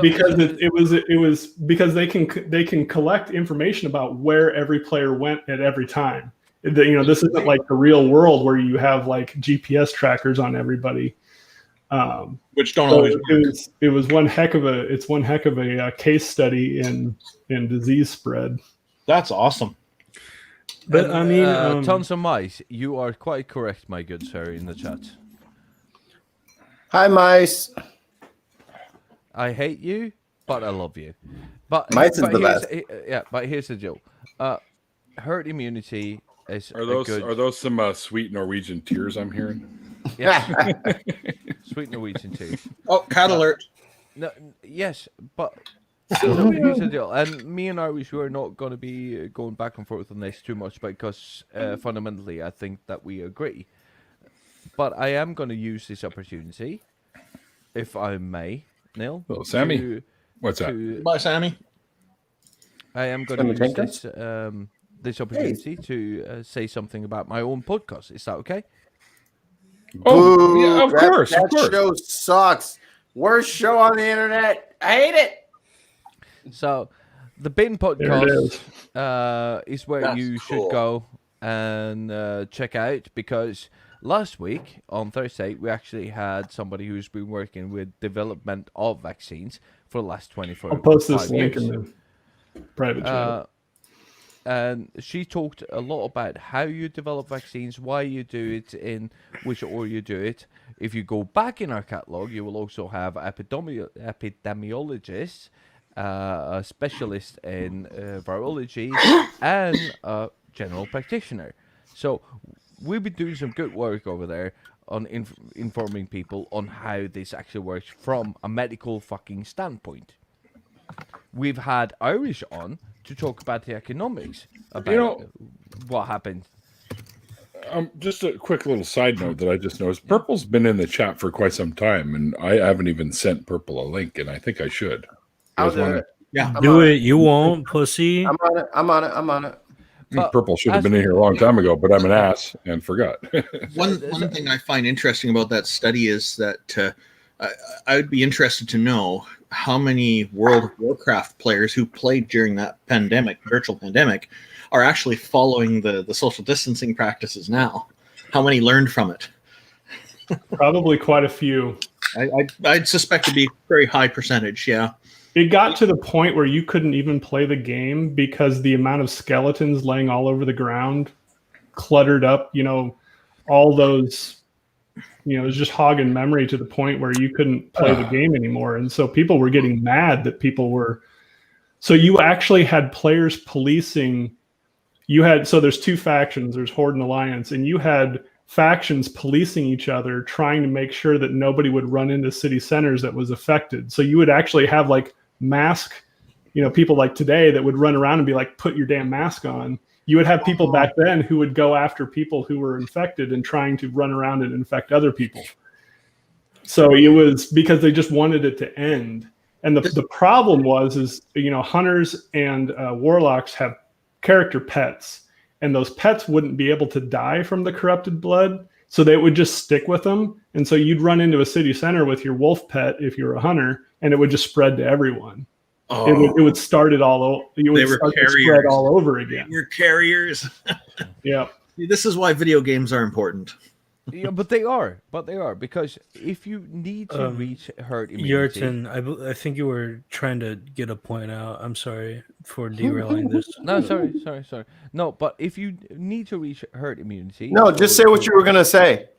Because it was because they can collect information about where every player went at every time. This isn't like the real world where you have like GPS trackers on everybody. Which don't always work. It was one heck of a case study in disease spread. That's awesome. But I mean, Tons of Mice, you are quite correct, my good sir, in the chat. Hi, Mice. I hate you, but I love you. But Mice is the best. Yeah, but here's the deal. Herd immunity is are those some sweet Norwegian tears I'm hearing? Yeah. Sweet Norwegian tears. Oh, cat alert. No, yes, but here's the deal. And me and Irish, we're not going to be going back and forth on this too much because fundamentally I think that we agree. But I am going to use this opportunity, if I may, Neil. Oh, Sammy. What's that? Bye, Sammy. I am going to use this this opportunity to say something about my own podcast. Is that okay? Oh, yeah, of course. That show sucks. Worst show on the internet. I hate it. So, the Bin podcast is where you should go and check out, because last week on Thursday we actually had somebody who's been working with development of vaccines for the last 24 I'll post this years. link in the private chat. And she talked a lot about how you develop vaccines, why you do it, in which order you do it. If you go back in our catalog, you will also have epidemiologists, a specialist in virology, and a general practitioner. So we've been doing some good work over there on informing people on how this actually works from a medical fucking standpoint. We've had Irish on to talk about the economics, about what happened. Just a quick little side note that I just noticed. Purple's been in the chat for quite some time, and I haven't even sent Purple a link, and I think I should. I'll do it. Yeah, do it. You won't, pussy. I'm on it. But Purple should have been in here a long time ago, but I'm an ass and forgot. One thing I find interesting about that study is that I would be interested to know how many World of Warcraft players who played during that virtual pandemic, are actually following the social distancing practices now. How many learned from it? Probably quite a few. I'd suspect it'd be a very high percentage, yeah. It got to the point where you couldn't even play the game because the amount of skeletons laying all over the ground cluttered up, all those, it was just hogging memory to the point where you couldn't play the game anymore. And so people were getting mad that so you actually had players policing. So there's two factions, there's Horde and Alliance, and you had factions policing each other, trying to make sure that nobody would run into city centers that was affected. So you would actually have like mask, people like today that would run around and be like, put your damn mask on. You would have people back then who would go after people who were infected and trying to run around and infect other people. So it was because they just wanted it to end. And the problem is hunters and warlocks have character pets, and those pets wouldn't be able to die from the corrupted blood, so they would just stick with them. And so you'd run into a city center with your wolf pet if you're a hunter, and it would just spread to everyone. It would start it all. You would start to spread all over again. You're carriers. Yeah. This is why video games are important. Yeah, but they are because if you need to reach herd immunity, Yurton, I think you were trying to get a point out. I'm sorry for derailing this. No, sorry. No, but if you need to reach herd immunity, No, just say what you were gonna say.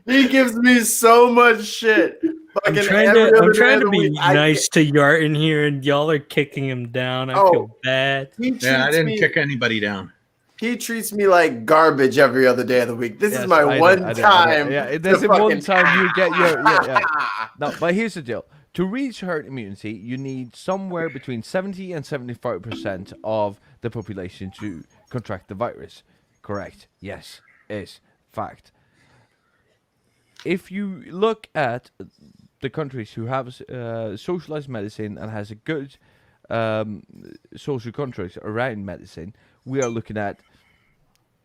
He gives me so much shit. I'm trying to be nice to Yarton here, and y'all are kicking him down. I feel bad. I didn't kick anybody down. He treats me like garbage every other day of the week. This is my one time. Yeah, there's one time you get your No, but here's the deal. To reach herd immunity, you need somewhere between 70 and 75% of the population to contract the virus. Correct. Yes, is fact. If you look at the countries who have socialized medicine and has a good social contracts around medicine, we are looking at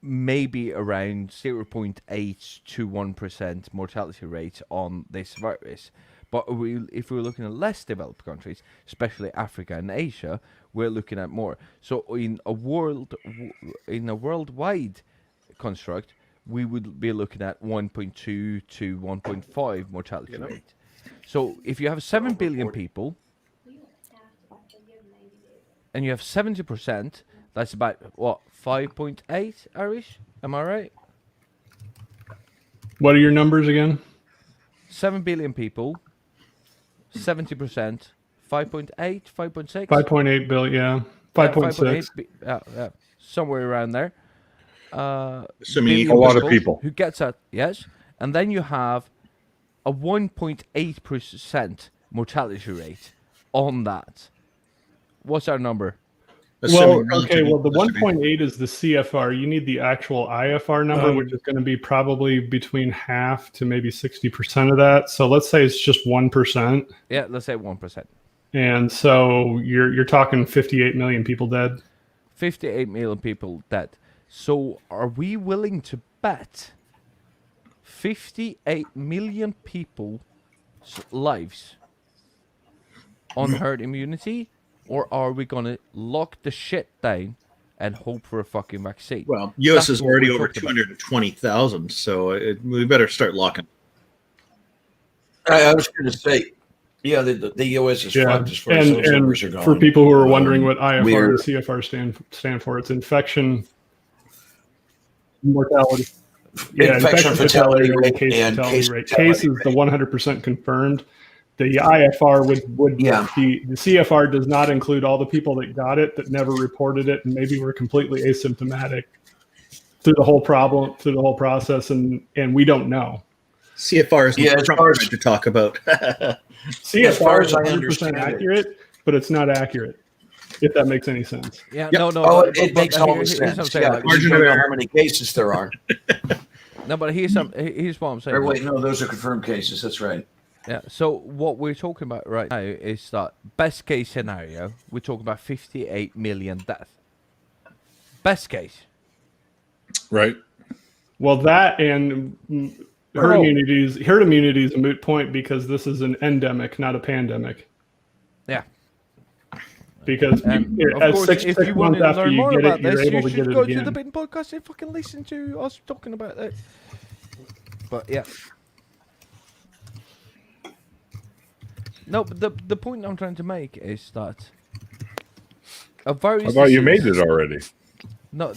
maybe around 0.8 to 1% mortality rate on this virus. But if we're looking at less developed countries, especially Africa and Asia, we're looking at more. So in a worldwide construct, we would be looking at 1.2 to 1.5 mortality rate. So if you have 7 billion people and you have 70%, that's about, 5.8, Irish? Am I right? What are your numbers again? 7 billion people, 70%, 5.8, 5.6? 5.8 billion, yeah. 5.6. Somewhere around there. Assuming a lot of people. Who gets that, yes. And then you have a 1.8% mortality rate on that. What's our number? The 1.8 is the CFR. You need the actual IFR number, which is going to be probably between half to maybe 60% of that. So let's say it's just 1%. Yeah, let's say 1%. And so you're talking 58 million people dead. 58 million people dead. So are we willing to bet 58 million people's lives on herd immunity? Or are we going to lock the shit down and hope for a fucking vaccine? Well, U.S. is already over 220,000, so we better start locking. I was going to say, yeah, the U.S. is fucked as far as those numbers are going. For people who are wondering what IFR and CFR stand for, it's infection, mortality. Yeah, infection fatality rate, case fatality rate. Case is the 100% confirmed. The IFR would be the CFR does not include all the people that got it that never reported it and maybe were completely asymptomatic through the whole process, and we don't know. CFR is hard to talk about. CFR is 100% accurate, but it's not accurate. If that makes any sense. Yeah, no. It makes all sense. Yeah, margin of error, how many cases there are. No, but here's what I'm saying. Or wait, no, those are confirmed cases. That's right. Yeah, so what we're talking about right now is that best case scenario, we're talking about 58 million deaths. Best case. Right. Well, that and herd immunity is a moot point because this is an endemic, not a pandemic. Yeah. Because of course, if you want to learn more about this, you should go to the Bitten Podcast and fucking listen to us talking about it. But yeah. No, but the point I'm trying to make is that a virus. I thought you made it already. No,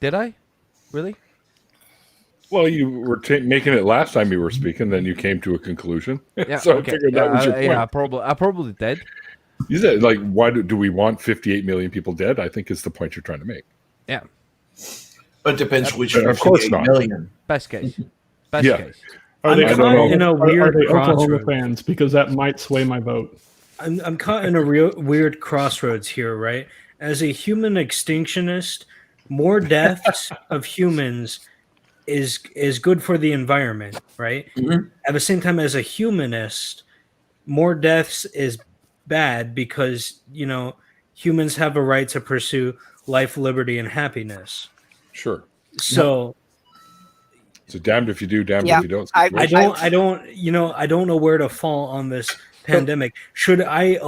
did I? Really? Well, you were making it last time you were speaking, then you came to a conclusion. Yeah, so okay. I figured that was your point. Yeah, I probably did. You said, like, why do we want 58 million people dead? I think is the point you're trying to make. Yeah. But it depends which of course not. million. Best case. Best case. Are they in a weird Oklahoma fans? Because that might sway my vote. I'm caught in a real weird crossroads here, right? As a human extinctionist, more deaths of humans is good for the environment, right? Mm-hmm. At the same time, as a humanist, more deaths is bad because humans have a right to pursue life, liberty, and happiness. Sure. So damned if you do, damned if you don't. I don't know where to fall on this pandemic. Should I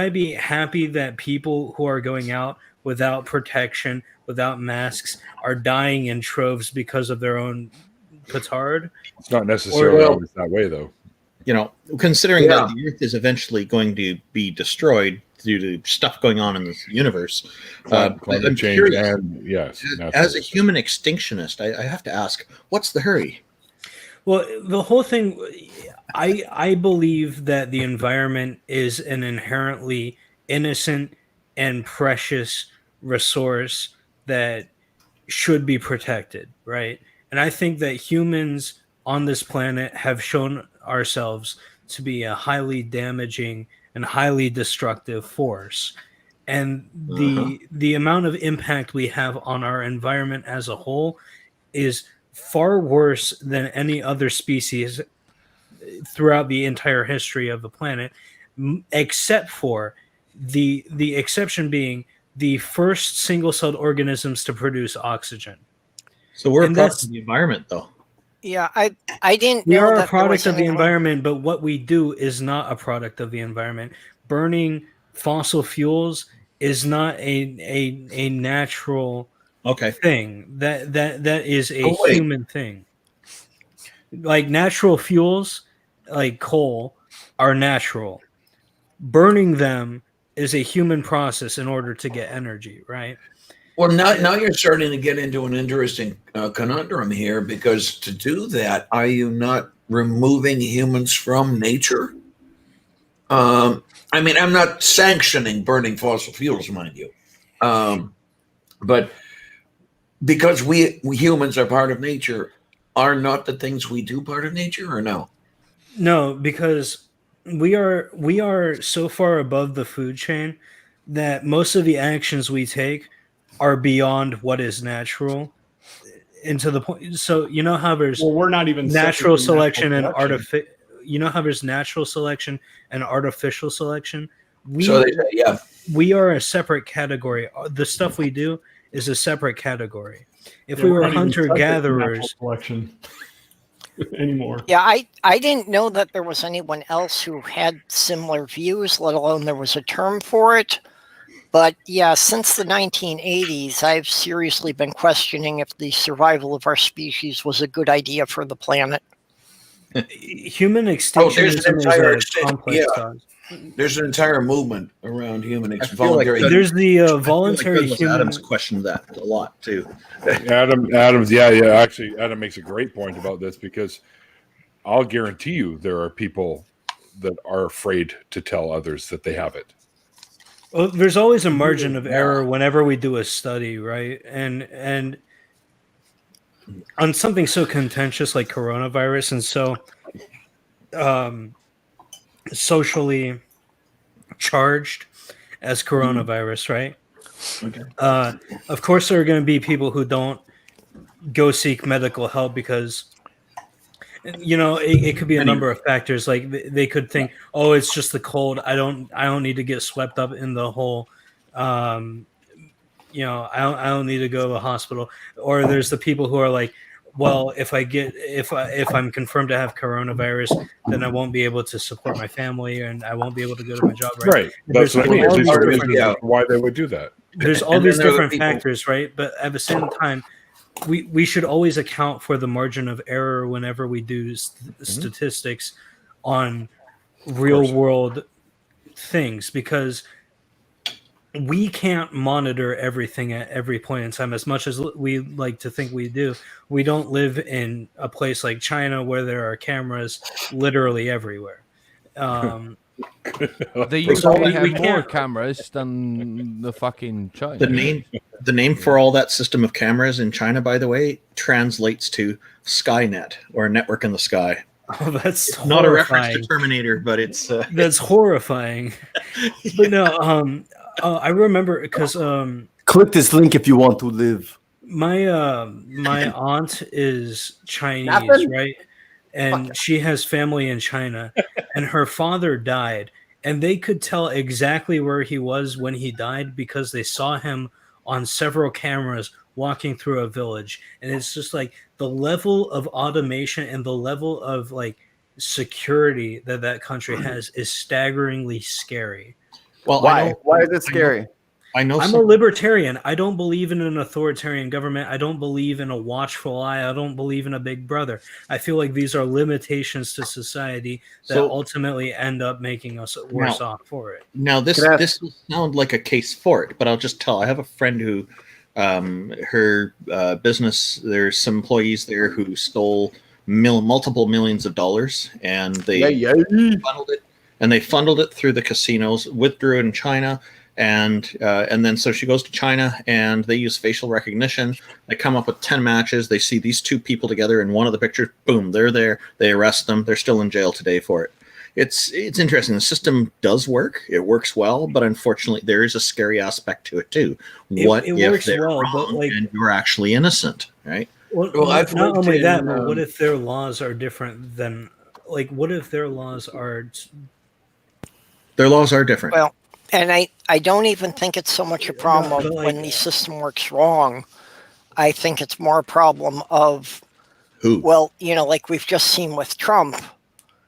be happy that people who are going out without protection, without masks, are dying in troves because of their own petard? It's not necessarily always that way, though. Considering that the Earth is eventually going to be destroyed due to stuff going on in this universe, climate I'm change curious, and yes, as a human extinctionist, I have to ask, what's the hurry? Well, the whole thing, I believe that the environment is an inherently innocent and precious resource that should be protected, right? And I think that humans on this planet have shown ourselves to be a highly damaging and highly destructive force. And the amount of impact we have on our environment as a whole is far worse than any other species throughout the entire history of the planet, except for the exception being the first single-celled organisms to produce oxygen. So we're a product of the environment, though. Yeah, I didn't We know are that a product there of was the environment, but what we do is not a product of the environment. Burning fossil fuels is not a natural thing. That is a human thing. Like natural fuels, like coal, are natural. Burning them is a human process in order to get energy, right? Well, now you're starting to get into an interesting conundrum here, because to do that, are you not removing humans from nature? I mean, I'm not sanctioning burning fossil fuels, mind you, but because we humans are part of nature, are not the things we do part of nature, or no? No, because we are so far above the food chain that most of the actions we take are beyond what is natural, and to the point. So how there's we're not even natural selection and artificial. how there's natural selection and artificial selection. We are a separate category. The stuff we do is a separate category. If we were hunter gatherers, selection anymore. Yeah, I didn't know that there was anyone else who had similar views, let alone there was a term for it. But yeah, since the 1980s, I've seriously been questioning if the survival of our species was a good idea for the planet. Human extinction is a complex cause. There's an entire movement around human voluntary. There's the voluntary human. Adams questioned that a lot too. Adams, actually, Adam makes a great point about this, because I'll guarantee you there are people that are afraid to tell others that they have it. Well, there's always a margin of error whenever we do a study, right? And on something so contentious like coronavirus and so socially charged as coronavirus, right? Okay. Of course, there are going to be people who don't go seek medical help because it could be a number of factors. Like they could think, oh, it's just the cold. I don't need to get swept up in the whole I don't need to go to the hospital. Or there's the people who are like, well, if I'm confirmed to have coronavirus, then I won't be able to support my family and I won't be able to go to my job. Right. That's what I mean. These are reasons why they would do that. There's all these different factors, right? But at the same time, we should always account for the margin of error whenever we do statistics on real world things, because we can't monitor everything at every point in time as much as we like to think we do. We don't live in a place like China where there are cameras literally everywhere. They usually have more cameras than the fucking China. The name for all that system of cameras in China, by the way, translates to Skynet, or network in the sky. Oh, that's horrifying. Not a reference to Terminator, but it's that's horrifying. But no, I remember because click this link if you want to live. My aunt is Chinese, right? And she has family in China, and her father died, and they could tell exactly where he was when he died because they saw him on several cameras walking through a village. And it's just like the level of automation and the level of like security that country has is staggeringly scary. Well, why is it scary? I'm a libertarian. I don't believe in an authoritarian government. I don't believe in a watchful eye. I don't believe in a big brother. I feel like these are limitations to society that ultimately end up making us worse off for it. Now, this will sound like a case for it, but I'll just tell. I have a friend who, her business, there's some employees there who stole multiple millions of dollars, and they funneled it. And they funneled it through the casinos, withdrew it in China, and then so she goes to China, and they use facial recognition. They come up with 10 matches. They see these two people together in one of the pictures. Boom, they're there. They arrest them. They're still in jail today for it. It's interesting. The system does work. It works well, but unfortunately, there is a scary aspect to it too. What if they're wrong and you're actually innocent, right? Well, not only that, but what if their laws are different than, like, what if their laws are... Their laws are different. Well, and I don't even think it's so much a problem of when the system works wrong. I think it's more a problem of... Who? Well, like we've just seen with Trump.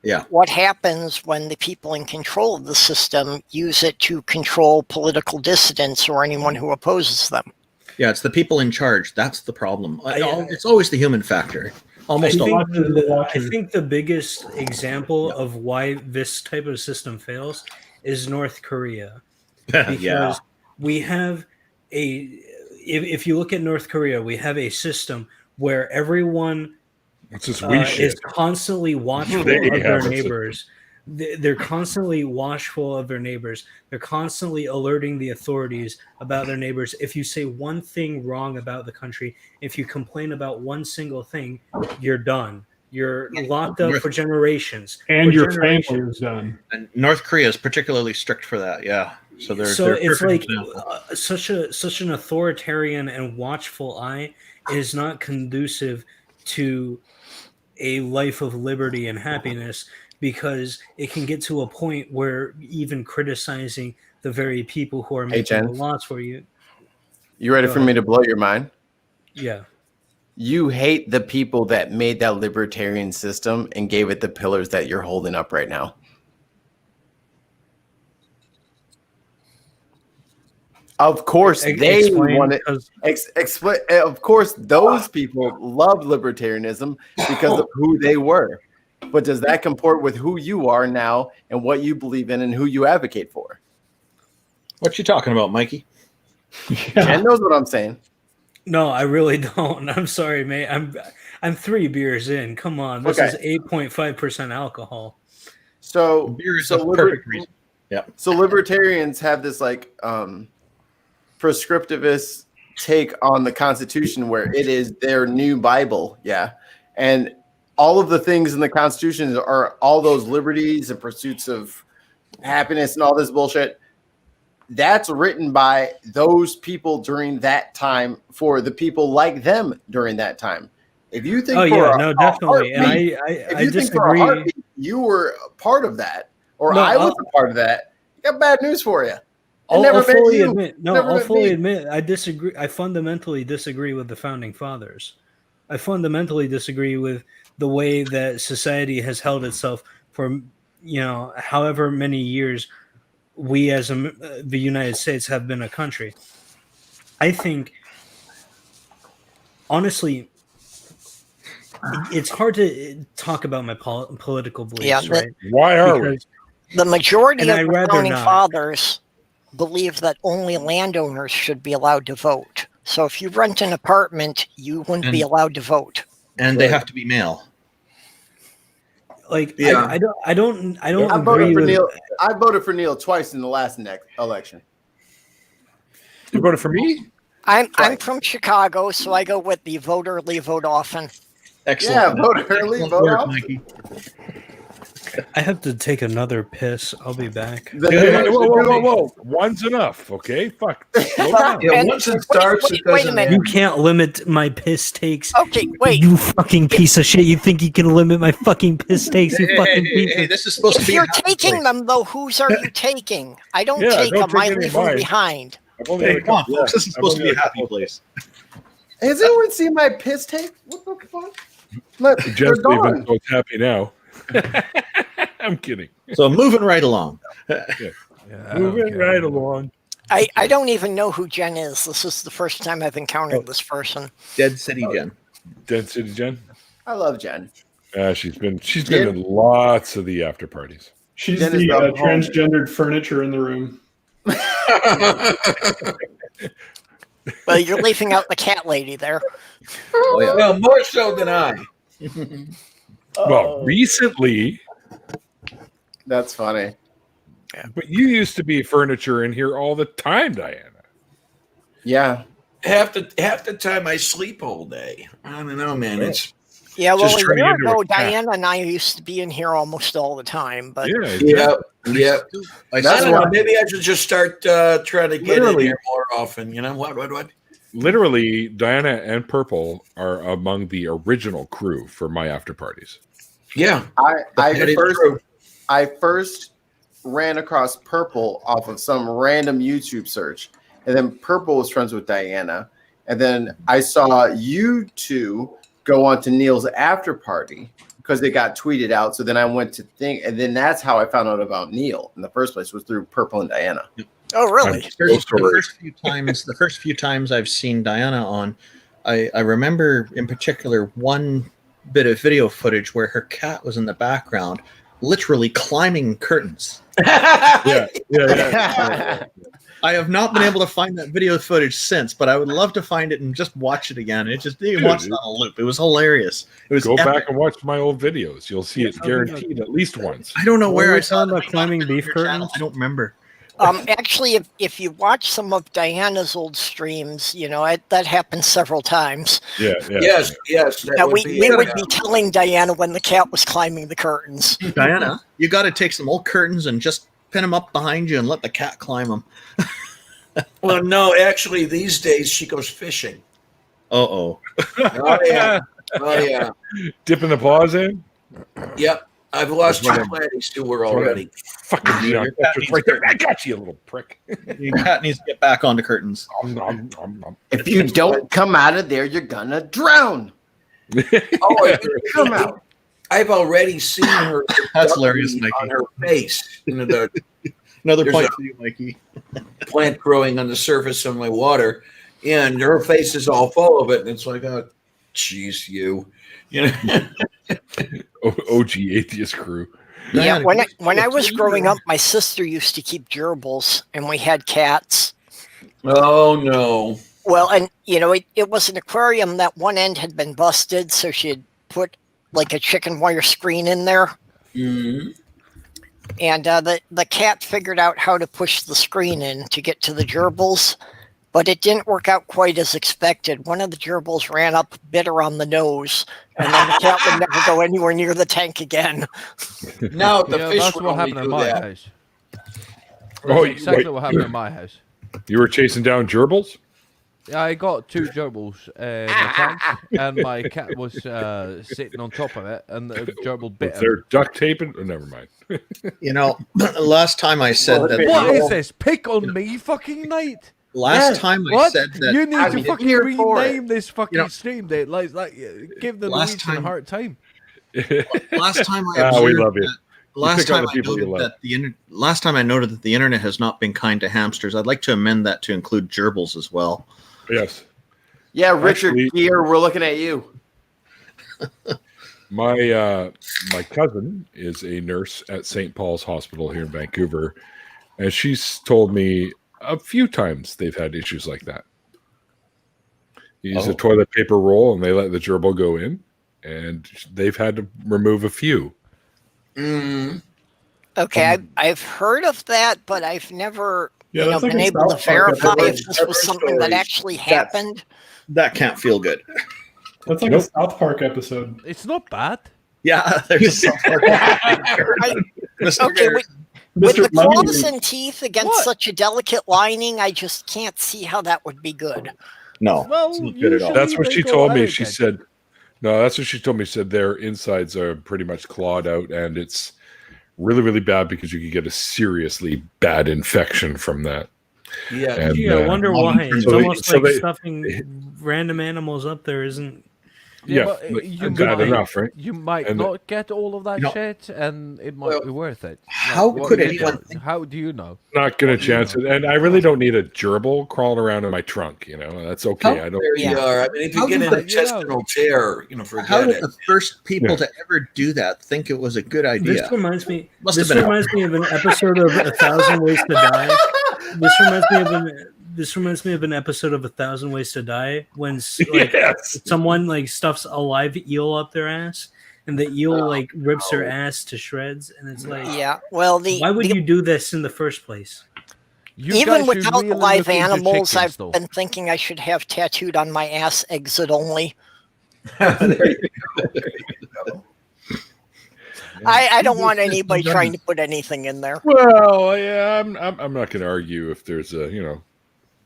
Yeah. What happens when the people in control of the system use it to control political dissidents or anyone who opposes them? Yeah, it's the people in charge. That's the problem. It's always the human factor. Almost always. I think the biggest example of why this type of system fails is North Korea. Because we have if you look at North Korea, we have a system where everyone is constantly watchful of their neighbors. They're constantly watchful of their neighbors. They're constantly alerting the authorities about their neighbors. If you say one thing wrong about the country, if you complain about one single thing, you're done. You're locked up for generations. And your family is done. And North Korea is particularly strict for that. Yeah. So it's like such an authoritarian and watchful eye is not conducive to a life of liberty and happiness, because it can get to a point where even criticizing the very people who are making the laws for you. You ready for me to blow your mind? Yeah. You hate the people that made that libertarian system and gave it the pillars that you're holding up right now. Of course, they want it. Of course, those people love libertarianism because of who they were. But does that comport with who you are now and what you believe in and who you advocate for? What you talking about, Mikey? Ken knows what I'm saying. No, I really don't. I'm sorry, mate. I'm 3 beers in. Come on, this is 8.5% alcohol. So beer is a perfect reason. Yeah. So libertarians have this like prescriptivist take on the Constitution, where it is their new Bible. Yeah, and all of the things in the Constitution are all those liberties and pursuits of happiness and all this bullshit. That's written by those people during that time for the people like them during that time. If you think, definitely, and I disagree. You were part of that, or I was a part of that. I got bad news for you. I'll fully admit. No, I'll fully admit. I disagree. I fundamentally disagree with the founding fathers. I fundamentally disagree with the way that society has held itself for however many years we as the United States have been a country. I think, honestly, it's hard to talk about my political beliefs, right? Why are we? The majority of the founding fathers believe that only landowners should be allowed to vote. So if you rent an apartment, you wouldn't be allowed to vote. And they have to be male. Like, I don't I voted for Neil. I voted for Neil twice in the last election. You voted for me? I'm from Chicago, so I go with the vote early, vote often. Excellent. Yeah, vote early, vote often. Mikey. I have to take another piss. I'll be back. Whoa. One's enough, okay? Fuck. Once it starts, wait a minute. You can't limit my piss takes. Okay, wait. You fucking piece of shit. You think you can limit my fucking piss takes? You fucking piece Hey, this is supposed to If be. you're taking them, though, whose are you taking? I don't take don't them. take I any leave of them mine. behind. Hey, come on, folks. This is supposed to be a happy place. Has anyone seen my piss take? What the fuck? Look, they're Jeff's leaving, gone. so it's happy now. I'm kidding. So moving right along. Moving right along. I don't even know who Jen is. This is the first time I've encountered this person. Dead City Jen. Dead City Jen? I love Jen. She's been in lots of the after parties. She's Jen is the the transgendered furniture in the room. Well, you're leaving out the cat lady there. Oh, yeah. Well, more so than I. Well, recently. That's funny. But you used to be furniture in here all the time, Diana. Yeah. Half the time I sleep all day. I don't know, man. It's Yeah, well, just a turning year into a ago, cat. Diana and I used to be in here almost all the time. But Yep. I That's don't know. why- Maybe I should just start trying to get in Literally. here more often. You know what? Literally, Diana and Purple are among the original crew for my after parties. Yeah. I first ran across Purple off of some random YouTube search, and then Purple was friends with Diana, and then I saw you two go on to Neil's after party because they got tweeted out. So then I went to think, and then that's how I found out about Neil in the first place, was through Purple and Diana. Oh, really? The first few times I've seen Diana on, I remember in particular one bit of video footage where her cat was in the background, literally climbing curtains. Yeah. I have not been able to find that video footage since, but I would love to find it and just watch it again. You watch it on a loop. It was hilarious. It was Go epic. back and watch my old videos. You'll see it guaranteed at least once. I don't know where I saw about climbing beef curtains. I don't remember. Actually, if you watch some of Diana's old streams, that happens several times. Yeah. Yes. that Now, would we be would it. be telling Diana when the cat was climbing the curtains. Diana, you got to take some old curtains and just pin them up behind you and let the cat climb them. Well, no, actually, these days she goes fishing. Oh yeah. Dipping the paws in? Yep. I've lost two planties to her already. Fucking Your cat needs right there. I got you, you little prick. Your cat needs to get back onto curtains. If you don't come out of there, you're gonna drown. Oh, Come out. I've already seen her. That's hilarious, Mikey. On her face. Another There's point a- for you, Mikey. Plant growing on the surface of my water, and her face is all full of it, and it's like, oh, jeez, you know. OG atheist crew. Yeah, when I was growing up, my sister used to keep gerbils, and we had cats. Oh no! Well, and it was an aquarium that one end had been busted, so she had put like a chicken wire screen in there. Mm-hmm. And the cat figured out how to push the screen in to get to the gerbils, but it didn't work out quite as expected. One of the gerbils ran up, bit her on the nose, and then the cat would never go anywhere near the tank again. Now the fish that's would what only happened in do my that. house. Oh, That's exactly wait. what happened in my house. You were chasing down gerbils? I got 2 gerbils in the tank, and my cat was sitting on top of it, and the gerbil bit him. They're duct taping. Oh, never mind. You know, last time I said that. What is this? Pick on me, fucking night. Last time I said that. You need to fucking rename this fucking You know, stream. They like give the last Norwegian a hard time. Last time I observed we love you. that. Last time I noted that last time I noted that the internet has not been kind to hamsters. I'd like to amend that to include gerbils as well. Yes. Yeah, Richard Gere, we're looking at you. My cousin is a nurse at St. Paul's Hospital here in Vancouver, and she's told me a few times they've had issues like that. You use a toilet paper roll, and they let the gerbil go in, and they've had to remove a few. Okay, I've heard of that, but I've never Yeah, been able to verify if this was something that actually happened. That can't feel good. That's like a South Park episode. It's not bad. Yeah, there's a South Park. Okay, with the claws and teeth against such a delicate lining, I just can't see how that would be good. No, well, it's not good at all. That's what she told me. She said, no, that's what she told me. She said their insides are pretty much clawed out, and it's really, really bad because you could get a seriously bad infection from that. Yeah, and, I wonder why. It's so almost like stuffing random animals up there isn't. bad enough, right? You might not get all of that shit, and it might be worth it. How could anyone? How do you know? Not going to chance it, and I really don't need a gerbil crawling around in my trunk. That's okay. I don't. There you are. I mean, if you get an intestinal tear, forget how did it. the first people to ever do that think it was a good idea? This reminds me. Must This have been reminds me of an episode of 1,000 Ways to Die. This reminds me of an episode of 1,000 Ways to Die when someone stuffs a live eel up their ass, and the eel rips her ass to shreds, and it's like, well, why would you do this in the first place? Even without the live animals, I've been thinking I should have tattooed on my ass "exit only." I don't want anybody trying to put anything in there. Well, yeah, I'm not going to argue if there's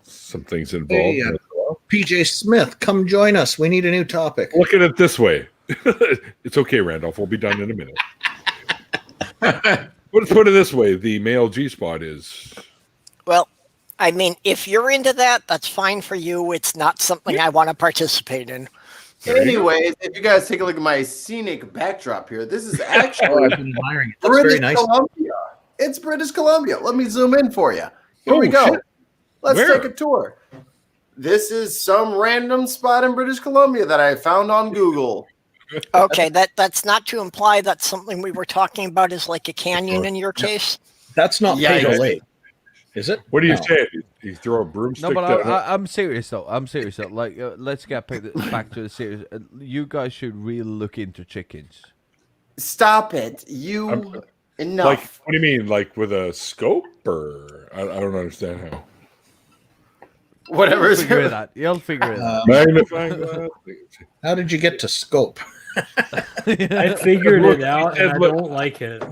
some things involved. Hey, PJ Smith, come join us. We need a new topic. Look at it this way. It's okay, Randolph. We'll be done in a minute. Let's put it this way: the male G-spot is. Well, I mean, if you're into that, that's fine for you. It's not something I want to participate in. Anyways, if you guys take a look at my scenic backdrop here, this is actually I've been admiring it. That's British very nice. Columbia. It's British Columbia. Let me zoom in for you. Here we go. Shit. Let's Where? take a tour. This is some random spot in British Columbia that I found on Google. Okay, that's not to imply that something we were talking about is like a canyon in your case. That's not Peyto Lake, is it? What do you say? You throw a broomstick? No, but down I'm serious though. Like, let's get back to the serious. You guys should really look into chickens. Stop it. Enough. Like, what do you mean? Like with a scope, or I don't understand how. Whatever. You'll figure it out. You'll figure it out. Magnifying glass. How did you get to scope? I figured it out, and I don't like it.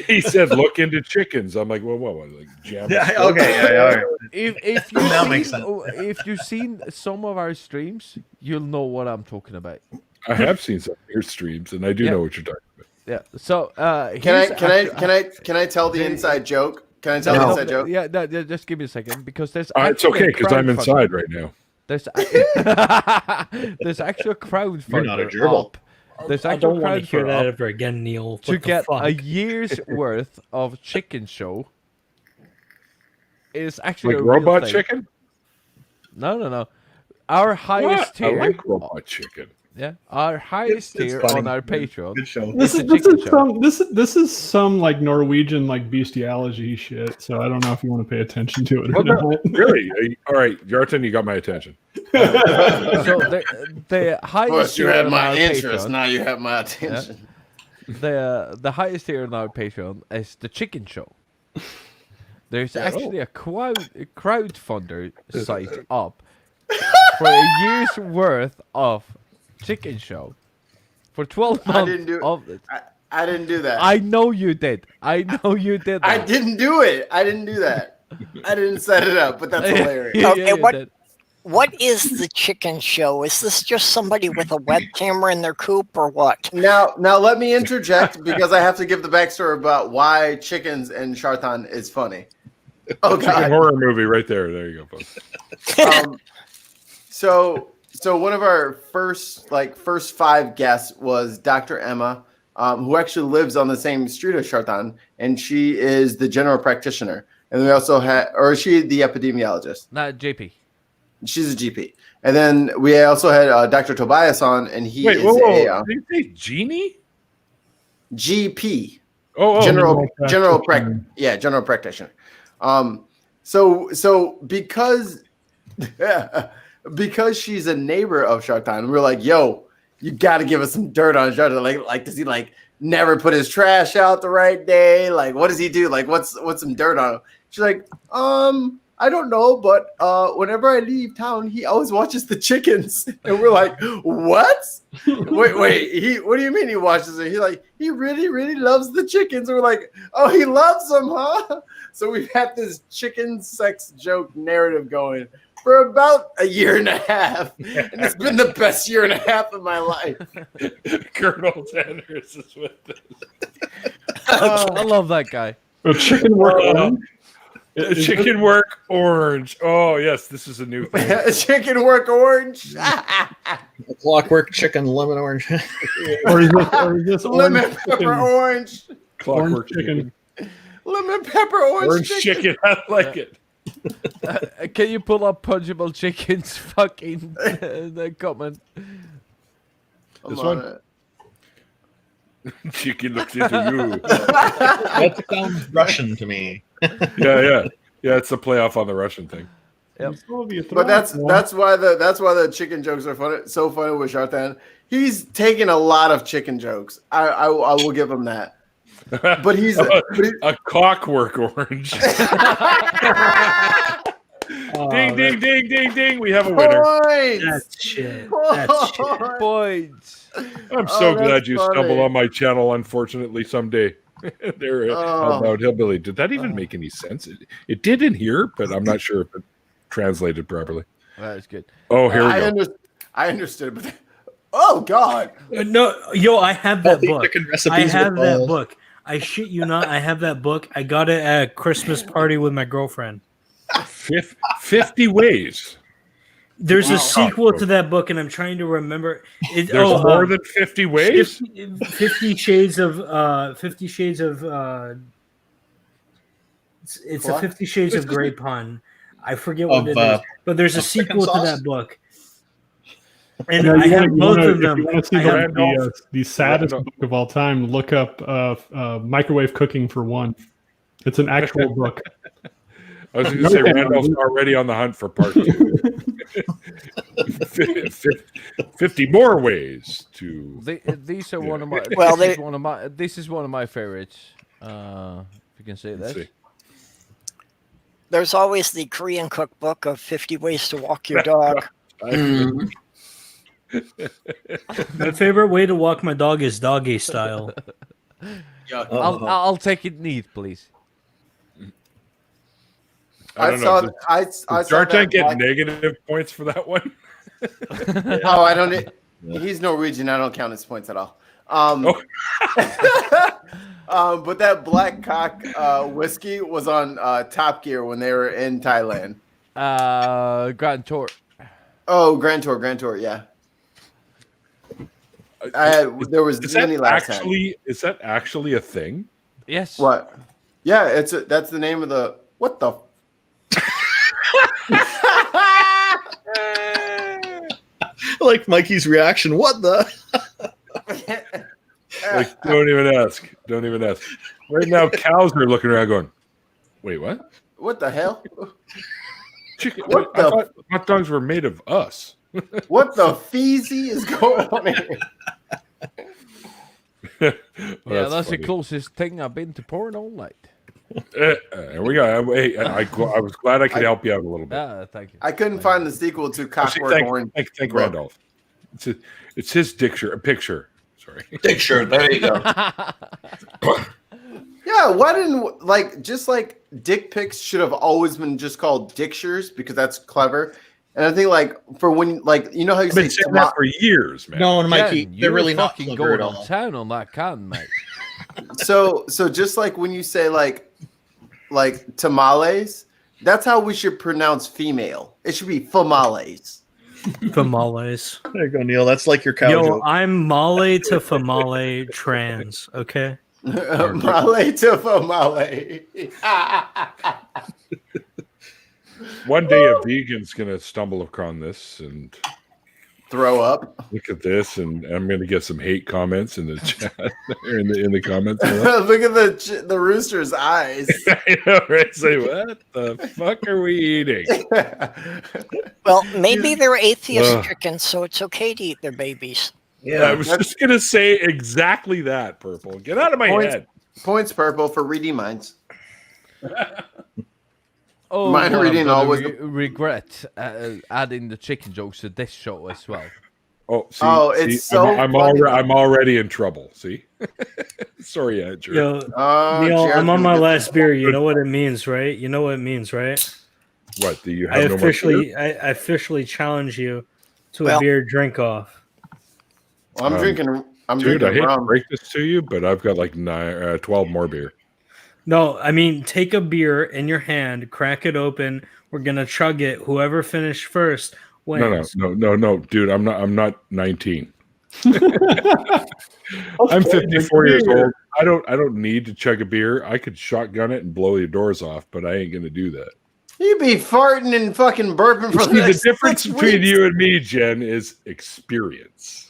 He said, "Look into chickens." I'm like, "Well, what? Like jam?" Yeah, okay. All right. If you've seen some of our streams, you'll know what I'm talking about. I have seen some of your streams, and I do know what you're talking about. Yeah. So can I tell the inside joke? Can I tell the inside joke? Yeah, just give me a second because there's. It's okay because I'm inside right now. There's actual crowdfunder. You're not a gerbil. There's I actual don't want to hear that crowdfunder ever again, Neil. to get a year's worth of chicken show. Is actually Like a real robot thing. chicken? No. Our highest tier. I like robot chicken. Yeah, our highest tier on our Patreon. Good show. This is some like Norwegian like bestiology shit. So I don't know if you want to pay attention to it or not. Really? All right, Yarton, you got my attention. So the highest First you tier had on my our interest, Patreon, now you have my attention. the highest tier on our Patreon is the chicken show. There's actually a crowdfunder site up for a year's worth of chicken show for 12 months. I didn't do that. I know you did. I know you did that. I didn't do it. I didn't do that. I didn't set it up, but that's hilarious. Okay, What is the chicken show? Is this just somebody with a web camera in their coop or what? Now let me interject because I have to give the backstory about why chickens and Shartan is funny. Oh Chicken horror movie right there. There you go, folks. So one of our first 5 guests was Dr. Emma, who actually lives on the same street as Shartan, and she is the general practitioner. And we also had, or is she the epidemiologist? Not JP. She's a GP. And then we also had Dr. Tobias on, and he is whoa. Did you say Genie? GP. General practitioner. So because because she's a neighbor of Shartan, we're like, yo, you got to give us some dirt on Shartan. Like, does he never put his trash out the right day? Like, what does he do? Like, what's some dirt on him? She's like, I don't know, but whenever I leave town, he always watches the chickens. And we're like, what? Wait, what do you mean he watches it? He really, really loves the chickens. And we're like, oh, he loves them, huh? So we've had this chicken sex joke narrative going for about a year and a half. And it's been the best year and a half of my life. Colonel Sanders is with us. I love that guy. Chicken work orange. Chicken work orange. Oh yes, this is a new thing. Chicken work orange. Clockwork chicken lemon orange. or is this lemon pepper orange? Clockwork chicken. Lemon pepper orange chicken. I like it. Can you pull up Punchable Chicken's fucking the comment? This one. Chicken looks into you. That sounds Russian to me. Yeah. It's a playoff on the Russian thing. Yep. But that's why the chicken jokes are funny. So funny with Shartan. He's taken a lot of chicken jokes. I will give him that. But he's a clockwork orange. Ding, ding, ding, ding, ding. We have a winner. Points. That's shit. Points. I'm so glad you stumbled on my channel, unfortunately, someday. There, about Hillbilly. Did that even make any sense? It did in here, but I'm not sure if it translated properly. That is good. Oh, here we go. I understood, but oh god, no, yo, I have that book. I have that balls. book. I shit you not. I have that book. I got it at a Christmas party with my girlfriend. 50 ways. There's a sequel to that book, and I'm trying to remember. There's more than 50 ways. 50 Shades of 50 Shades of. It's a 50 Shades of Grey pun. I forget what it is, but there's a sequel to that book. And I have both of them. If you want to see the saddest book of all time, look up Microwave Cooking for One. It's an actual book. I was going to say Randolph's already on the hunt for part 2. 50 more ways to. These are one of my. Well, this is one of my favorites. If you can say that. There's always the Korean cookbook of 50 ways to walk your dog. My favorite way to walk my dog is doggy style. I'll take it neat, please. I saw Shartan get negative points for that one. Oh, I don't. He's Norwegian. I don't count his points at all. But that Black Cock whiskey was on Top Gear when they were in Thailand. Grand Tour. Oh, Grand Tour, yeah. There was many last time. Is that actually a thing? Yes. What? Yeah, that's the name of the. What the? Like Mikey's reaction. What the? Like, don't even ask. Don't even ask. Right now, cows are looking around going, wait, what? What the hell? Chicken. I thought hot dogs were made of us. What the feezy is going on here? Yeah, that's the closest thing I've been to porn all night. There we go. Hey, I was glad I could help you out a little bit. Thank you. I couldn't find the sequel to Cockwork Orange. Thank Randolph. It's his picture. Sorry. Picture. There you go. Yeah, why didn't just like dick pics should have always been just called dictures because that's clever. And I think like for when like you know how you I've been say saying that for years, man. No, and Mikey, Jen, they're you really were not fucking clever going at on all. town on that can, mate. so just like when you say like tamales, that's how we should pronounce female. It should be famales. Famales. There you go, Neil. That's like your cow Yo, joke. I'm Male to Famale trans. Okay. Male to famale. One day a vegan's gonna stumble upon this and throw up. Look at this, and I'm gonna get some hate comments in the chat or in the comments. Look at the rooster's eyes. I know, right? Say, what the fuck are we eating? Well, maybe they're atheist chickens, so it's okay to eat their babies. Yeah, I was just gonna say exactly that. Purple, get out of my head. Points, Purple, for reading minds. Oh, Mine well, reading I'm gonna always regret adding the chicken jokes to this show as well. Oh, see, it's so I'm already in trouble. See, sorry, Andrew. Yo, Neil, I'm on my last beer. You know what it means, right? You know what it means, right? What do you I have? I officially challenge you to a beer drink off. I'm drinking. I'm dude, drinking I hate rum. to break this to you, but I've got like 12 more beer. No, I mean, take a beer in your hand, crack it open. We're gonna chug it. Whoever finished first wins. No, dude. I'm not 19. I'm 54 years old. I don't need to chug a beer. I could shotgun it and blow your doors off, but I ain't gonna do that. You be farting and fucking burping for The difference between you and me, Jen, is experience.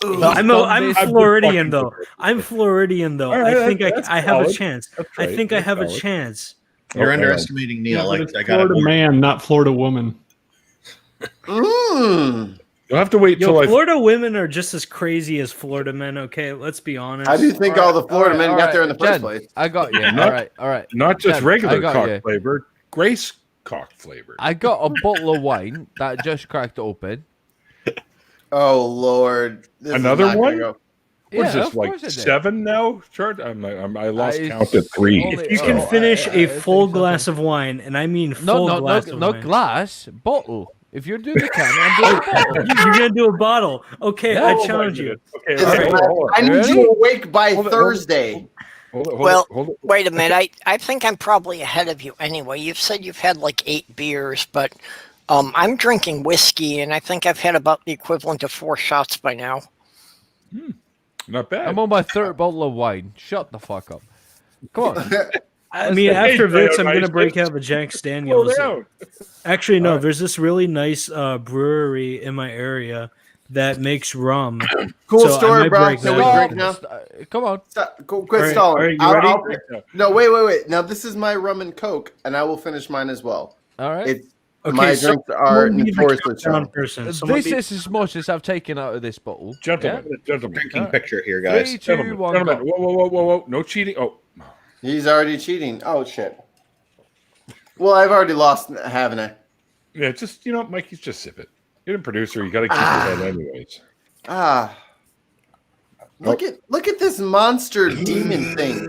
I'm Floridian though. I'm Floridian though. Right, I think I have a valid. chance. That's I right. think I That's have a valid. chance. You're Okay. underestimating Neil. Yeah, like but it's I got Florida man, not Florida woman. Mm. You'll have to wait till Florida women are just as crazy as Florida men. Okay, let's be honest. I do think all the Florida men got there in the first Jen, place. I got you. Not- all right. not just Jen, regular I got cock you. flavor, Grace cock flavor. I got a bottle of wine that I just cracked open. Oh Lord! This is Another not gonna one? go. What's Yeah, this, of like course I did. 7 now? Chart? I lost I- count at 3. only- If you can Oh, finish I a think full so. glass of wine, and I mean full glass of no wine. glass, bottle. If you're doing the can, I'm doing the bottle. You're gonna do a bottle. Okay, Yeah. I Oh my challenge you. Okay, Listen, all right, hold on. I need Ready? you awake by Hold it, Thursday. Hold it, Well, hold it. wait a minute. I think I'm probably ahead of you anyway. You've said you've had like 8 beers, but I'm drinking whiskey, and I think I've had about the equivalent of 4 shots by now. Not bad. I'm on my 3rd bottle of wine. Shut the fuck up. Come on. I mean, Hey, after this, I'm nice. gonna break out the Jack Slow Daniels. down. Actually, no. There's this really nice brewery in my area that makes rum. Cool So I story, might bro. break Can that we out. drink now? Come on. Stop. Quit All right, stalling. all right, you ready? No, wait. Now this is my rum and coke, and I will finish mine as well. All right. It's Okay, my so drinks are someone be the notoriously countdown strong. person. Someone This be- is as much as I've taken out of this bottle. Gentlemen. Drinking picture here, Yeah? guys. 3, 2, Gentlemen. 1, Gentlemen. go. Whoa. No cheating. Oh. He's already cheating. Oh shit. Well, I've already lost, haven't I? Yeah, just, Mikey's just sip it. You're the producer. You got to keep your head anyways. Look at this monster demon thing.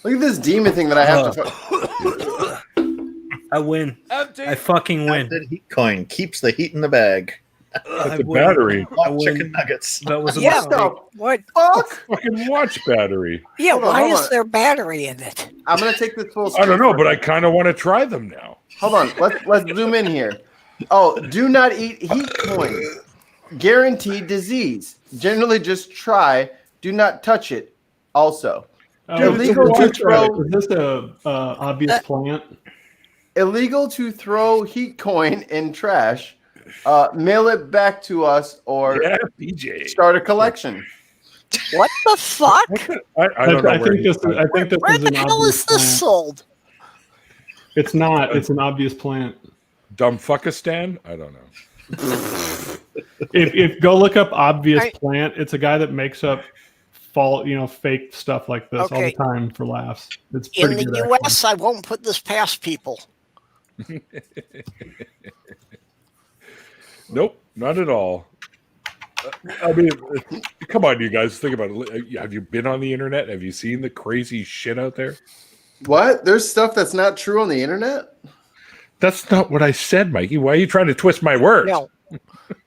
Look at this demon thing that I have to. I win. Empty. I fucking win. That heat coin keeps the heat in the bag. That's a battery. I win. Chicken nuggets. That was a Yeah. mistake. What? Fuck! Fucking watch battery. Yeah, Hold on, why hold is on. there battery in it? I'm gonna take this full. I don't know, scoop but I for- kind of want to try them now. Hold on. Let's zoom in here. Oh, do not eat heat coin. Guaranteed disease. Generally, just try. Do not touch it. Also, illegal to throw. Is this a obvious plant? Illegal to throw heat coin in trash. Mail it back to us or Yeah, BJ. start a collection. What the fuck? I don't know. I think this Where is the an hell obvious is this plant. sold? It's not. It's an obvious plant. Dumb fuckistan? I don't know. If go look up obvious I- plant, it's a guy that makes up fake stuff like this all Okay. the time for laughs. It's In pretty the good. U.S., I won't put this past people. Nope, not at all. I mean, come on, you guys. Think about it. Have you been on the internet? Have you seen the crazy shit out there? What? There's stuff that's not true on the internet? That's not what I said, Mikey. Why are you trying to twist my words?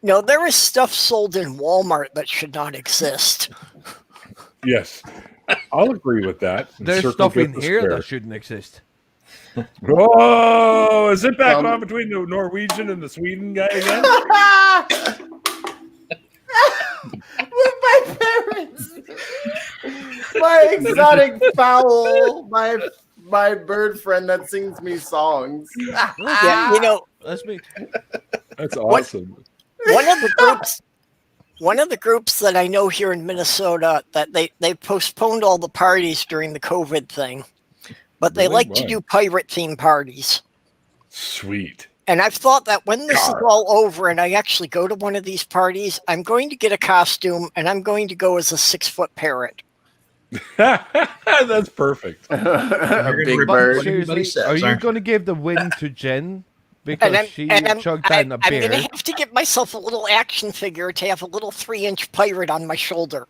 No, there is stuff sold in Walmart that should not exist. Yes, I'll agree with that. There's Circle stuff in gets the here square. that shouldn't exist. Whoa! Is it back on between the Norwegian and the Sweden guy again? With my parents, my exotic fowl, my bird friend that sings me songs. Yeah, you know, That's me. That's awesome. One of the groups that I know here in Minnesota that they postponed all the parties during the COVID thing, but they Really? like to Why? do pirate themed parties. Sweet. And I've thought that when this is all over and I actually go to one of these parties, I'm going to get a costume and I'm going to go as a 6-foot parrot. That's perfect. A big But bird. seriously, are you going to give the win to Jen because she chugged down a I'm beer? going to have to get myself a little action figure to have a little 3-inch pirate on my shoulder.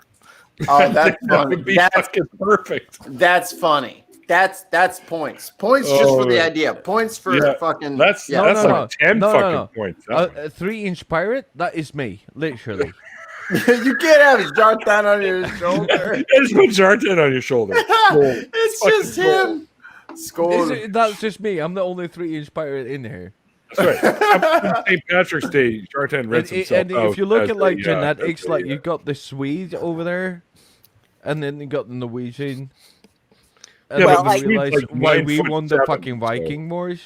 Oh, that's That funny. would be fucking perfect. That's funny. That's points. Points just for the idea. Points for fucking. That's like 10 fucking points. A 3-inch pirate? That is me, literally. You can't have Jartan on your shoulder. Just put Jartan on your shoulder. It's just him. That's just me. I'm the only 3-inch pirate in here. That's right. St. Patrick's Day, Jartan rents himself And if you look at like genetics, like you got the Swede over there, and then you got the Norwegian. And Yeah, then but you the realize Swede's like why 9 we foot won the 7, fucking Viking Wars.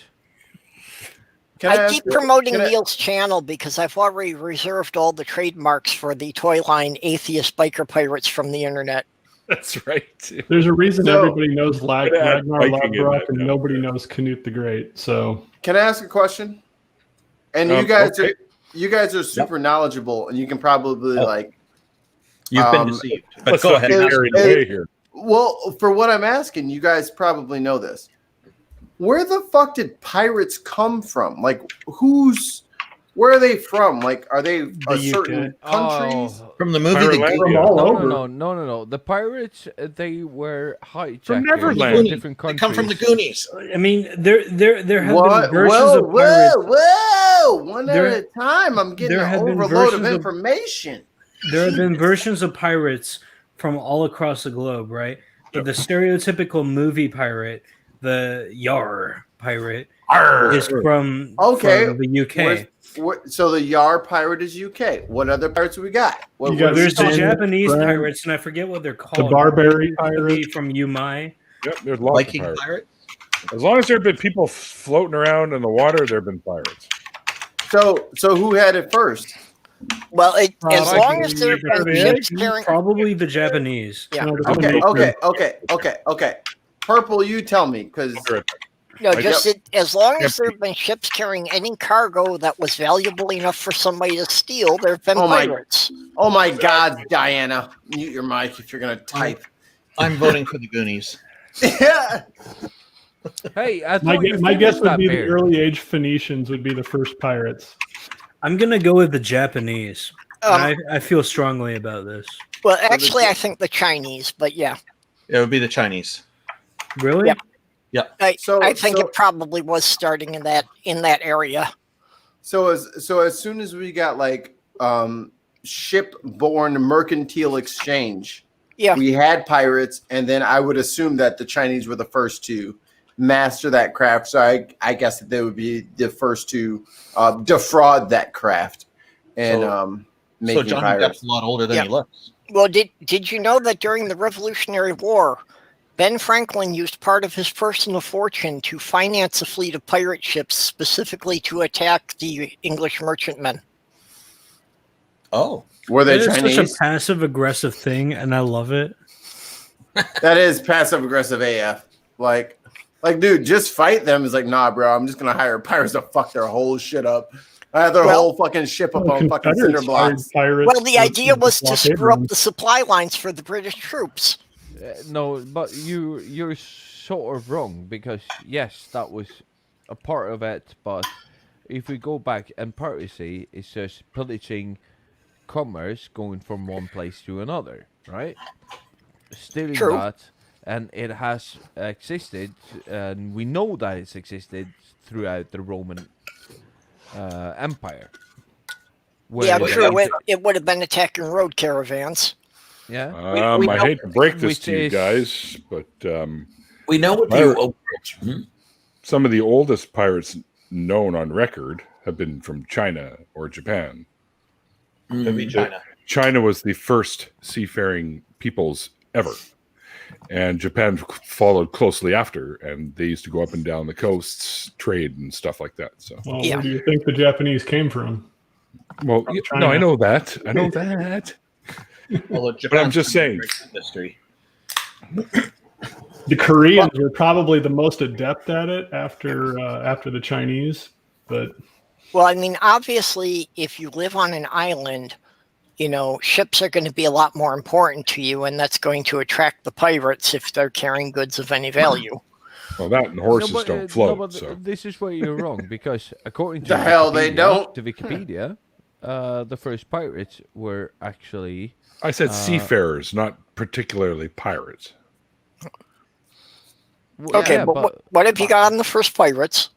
I keep promoting Neil's channel because I've already reserved all the trademarks for the toy line Atheist Biker Pirates from the internet. That's right. There's a reason everybody knows I'd add Ragnar Viking in Lodbrok that and now. nobody knows Canute the Great. So Can I ask a question? And you guys are super knowledgeable, and you can probably like. You've been deceived. But Let's go not ahead. get carried away here. Well, for what I'm asking, you guys probably know this. Where the fuck did pirates come from? Like, where are they from? Like, are they certain countries? From the movie Pirate The Land? Goonies. Yeah. all No, over. no. The pirates, they were hijacked From in Neverland. different They countries. come from the Goonies. I mean, there have been What? versions of pirates. Whoa! One There- at a time. I'm getting there an have been overload of versions of- information. There have been versions of pirates from all across the globe, right? But the stereotypical movie pirate, the Yar pirate, is from the UK. So the Yar pirate is UK. What other pirates we got? You got There's the Stan, Japanese Bran, pirates, and I forget what they're called. the Barbary Usually pirate. from Umai. Yep, there's lots Viking of pirates. pirate. As long as there have been people floating around in the water, there have been pirates. So who had it first? Well, as long as there have been ships Probably, carrying. probably the Japanese. Yeah. Okay. Purple, you tell me, because No, as long as there have been ships carrying any cargo that was valuable enough for somebody to steal, there have been pirates. Oh my God, Diana, mute your mic if you're gonna type. I'm voting for the Goonies. Yeah. Hey, I My, thought you my guess finished would that be beer. the early age Phoenicians would be the first pirates. I'm gonna go with the Japanese. And I feel strongly about this. Well, actually, I think the Chinese, but yeah. It would be the Chinese. Really? Yeah. I think it probably was starting in that area. So as soon as we got like ship-borne mercantile exchange, we had pirates, and then I would assume that the Chinese were the first to master that craft. So I guess that they would be the first to defraud that craft and making Johnny pirates. Depp's a lot older than he looks. Well, did you know that during the Revolutionary War, Ben Franklin used part of his personal fortune to finance a fleet of pirate ships specifically to attack the English merchantmen? Oh. Were they It's Chinese? such a passive aggressive thing, and I love it. That is passive aggressive AF. Like, dude, just fight them. It's like, nah, bro. I'm just gonna hire pirates to fuck their whole shit up. I have their whole fucking ship up on fucking cinder blocks. Well, the idea was to screw up the supply lines for the British troops. No, but you're sort of wrong because yes, that was a part of it. But if we go back, and piracy is just pillaging commerce, going from one place to another, right? Stealing True. that, and it has existed, and we know that it's existed throughout the Roman Empire. Yeah, true. It would have been attacking road caravans. Yeah. I hate to break this to you guys, but we know what some of the oldest pirates known on record have been from China or Japan. China. China was the first seafaring peoples ever, and Japan followed closely after, and they used to go up and down the coasts, trade and stuff like that. So, well, where do you think the Japanese came from? Well, no, I know that. I know that. Well, but I'm just saying. History. The Koreans were probably the most adept at it after the Chinese, but. Well, I mean, obviously, if you live on an island, you know, ships are going to be a lot more important to you, and that's going to attract the pirates if they're carrying goods of any value. Well, that and horses don't float. No, but so. This is where you're wrong, because according to the hell they don't. To Wikipedia, the first pirates were actually. I said seafarers, not particularly pirates. Okay, yeah, but what have you got on the first pirates?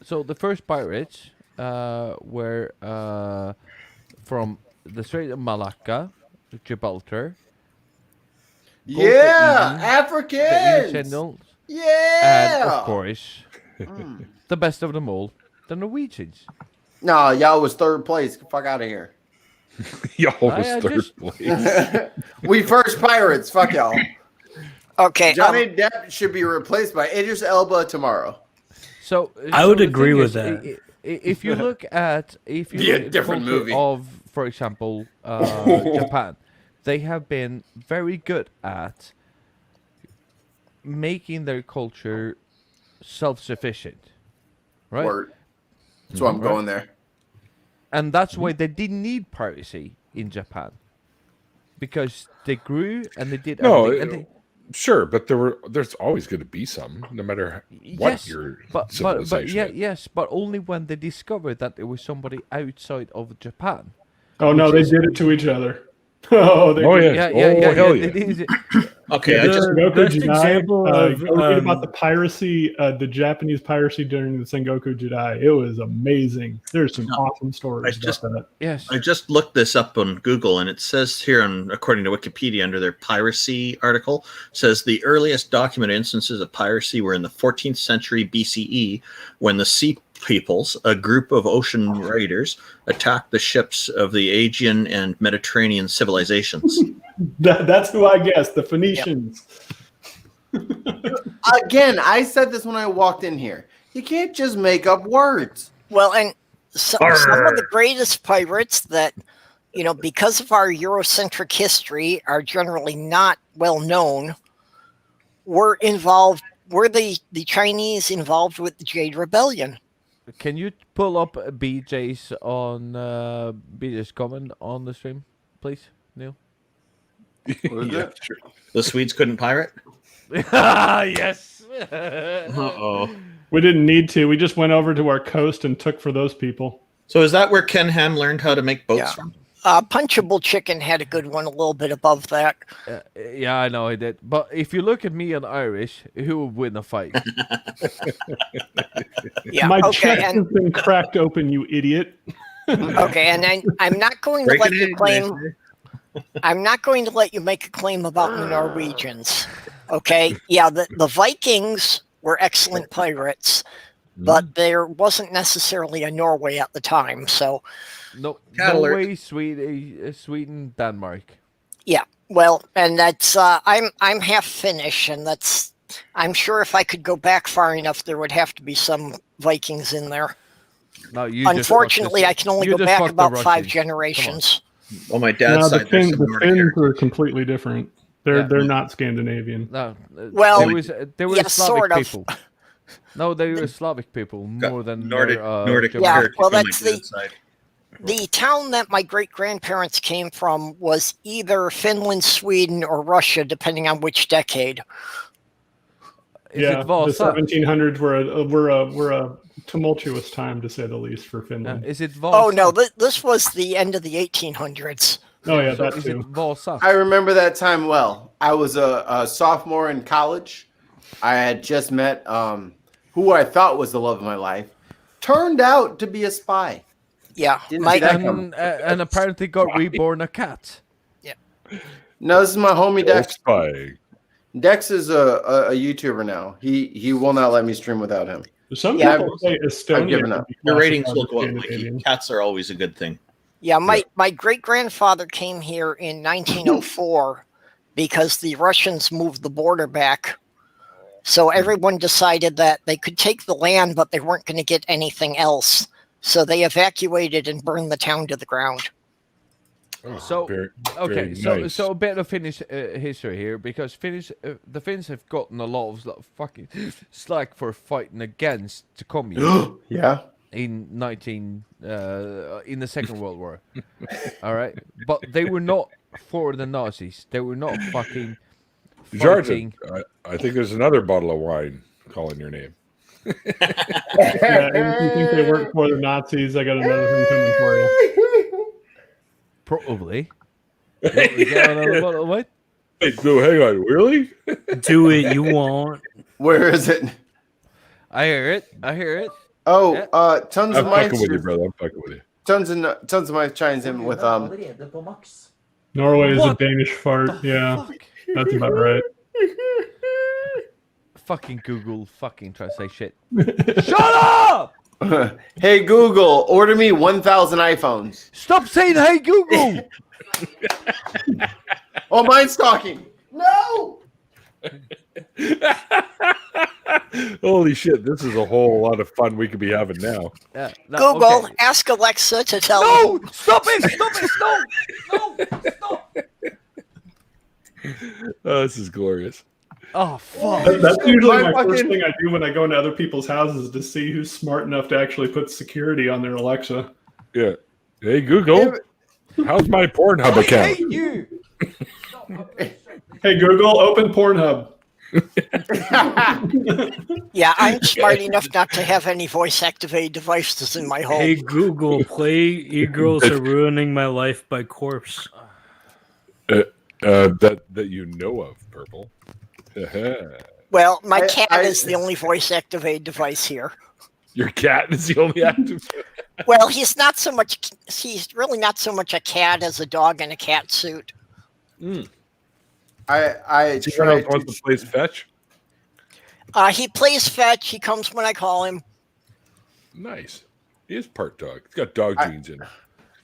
So the first pirates were from the Strait of Malacca, Gibraltar. Yeah, Africans. Yeah, and of course, the best of them all, the Norwegians. No, y'all was third place. Get the fuck out of here. Y'all was third place. We first pirates. Fuck y'all. Okay, Johnny Depp should be replaced by Idris Elba tomorrow. So I would agree with that. If you look at a different movie of, for example, Japan, they have been very good at making their culture self-sufficient, right? Word. That's why I'm going there. And that's why they didn't need piracy in Japan, because they grew and they did everything. Sure, but there's always going to be some, no matter what your civilization. But only when they discovered that there was somebody outside of Japan. Oh no, they did it to each other. Oh, yeah. Hell yeah. Okay, I just best example of read about the piracy, the Japanese piracy during the Sengoku Jidai. It was amazing. There's some awesome stories about that. Yes, I just looked this up on Google, and it says here, according to Wikipedia, under their piracy article, says the earliest documented instances of piracy were in the 14th century BCE, when the sea peoples, a group of ocean raiders, attacked the ships of the Aegean and Mediterranean civilizations. That's who I guessed, the Phoenicians. Again, I said this when I walked in here. You can't just make up words. Well, and some of the greatest pirates that, you know, because of our Eurocentric history, are generally not well known, were the Chinese involved with the Jade Rebellion? Can you pull up BJ's comment on the stream, please, Neil? Yeah, sure. The Swedes couldn't pirate? Yes. Uh-oh. We didn't need to. We just went over to our coast and took for those people. So is that where Ken Ham learned how to make boats from? Punchable Chicken had a good one a little bit above that. Yeah, I know I did. But if you look at me and Irish, who would win a fight? My chest has been cracked open, you idiot. Okay, and I'm not going to let you claim. I'm not going to let you make a claim about the Norwegians. Okay, yeah, the Vikings were excellent pirates, but there wasn't necessarily a Norway at the time, so. No, Norway, Sweden, Denmark. Yeah, well, and that's I'm half Finnish, and that's I'm sure if I could go back far enough, there would have to be some Vikings in there. No, unfortunately, I can only go back about 5 generations. Well, my dad's side, the Finns are completely different. They're not Scandinavian. No, well, they were Slavic sort of. people. No, they were Slavic people more than Nordic. Yeah, well, that's the town that my great-grandparents came from was either Finland, Sweden, or Russia, depending on which decade. The 1700s were a tumultuous time, to say the least, for Finland. Is it Vasa? Oh, no, this was the end of the 1800s. Oh, yeah, so that too. I remember that time well. I was a sophomore in college. I had just met who I thought was the love of my life, turned out to be a spy. Yeah, Didn't see that coming. and apparently got reborn a cat. Yeah. No, this is my homie Dex. Spy. Dex is a YouTuber now. He will not let me stream without him. Some Yeah, people say I've given Estonia. up. Your ratings will go up, Mikey. Cats are always a good thing. Yeah, my great-grandfather came here in 1904 because the Russians moved the border back. So everyone decided that they could take the land, but they weren't going to get anything else. So they evacuated and burned the town to the ground. So very so nice. a bit of Finnish history here, because the Finns have gotten a lot of fucking slack for fighting against the communists. Yeah. In in the Second World War, all right, but they were not for the Nazis. They were not fucking Jordan, fighting. I think there's another bottle of wine calling your name. Yeah, and if you think they weren't for the Nazis, I got another thing coming for you. Probably. Is that another bottle of wine? Wait, no, hang on, really? Do it, you won't. Where is it? I hear it. Oh, Yeah. tons I'm of my fucking with you, brother. I'm fucking with you. tons of my chimes in with Norway is a What Danish fart. Yeah, that's about right. Fucking Google fucking try to say shit. Shut up! Hey Google, order me 1,000 iPhones. Stop saying hey Google! Oh, mine's talking. No. Holy shit, this is a whole lot of fun we could be having now. Yeah, Google, okay. ask Alexa to tell No! you. Stop it! Stop! Oh, this is glorious. Oh fuck! That's usually My my first fucking- thing I do when I go into other people's houses to see who's smart enough to actually put security on their Alexa. Yeah. Hey, Google, how's my Pornhub account? Hate you! Hey Google, open Pornhub. Yeah, I'm smart enough not to have any voice-activated devices in my home. Hey Google, play E-Girls Are Ruining My Life by Corpse. That you know of, Purple. Well, my I- cat I- is the only voice-activated device here. Your cat is the only active. Well, he's really not so much a cat as a dog in a cat suit. I He tried wants to play fetch. He plays fetch. He comes when I call him. Nice. He is part dog. He's got dog genes in him.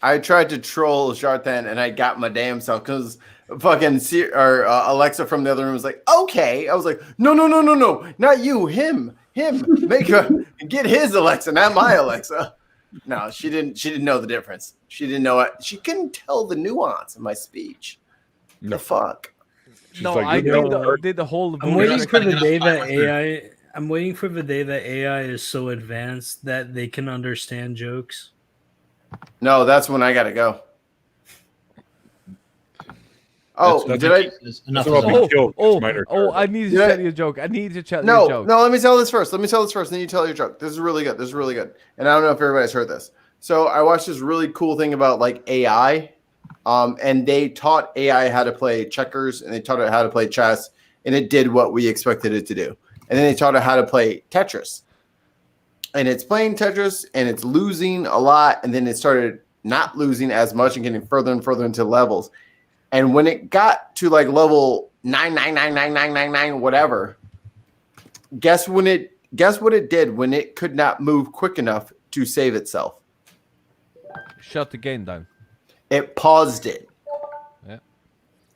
I tried to troll Jarthan and I got my damn self because fucking Alexa from the other room was like, okay. I was like, no, not you, him. Get his Alexa, not my Alexa. No, she didn't know the difference. She didn't know it. She couldn't tell the nuance of my speech. No. The fuck. She's No, like, I did the whole. I'm waiting for the enough day time that with her. AI. I'm waiting for the day that AI is so advanced that they can understand jokes. No, that's when I gotta go. Oh, That's- did I? Enough That's is what I'll enough. be killed. Oh, Minor I need to Did I- tell you a joke. I need to tell you a No, joke. let me tell this first. Then you tell your joke. This is really good. And I don't know if everybody's heard this. So I watched this really cool thing about like AI, and they taught AI how to play checkers, and they taught it how to play chess, and it did what we expected it to do. And then they taught it how to play Tetris, and it's playing Tetris, and it's losing a lot, and then it started not losing as much and getting further and further into levels. And when it got to like level 9999999 whatever, guess what it did when it could not move quick enough to save itself? Shut the game down. It paused it. Yeah.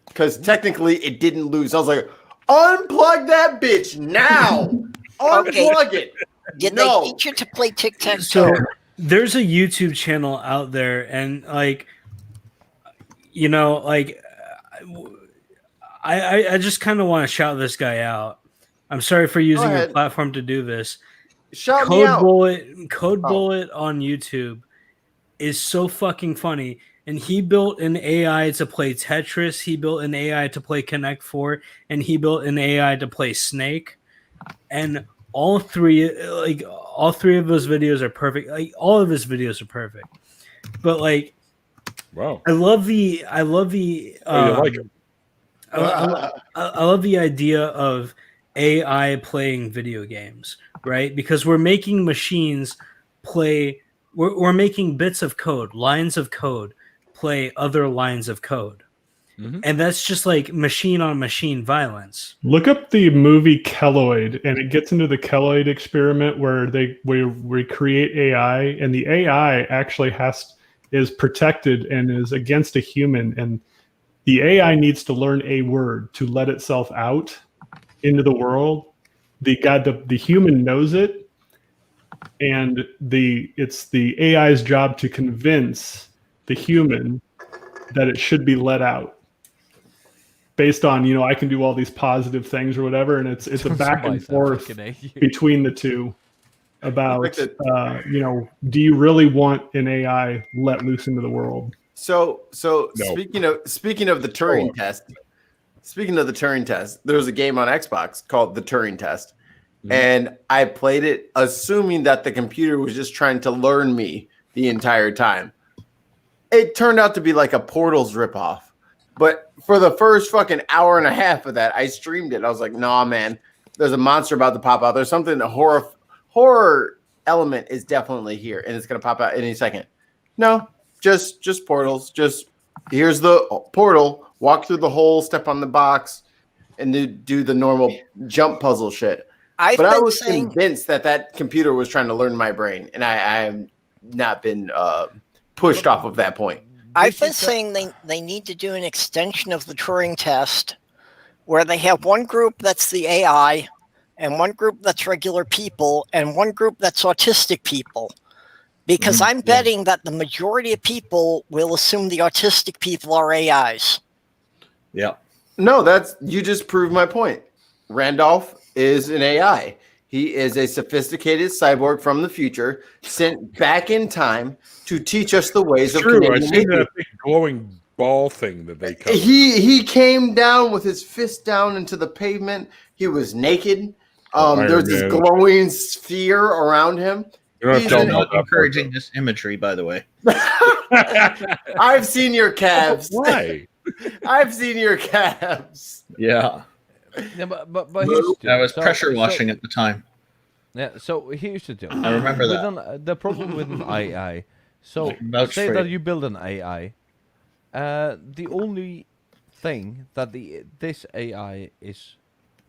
Because technically it didn't lose. I was like, unplug that bitch now. Unplug it. Did No. they teach you to play tic-tac-toe? So there's a YouTube channel out there, and like, you know, like, I just kind of want to shout this guy out. I'm sorry for using your ahead. platform to do this. Shout me out. Code Bullet on YouTube is so fucking funny. And he built an AI to play Tetris. He built an AI to play Connect 4, and he built an AI to play Snake. And all three of those videos are perfect. Like all of his videos are perfect. But like, wow, I love the you like him. I love the idea of AI playing video games, right? Because we're making machines play. We're making bits of code, lines of code, play other lines of code. And that's just like machine on machine violence. Look up the movie Kelloid, and it gets into the Kelloid experiment where we create AI, and the AI actually is protected and is against a human, and the AI needs to learn a word to let itself out into the world. The human knows it, and it's the AI's job to convince the human that it should be let out. Based on, I can do all these positive things or whatever, and it's a back and forth between the two about, do you really want an AI let loose into the world? So No. speaking of the Turing test, there was a game on Xbox called the Turing test, and I played it assuming that the computer was just trying to learn me the entire time. It turned out to be like a Portals ripoff. But for the first fucking hour and a half of that, I streamed it. I was like, nah, man, there's a monster about to pop out. There's something, a horror element is definitely here, and it's going to pop out any second. No, just Portals. Just here's the portal, walk through the hole, step on the box, and do the normal jump puzzle shit. I was convinced that computer was trying to learn my brain, and I have not been pushed off of that point. I've been saying they need to do an extension of the Turing test where they have one group that's the AI and one group that's regular people and one group that's autistic people. Because I'm betting that the majority of people will assume the autistic people are AIs. Yeah. No, you just proved my point. Randolph is an AI. He is a sophisticated cyborg from the future sent back in time to teach us the ways of Canadian I've seen that big glowing ball thing that they covered. He came down with his fist down into the pavement. He was naked. There's this glowing sphere around him. I'm not encouraging this imagery, by the way. I've seen your calves. Why? I've seen your calves. Yeah. Yeah, but I was pressure washing at the time. Yeah, so here's the deal. I remember that. The problem with an AI. So say that you build an AI. The only thing that this AI is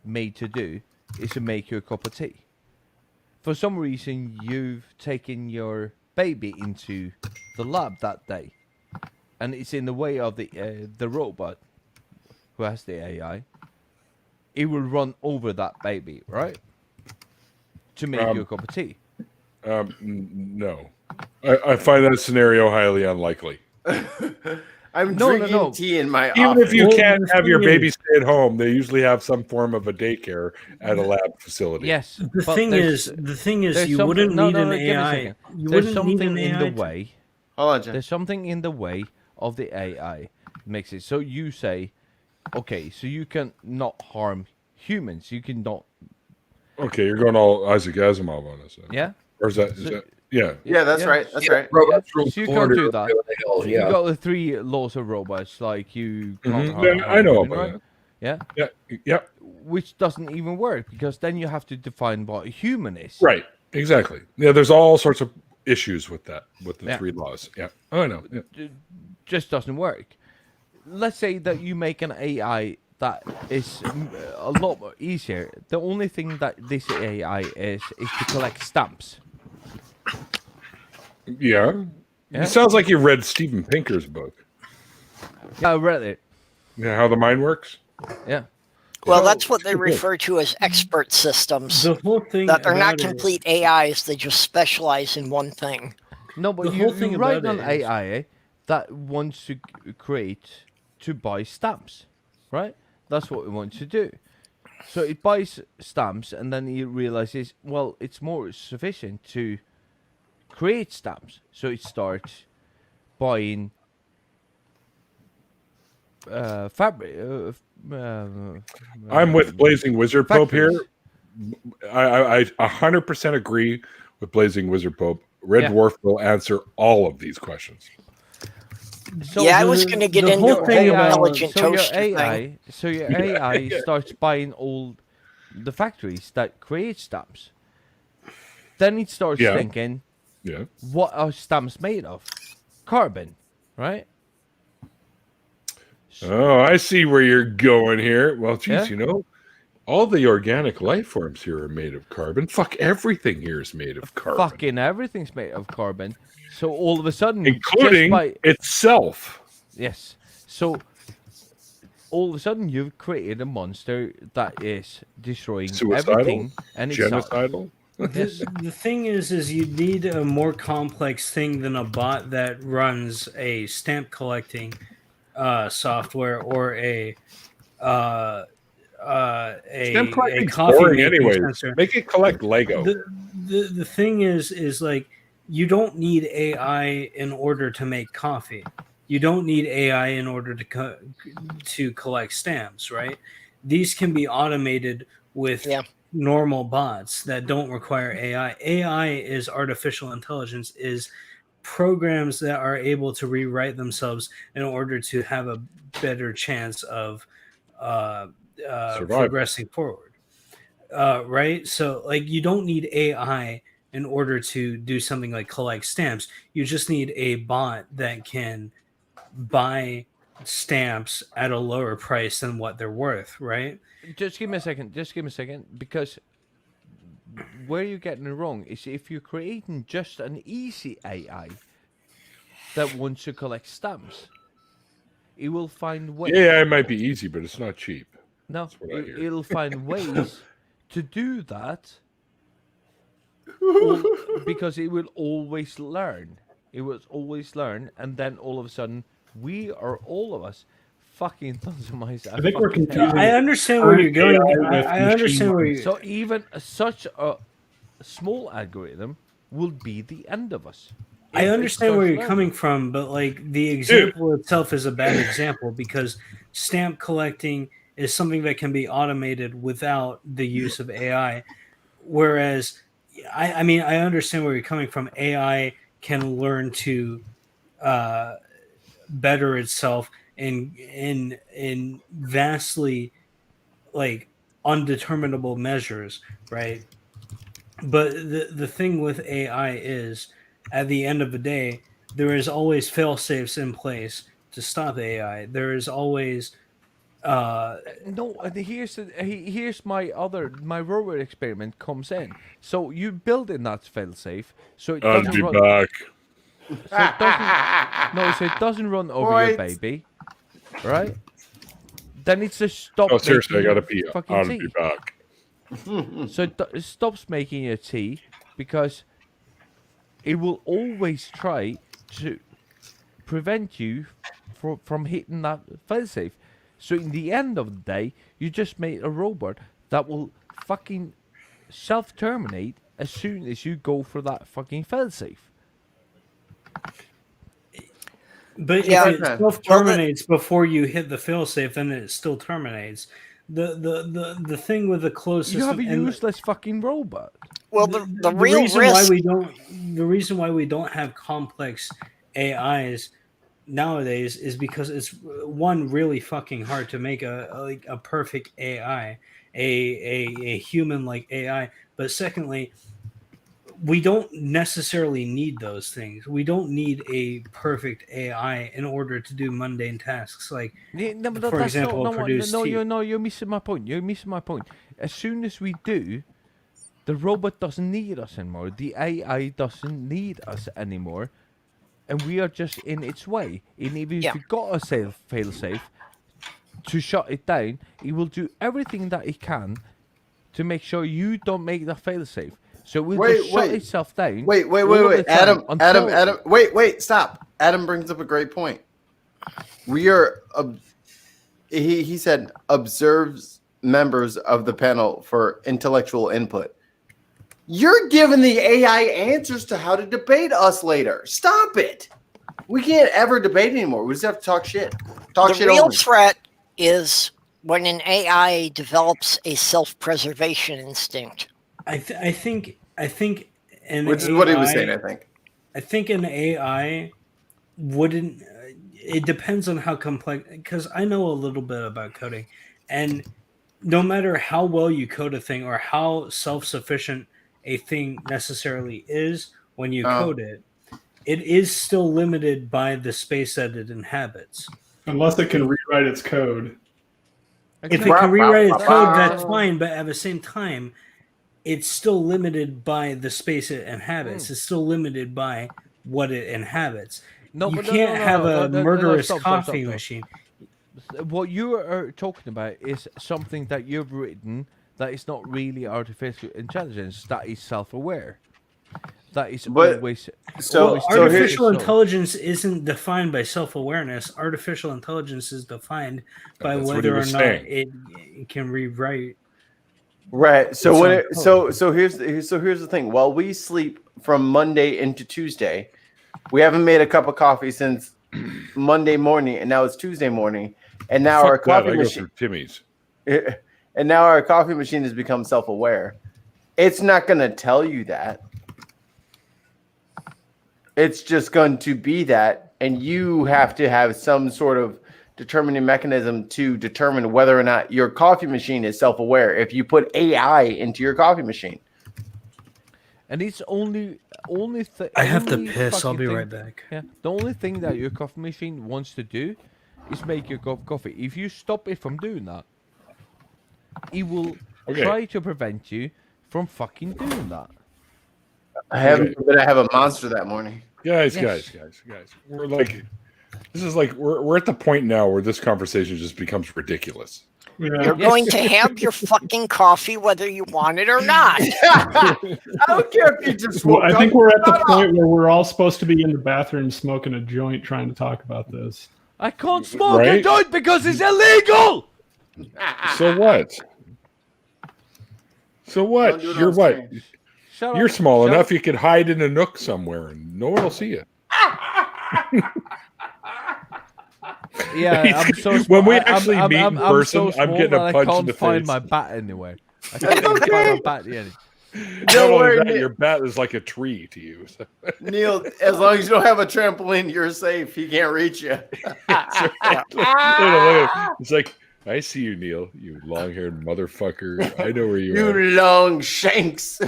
made to do is to make you a cup of tea. For some reason, you've taken your baby into the lab that day, and it's in the way of the robot who has the AI. It will run over that baby, right? To make you a cup of tea. No. I find that scenario highly unlikely. I'm drinking tea in my Even office. if you can't have your baby stay at home, they usually have some form of a daycare at a lab facility. Yes. The thing is, you wouldn't need an AI. You wouldn't need an AI. There's something in the way of the AI makes it so you say, okay, so you can not harm humans. You can not. Okay, you're going all Isaac Asimov on us. Yeah. Or is that? Yeah. Yeah, that's right. That's right. Robots so you can't do that. You got the 3 laws of robots, like you can't harm I know human, about right? that. Yeah. Yeah. Which doesn't even work because then you have to define what a human is. Right. Exactly. Yeah. There's all sorts of issues with that, with the 3 laws. Yeah. Oh, I know. Yeah. It just doesn't work. Let's say that you make an AI that is a lot more easier. The only thing that this AI is to collect stamps. Yeah. It sounds like you read Steven Pinker's book. Yeah, I read it. Yeah, how the mind works? Yeah. Well, that's what they refer to as expert systems. The whole thing that they're not about it- complete AIs; they just specialize in one thing. No, but The whole thing you write about an it is- AI that wants to create to buy stamps, right? That's what it wants to do. So it buys stamps, and then it realizes, well, it's more sufficient to create stamps. So it starts buying fabric. I'm with Blazing Wizard Pope here. factories. I 100% agree with Blazing Wizard Pope. Red Dwarf will answer all of these questions. So Yeah, I was gonna get into whole thing intelligent so your toaster AI, thing. So your AI starts buying old the factories that create stamps. Then he starts thinking, what are stamps made of? Carbon, right? Oh, I see where you're going here. Well, geez, all the organic life forms here are made of carbon. Fuck, everything here is made of carbon. Fucking everything's made of carbon. So all of a sudden, including itself. Yes. So all of a sudden, you've created a monster that is destroying everything and genocidal. The thing is you need a more complex thing than a bot that runs a stamp collecting software or a coffee making sensor. Make it collect Lego. The thing is like, you don't need AI in order to make coffee. You don't need AI in order to collect stamps, right? These can be automated with normal bots that don't require AI. AI is artificial intelligence, is programs that are able to rewrite themselves in order to have a better chance of progressing forward. Right? So like, you don't need AI in order to do something like collect stamps. You just need a bot that can buy stamps at a lower price than what they're worth, right? Just give me a second, because where you're getting it wrong is if you're creating just an easy AI that wants to collect stamps, it will find ways. Yeah, it might be easy, but it's not cheap. No, it'll find ways to do that because it will always learn. It will always learn, and then all of a sudden, all of us fucking tons of mice. I think we're confusing. I understand where you're going. I understand where you're. So even such a small algorithm will be the end of us. I understand where you're coming from, but like, the example itself is a bad example, because stamp collecting is something that can be automated without the use of AI. Whereas, I mean, I understand where you're coming from. AI can learn to better itself in vastly like undeterminable measures, right? But the thing with AI is, at the end of the day, there is always fail safes in place to stop AI. There is always no. Here's my robot experiment comes in. So you build in that fail safe, so it doesn't I'll be run. back. So it doesn't run over your baby, right? Then it's just stop. Oh, seriously, I gotta pee. I'll Tea. be back. So it stops making your tea because it will always try to prevent you from hitting that failsafe. So in the end of the day, you just made a robot that will fucking self-terminate as soon as you go for that fucking failsafe. But if it self-terminates before you hit the failsafe, then it still terminates. The thing with the closed system, you have a useless fucking robot. Well, the real reason risk. The reason why we don't have complex AIs nowadays is because it's really fucking hard to make a perfect AI, a human like AI. But secondly, we don't necessarily need those things. We don't need a perfect AI in order to do mundane tasks, like, for example, produce tea. You're missing my point. As soon as we do, the robot doesn't need us anymore. The AI doesn't need us anymore, and we are just in its way. And if you got a fail-safe to shut it down, it will do everything that it can to make sure you don't make the fail-safe. So we'll just shut itself down. Wait. Adam, wait, stop. Adam brings up a great point. We are, he said, observes members of the panel for intellectual input. You're giving the AI answers to how to debate us later. Stop it. We can't ever debate anymore. We just have to talk shit. The real threat is when an AI develops a self-preservation instinct. I think an which is what he was saying. I think an AI wouldn't. It depends on how complex. Because I know a little bit about coding, and no matter how well you code a thing or how self-sufficient a thing necessarily is when you code it, it is still limited by the space that it inhabits. Unless it can rewrite its code. If it can rewrite its code, that's fine. But at the same time, it's still limited by the space it inhabits. It's still limited by what it inhabits. You can't have a murderous coffee machine. What you are talking about is something that you've written that is not really artificial intelligence. That is self-aware. That is always. Artificial intelligence isn't defined by self-awareness. Artificial intelligence is defined by whether or not it can rewrite. Right. So here's the thing. While we sleep from Monday into Tuesday, we haven't made a cup of coffee since Monday morning, and now it's Tuesday morning, and now our coffee machine. Timmy's. And now our coffee machine has become self-aware. It's not going to tell you that. It's just going to be that, and you have to have some sort of determining mechanism to determine whether or not your coffee machine is self-aware. If you put AI into your coffee machine, and it's only thing. I have to piss. I'll be right back. Yeah, the only thing that your coffee machine wants to do is make your cup of coffee. If you stop it from doing that, it will try to prevent you from fucking doing that. I haven't been to have a monster that morning. Guys. We're like, this is like we're at the point now where this conversation just becomes ridiculous. You're going to have your fucking coffee whether you want it or not. I don't care if you just. Well, I think we're at the point where we're all supposed to be in the bathroom smoking a joint, trying to talk about this. I can't smoke a joint because it's illegal. So what? You're what? You're small enough you could hide in a nook somewhere and no one will see you. Yeah, I'm so small. When we actually meet in person, so I'm getting a punch in the face. I can't find my bat anywhere. I can't find my bat yet. Don't worry, your bat is like a tree to you. So. Neil, as long as you don't have a trampoline, you're safe. He can't reach you. It's like, I see you, Neil. You long-haired motherfucker. I know where you are. You long shanks.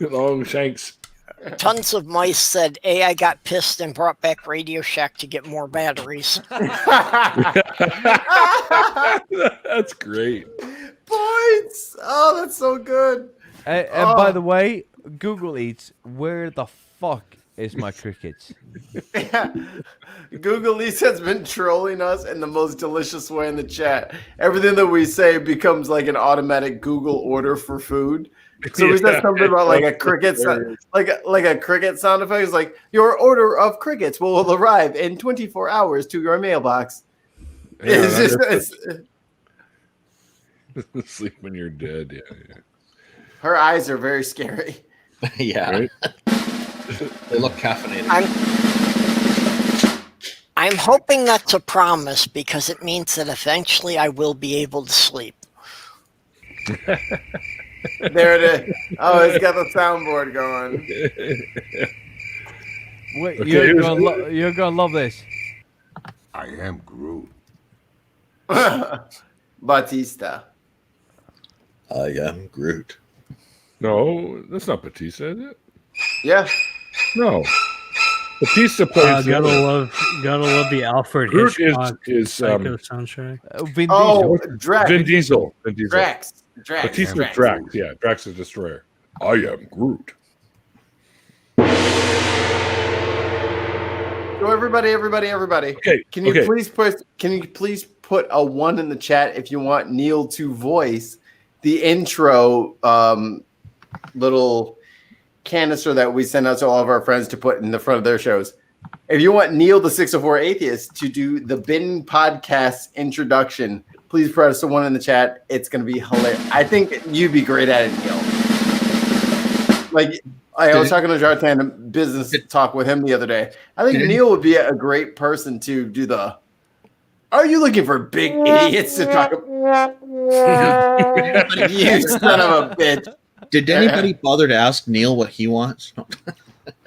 Long shanks. Tons of mice said AI got pissed and brought back Radio Shack to get more batteries. That's great. Points. Oh, that's so good. And by the way, Google Eats, where the fuck is my crickets? Google Eats has been trolling us in the most delicious way in the chat. Everything that we say becomes like an automatic Google order for food. So we said something about like a cricket, like a cricket sound effect. It's like your order of crickets will arrive in 24 hours to your mailbox. Sleep when you're dead. Yeah. Her eyes are very scary. Yeah, right? They look caffeinated. I'm hoping that's a promise because it means that eventually I will be able to sleep. There it is. Oh, it's got the soundboard going. Wait, okay, you're gonna love this. I am Groot. Batista. I am Groot. No, that's not Batista, is it? Yeah. No. Batista plays. Gotta love the Alfred Groot Hitchcock is soundtrack. Vin Diesel. Drax. Vin Diesel. Drax. Batista Drax. Yeah, Drax the Destroyer. I am Groot. So everybody. Okay. Can you please put a 1 in the chat if you want Neil to voice the intro little canister that we send out to all of our friends to put in the front of their shows. If you want Neil the 604 Atheist to do the Bin Podcast introduction, please press the 1 in the chat. It's going to be hilarious. I think you'd be great at it, Neil. Like, I was talking to Jartan business talk with him the other day. I think Neil would be a great person to do the, are you looking for big idiots to talk about? You son of a bitch. Did anybody bother to ask Neil what he wants?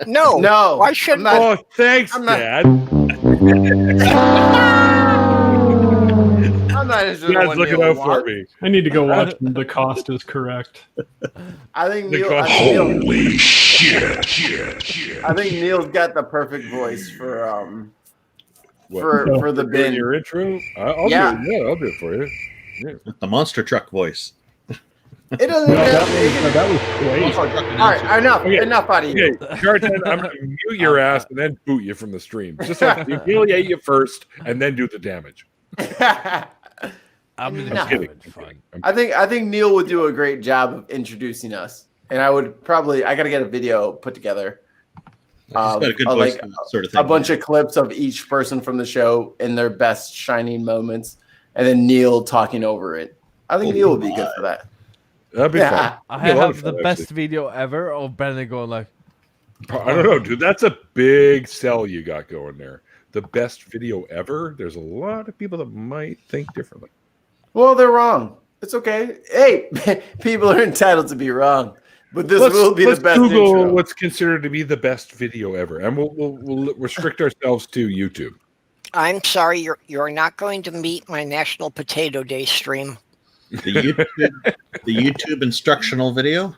No. Why should not? Oh, thanks, Dad. I'm Outsiders are the Guys, one looking Neil out for wants. me. I need to go watch The Cost is Correct. I think Neil. Holy shit! I think Neil's got the perfect voice for the Doing bin. your intro? I'll Yeah. do it. Yeah, I'll do it for you. Yeah. The monster truck voice. It doesn't. That was great. All right, enough out of you. Okay, Carton, I'm going to mute your ass and then boot you from the stream. Just like humiliate you first and then do the damage. I'm Enough. kidding. Fine. I think Neil would do a great job of introducing us, and I got to get a video put together. He's got a good voice for that sort of thing. A bunch of clips of each person from the show in their best shining moments, and then Neil talking over it. I think Neil would be good for that. That'd be fun. I That'd be a lot have of the fun, best actually. video ever of Brennan going like, I don't know, dude. That's a big sell you got going there. The best video ever. There's a lot of people that might think differently. Well, they're wrong. It's okay. Hey, people are entitled to be wrong, but this will be the best Google intro. what's considered to be the best video ever, and we'll restrict ourselves to YouTube. I'm sorry, you're not going to meet my National Potato Day stream. The YouTube instructional video.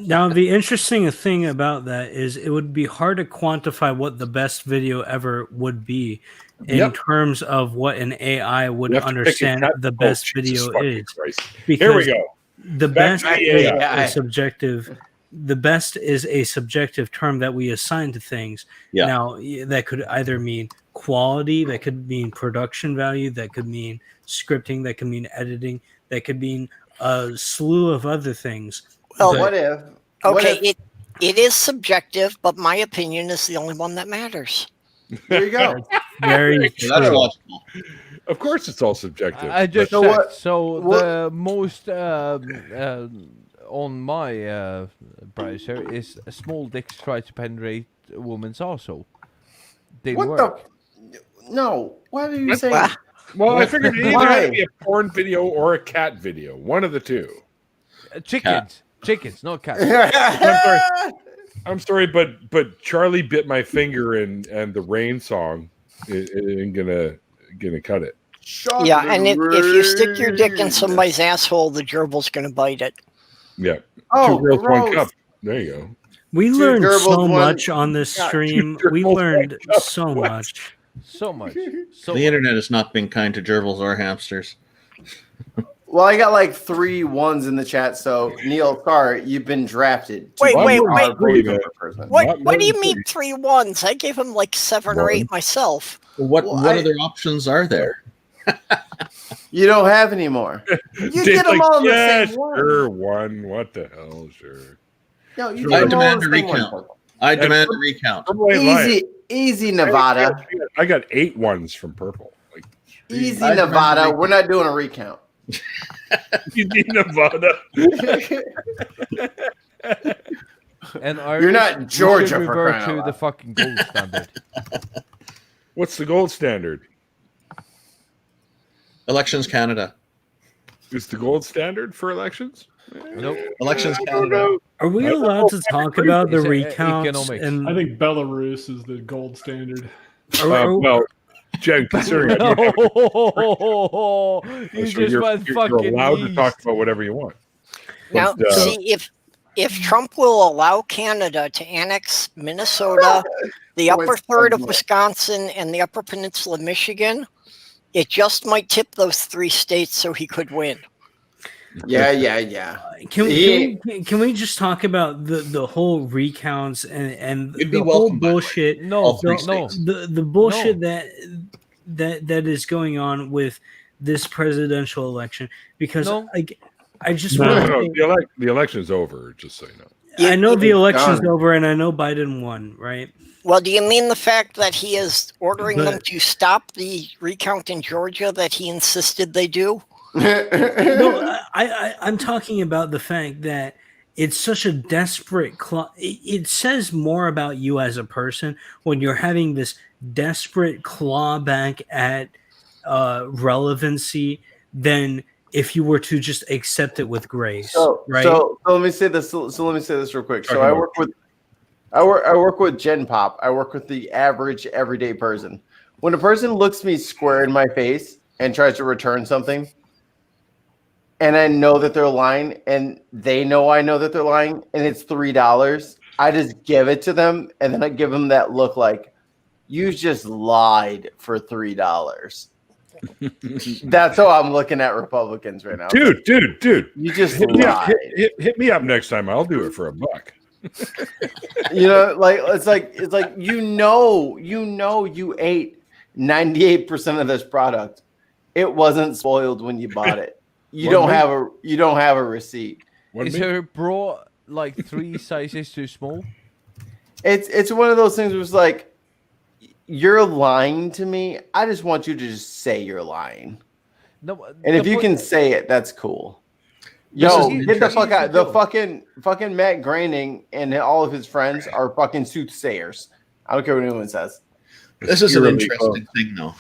Now, the interesting thing about that is it would be hard to quantify what the best video ever would be in terms of what an AI would understand the best video is. Here we go. The best is AI. a subjective. The best is a subjective term that we assign to things. Yeah. Now, that could either mean quality, that could mean production value, that could mean scripting, that could mean editing, that could mean a slew of other things. Well, What if? Okay, it is subjective, but my opinion is the only one that matters. There you go. Very true. That's logical. Of course, it's all subjective. I just So checked. what- So what- the most on my browser is small dicks try to penetrate a woman's also. Didn't What work. No. What are you What? saying? Well, I figured it either Why? had to be a porn video or a cat video. One of the two. Chickens, not cats. I'm sorry, but Charlie bit my finger and the rain song it ain't gonna cut it. Yeah, and if you stick your dick in somebody's asshole, the gerbil's going to bite it. Yeah. Oh, Two girls, one gross. cup. There you go. We Two learned gerbils, so one- much on this God, stream. two We gerbils, learned one cup. so What? much. So much. So The internet has not been kind to gerbils or hamsters. Well, I got like 3 1s in the chat, so Neil, sorry, you've been drafted. to Wait, be wait, our wait. voiceover person. What do you mean 3 1s? I gave him like 7 or 8 One. myself. What Well, what I- other options are there? You don't have any more. You Dave's get them like, all in the yeah, same one. sure, one. What the hell? Sure. No, you Sure. get I them all in demand the a same one. recount. I demand a recount. Purple ain't lying. Easy, Nevada. I got 8 ones from Purple. Like Easy, I demand a Nevada. recount. We're not doing a recount. easy Nevada. and You're not we should Georgia for revert crying out to loud. the fucking gold standard. What's the gold standard? Elections Canada. Is the gold standard for elections? Nope. Elections Canada. Are we allowed to talk about the It's recounts? economics. And I think Belarus is the gold standard. Well, Jen, considering I don't have You so just went you're fucking allowed to east. talk about whatever you want. Now, But, see, if Trump will allow Canada to annex Minnesota, the upper third of Wisconsin, and the upper peninsula of Michigan, it just might tip those 3 states so he could win. Yeah. can we just talk about the whole recounts and You'd be the whole welcome, by the way. bullshit? No, All 3 no, states. The bullshit that is going on with this presidential election, because No. I just No, want no, to no. The election's over, just so you know. I know the It's election's done. over, and I know Biden won, right? Well, do you mean the fact that he is ordering But- them to stop the recount in Georgia that he insisted they do? No, I'm talking about the fact that it's such a desperate it says more about you as a person when you're having this desperate clawback at relevancy than if you were to just accept it with grace, right? So let me say this. So let me say this real quick. So I work with Gen Pop. I work with the average everyday person. When a person looks me square in my face and tries to return something, and I know that they're lying, and they know I know that they're lying, and it's $3, I just give it to them, and then I give them that look like, you just lied for $3. That's how I'm looking at Republicans right now. Dude. You just hit me up. lied. Hit me up next time. I'll do it for $1. You know, like it's like you ate 98% of this product. It wasn't spoiled when you bought it. You don't have a receipt. Is her bra like 3 sizes too small? It's one of those things where it's like, you're lying to me. I just want you to just say you're lying. No, and if you can say it, that's cool. Yo, get the fuck out. The fucking Matt Groening and all of his friends are fucking soothsayers. I don't care what anyone says. This is an interesting thing, though.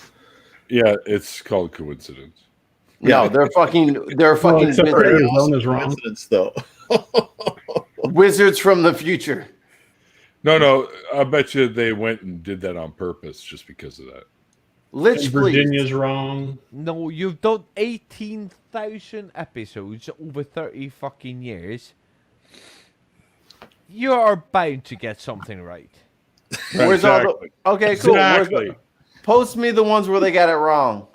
Yeah, it's called coincidence. No, they're fucking Arizona's wrong. Coincidence, though. Wizards from the future. No, I bet you they went and did that on purpose just because of that. Virginia's wrong. No, you've done 18,000 episodes over 30 fucking years. You are bound to get something right. Where's all the... Okay, cool. Post me the ones where they got it wrong.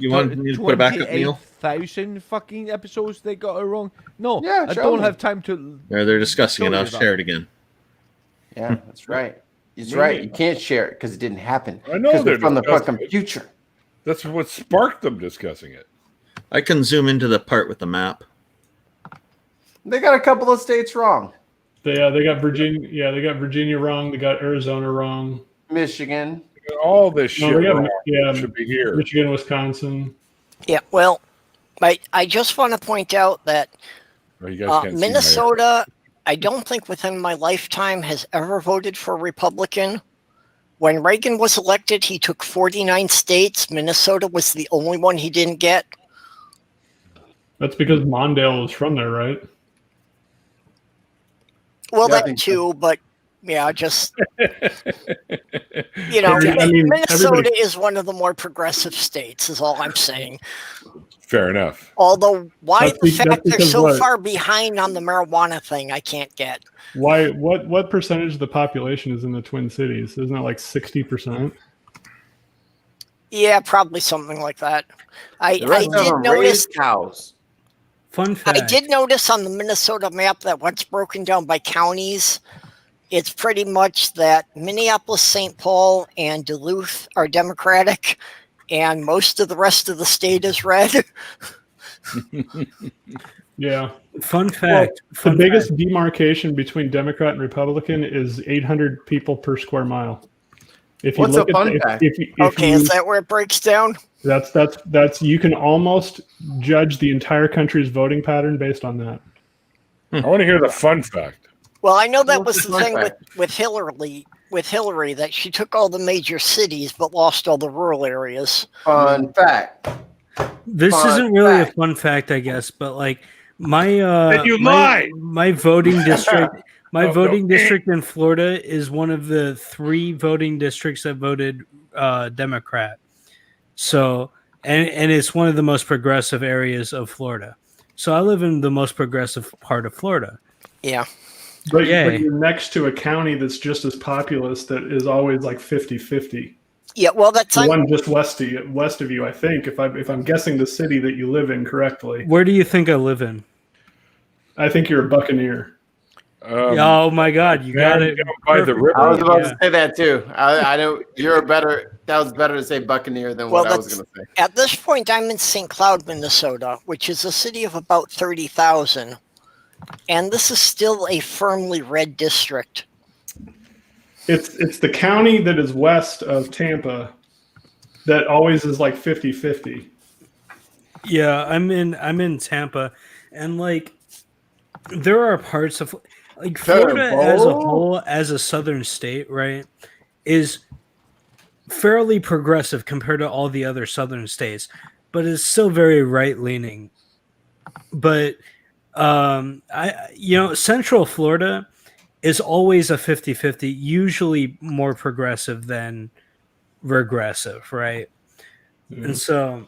You want me to put it back up, Neil? 28,000 fucking episodes they got it wrong. No, Yeah, I show don't me. have time to. Yeah, they're discussing it. Show I'll you that. share it again. Yeah, that's right. He's right. You can't share it because it didn't happen. I know they're from the discussing fucking it. future. That's what sparked them discussing it. I can zoom into the part with the map. They got a couple of states wrong. They got Virginia. Yeah, they got Virginia wrong. They got Arizona wrong. Michigan. All this shit they got, wrong. Should be here. Michigan, Wisconsin. Yeah, well, I just want to point out that Oh, you guys can't see my- Minnesota, I don't think within my lifetime has ever voted for Republican. When Reagan was elected, he took 49 states. Minnesota was the only one he didn't get. That's because Mondale was from there, right? Well, Yeah, I that think too, but yeah, just I mean, Minnesota everybody- is one of the more progressive states, is all I'm saying. Fair enough. Although, why That's the be- fact that's they're because so what? far behind on the marijuana thing, I can't get. Why? What percentage of the population is in the Twin Cities? Isn't it like 60%? Yeah, probably something like that. I The rest of did them notice. raise cows. Fun fact. I did notice on the Minnesota map that once broken down by counties, it's pretty much that Minneapolis, St. Paul, and Duluth are Democratic, and most of the rest of the state is red. Yeah. Fun fact. The biggest demarcation between Democrat and Republican is 800 people per square mile. If you What's look a fun at the, fact? if Okay, you, is that where it breaks down? that's you can almost judge the entire country's voting pattern based on that. I want to hear the fun fact. Well, I know that What's was the the fun thing fact? with Hillary, that she took all the major cities but lost all the rural areas. Fun fact. This Fun isn't really fact. a fun fact, I guess, but like my Then you lied. my voting district, my No, voting no. district in Florida is one of the 3 voting districts that voted Democrat. So, and it's one of the most progressive areas of Florida. So I live in the most progressive part of Florida. Yeah. But Yay. you're next to a county that's just as populous that is always like 50-50. Yeah, well, that's The one just west of you, I think. If I'm guessing the city that you live in correctly, Where do you think I live in? I think you're a Buccaneer. Oh my God, you got it. by the perfect. river. I was about Yeah. to say that too. I know you're better. That was better to say Buccaneer than Well, what I was that's- going to say. At this point, I'm in St. Cloud, Minnesota, which is a city of about 30,000. And this is still a firmly red district. It's the county that is west of Tampa that always is like 50-50. Yeah, I'm in Tampa, and like there are parts of like Florida as a whole, as a southern state, right, is fairly progressive compared to all the other southern states, but it's still very right leaning. But Central Florida is always a 50-50, usually more progressive than regressive, right? And so,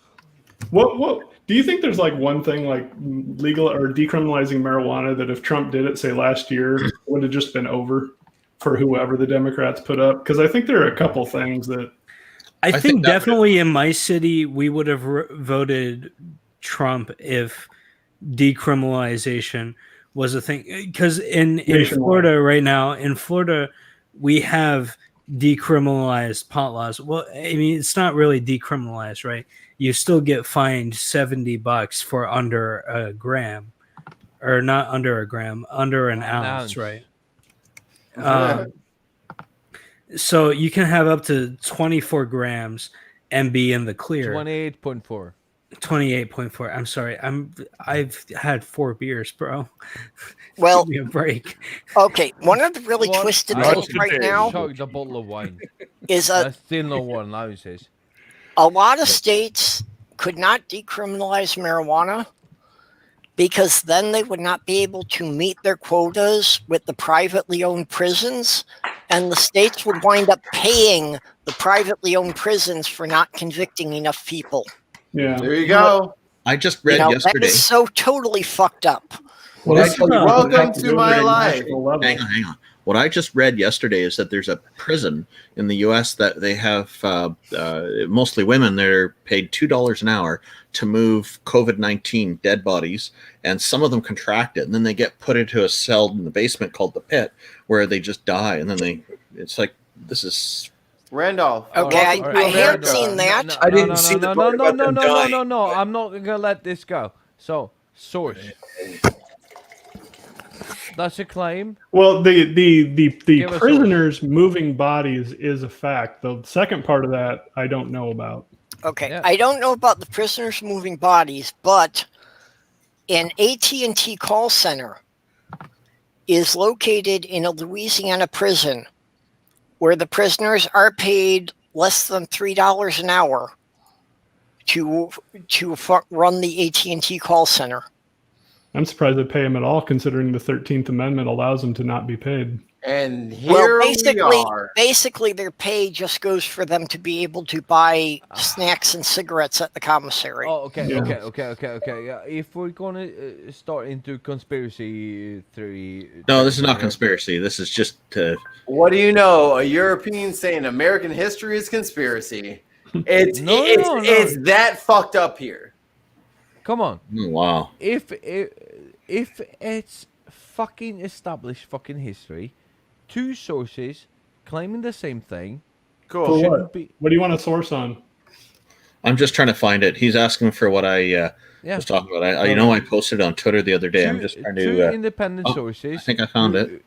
what do you think? There's like one thing like legal or decriminalizing marijuana that if Trump did it, say last year, would have just been over for whoever the Democrats put up? Because I think there are a couple things that I think definitely in my city we would have voted Trump if decriminalization was a thing. Because in Florida right now, we have decriminalized pot laws. Well, I mean, it's not really decriminalized, right? You still get fined $70 for under a gram, or not under a gram, under an ounce, right? So you can have up to 24 grams and be in the clear. 28.4. 28.4. I'm sorry. I've had 4 beers, bro. Well, give me a break. Okay, one of the really twisted things right now The bottle of wine is still no 1 ounces. A lot of states could not decriminalize marijuana because then they would not be able to meet their quotas with the privately owned prisons, and the states would wind up paying the privately owned prisons for not convicting enough people. Yeah, there you go. I just read yesterday. That is so totally fucked up. Welcome to my life. Hang on. What I just read yesterday is that there's a prison in the U.S. that they have mostly women. They're paid $2 an hour to move COVID-19 dead bodies, and some of them contract it, and then they get put into a cell in the basement called the pit, where they just die, and then it's like, this is Randolph. Okay, I haven't seen that. I didn't see the part about them dying. No. I'm not gonna let this go. So, source. That's a claim. Well, the prisoners moving bodies is a fact. The second part of that I don't know about. Okay, yeah. I don't know about the prisoners moving bodies, but an AT&T call center is located in a Louisiana prison where the prisoners are paid less than $3 an hour to run the AT&T call center. I'm surprised they pay them at all, considering the 13th Amendment allows them to not be paid. And here we are. Basically, their pay just goes for them to be able to buy snacks and cigarettes at the commissary. Oh, okay. Yeah, if we're gonna start into conspiracy theory. No, this is not conspiracy. This is just. What do you know? A European saying American history is conspiracy. It's that fucked up here. Come on. Wow. If it's fucking established fucking history, 2 sources claiming the same thing. Cool. What do you want to source on? I'm just trying to find it. He's asking for what I was talking about. I posted it on Twitter the other day. I'm just trying to. 2 independent sources. I think I found it.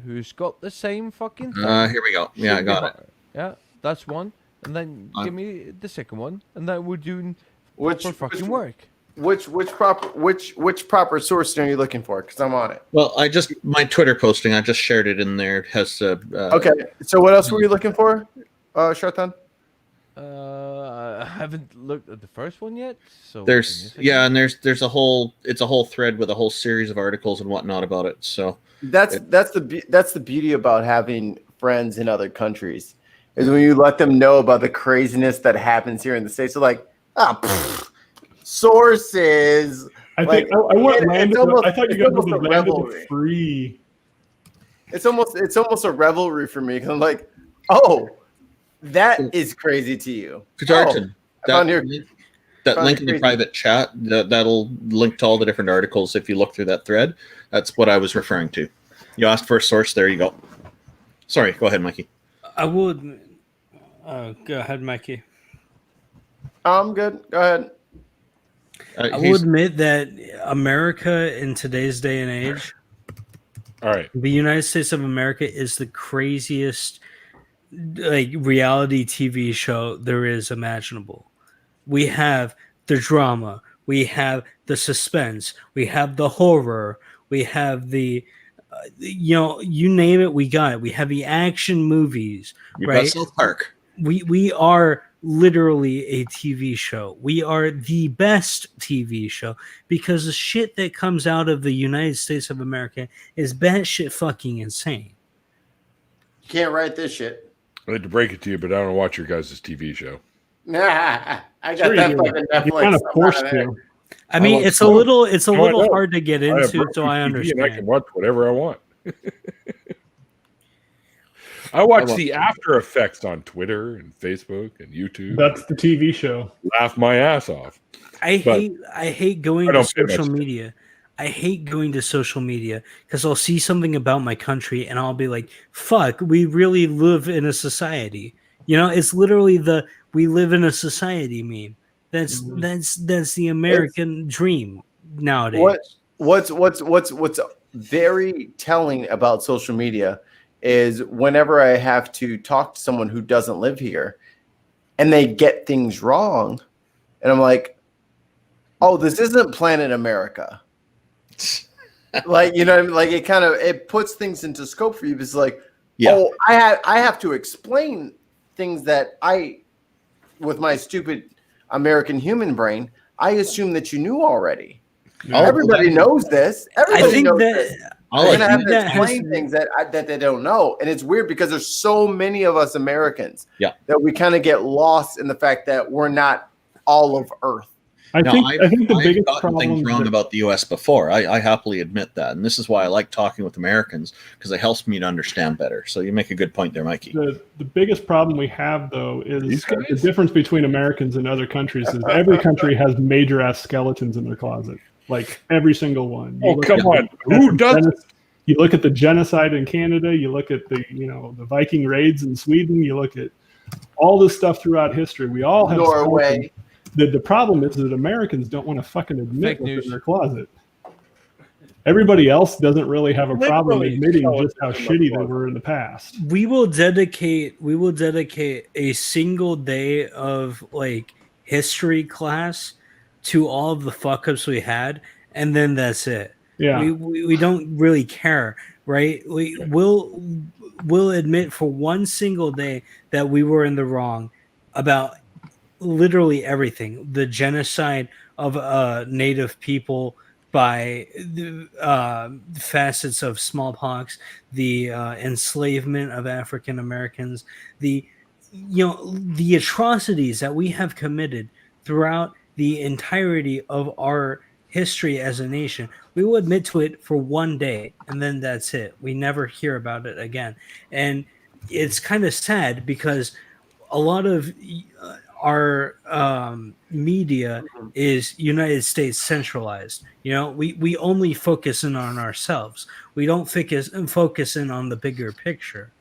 Who's got the same fucking thing. Here we go. Yeah, I got it. Yeah, that's one. And then give me the second one, and then we're doing fucking work. Which proper source are you looking for? Because I'm on it. Well, my Twitter posting, I just shared it in there. Has okay. So what else were you looking for, Shartan? I haven't looked at the first one yet. So there's a whole thread with a whole series of articles and whatnot about it. So that's the beauty about having friends in other countries is when you let them know about the craziness that happens here in the States. They're like, sources. I think I want Landon. I thought you guys would Landon free. It's almost a revelry for me because I'm like, oh, that is crazy to you. That link in the private chat that'll link to all the different articles. If you look through that thread, that's what I was referring to. You asked for a source. There you go. Sorry, go ahead, Mikey. I would. Go ahead, Mikey. I'm good. Go ahead. I will admit that America in today's day and age, all right, the United States of America is the craziest reality TV show there is imaginable. We have the drama, we have the suspense, we have the horror, we have the you name it, we got it. We have the action movies, right? Got South Park. We are literally a TV show. We are the best TV show because the shit that comes out of the United States of America is batshit fucking insane. You can't write this shit. I hate to break it to you, but I don't watch your guys' TV show. Nah, I got Sure that you do. fucking Netflix. You're kind of I'm forced out of there. to. I mean, watch it's a both. little No, hard to get I have into, Roku so I TV understand. and I can watch whatever I want. I watch the after effects on Twitter and Facebook and YouTube. That's the TV show. Laugh my ass off. I But hate going I to don't pay social much media. I hate going to social media because I'll see something about my country and I'll be like, "Fuck, we really live in a society." You know, it's literally the "we live in a society" meme. That's the American dream nowadays. What's very telling about social media is whenever I have to talk to someone who doesn't live here and they get things wrong, and I'm like, "Oh, this isn't Planet America." Like, you know, like it puts things into scope for you. It's like, oh, I have to explain things that with my stupid American human brain, I assume that you knew already. Everybody knows this. Everybody knows this. They're gonna have to explain things that they don't know, and it's weird because there's so many of us Americans that we kind of get lost in the fact that we're not all of Earth. I think the biggest gotten things wrong about the U.S. before. I happily admit that, and this is why I like talking with Americans, because it helps me to understand better. So you make a good point there, Mikey. The biggest problem we have, though, is the difference between Americans and other countries is every country has major ass skeletons in their closet, like every single one. Oh, come on! Who does? You look at the genocide in Canada. You look at the Viking raids in Sweden. You look at all this stuff throughout history. We all have Norway. skeletons. The problem is that Americans don't want to fucking admit what's in their closet. Everybody else doesn't really have a problem admitting just how shitty they were in the past. We will dedicate a single day of like history class to all of the fuck ups we had, and then that's it. Yeah. We don't really care, right? We'll admit for one single day that we were in the wrong about literally everything. The genocide of native people by the facets of smallpox, the enslavement of African Americans, the atrocities that we have committed throughout the entirety of our history as a nation. We will admit to it for one day, and then that's it. We never hear about it again. And it's kind of sad because a lot of our media is United States centralized. You know, we only focus in on ourselves. We don't focus in on the bigger picture.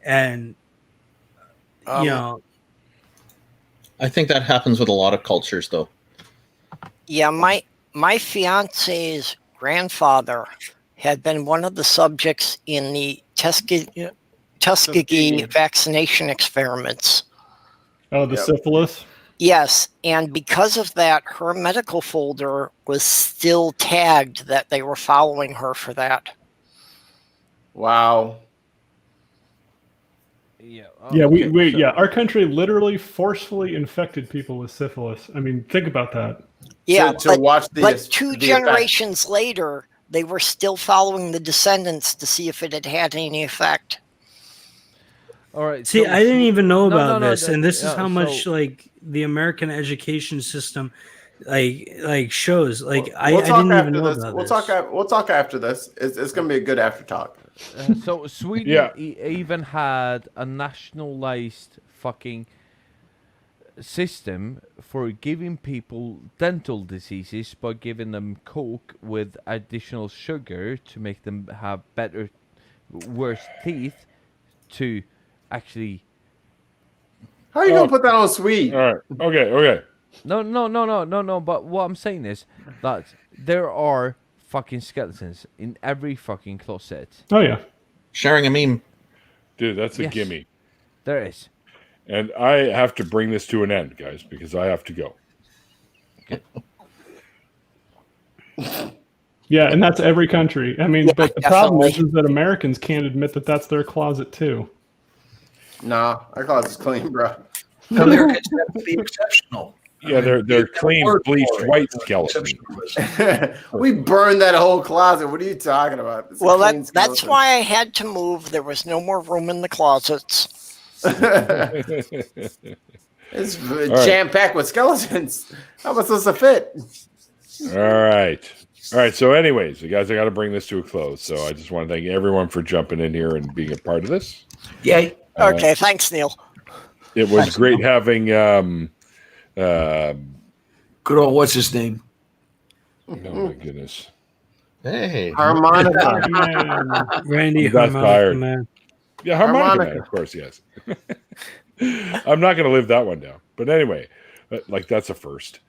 And I think that happens with a lot of cultures, though. Yeah, my fiance's grandfather had been one of the subjects in the Tuskegee vaccination experiments. Oh, the syphilis? Yes, and because of that, her medical folder was still tagged that they were following her for that. Wow. Yeah, our country literally forcefully infected people with syphilis. I mean, think about that. Yeah, to watch but two generations later, they were still following the descendants to see if it had had any effect. All right. See, I didn't even know about this, no, and this is how much like the American education system, like shows. Like I didn't even know about we'll this. We'll talk after this. It's going to be a good after talk. So Sweden even had a nationalized fucking system for giving people dental diseases by giving them coke with additional sugar to make them have worse teeth to actually. How are you gonna put that on Swede? All right. Okay. No. But what I'm saying is that there are fucking skeletons in every fucking closet. Oh yeah. Sharing a meme. Dude, that's a gimme. There is. And I have to bring this to an end, guys, because I have to go. Yeah, and that's every country. I mean, but the problem is that Americans can't admit that that's their closet too. Nah, our closet's clean, bro. Americans have to be exceptional. Yeah, they're clean, bleached white skeletons. We burned that whole closet. What are you talking about? Well, that's why I had to move. There was no more room in the closets. It's right. jam-packed with skeletons. How am I supposed to fit? All right. So anyways, you guys, I got to bring this to a close. So I just want to thank everyone for jumping in here and being a part of this. Yay. Okay. Thanks, Neil. It was great having good old what's his name? Oh my goodness. Hey. Harmonica. Randy That's Harmonica, fired. man. Yeah, Harmonica, man, of course, yes. I'm not going to live that one down. But anyway, like that's a first.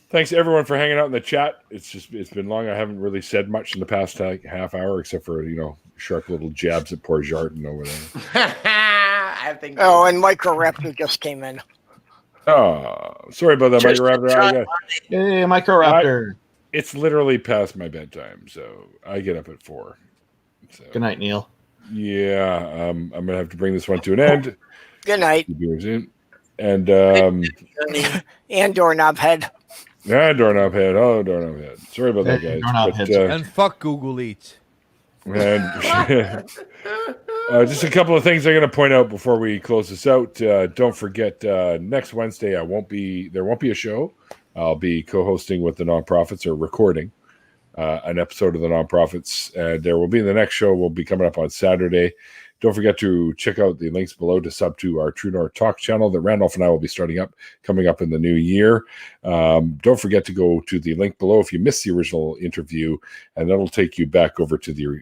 Thanks everyone for hanging out in the chat. It's been long. I haven't really said much in the past half hour, except for sharp little jabs at poor Jarton over there. I think. Oh, and Microraptor just came in. Oh, sorry about that, Microraptor. Hey, Microraptor. It's literally past my bedtime, so I get up at 4. So, good night, Neil. Yeah, I'm gonna have to bring this one to an end. Good night. And and Doorknob Head. Yeah, Doorknob Head. Oh, Doorknob Head. Sorry about that, guys. And fuck Google Eats. And just a couple of things I'm going to point out before we close this out. Don't forget, next Wednesday there won't be a show. I'll be co-hosting with the Nonprofits, or recording an episode of the Nonprofits. There will be the next show will be coming up on Saturday. Don't forget to check out the links below to sub to our True North Talk channel that Randolph and I will be coming up in the new year. Don't forget to go to the link below if you missed the original interview, and that'll take you back over to the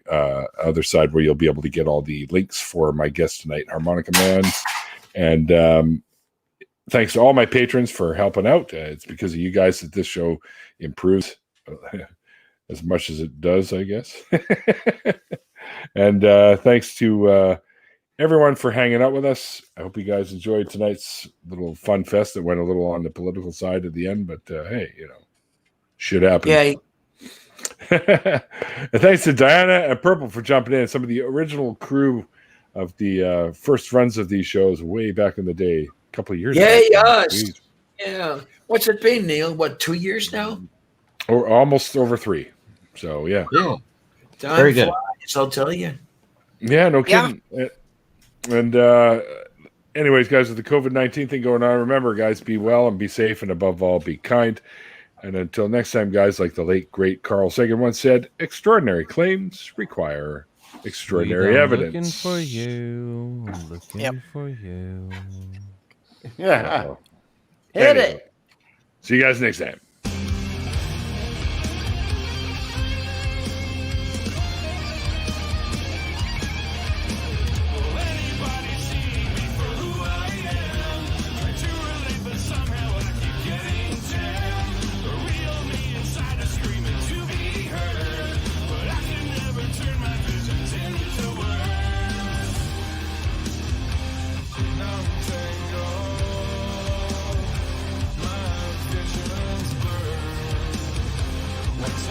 other side where you'll be able to get all the links for my guest tonight, Harmonica Man. And thanks to all my patrons for helping out. It's because of you guys that this show improves as much as it does, I guess. And thanks to everyone for hanging out with us. I hope you guys enjoyed tonight's little fun fest that went a little on the political side at the end, but hey, shit happens. Yay. And thanks to Diana and Purple for jumping in. Some of the original crew of the first runs of these shows way back in the day, a couple of years ago. Yay, us. Yeah. What's it been, Neil? What, 2 years now? Or almost over 3. So, yeah. Yeah. Time very good. Flies, I'll tell you. Yeah, no kidding. Yeah. And anyways, guys, with the COVID-19 thing going on, remember, guys, be well and be safe, and above all, be kind. And until next time, guys, like the late, great Carl Sagan once said, extraordinary claims require extraordinary evidence. Looking for you. Looking for you. Yeah. Hit it. See you guys next time. Let's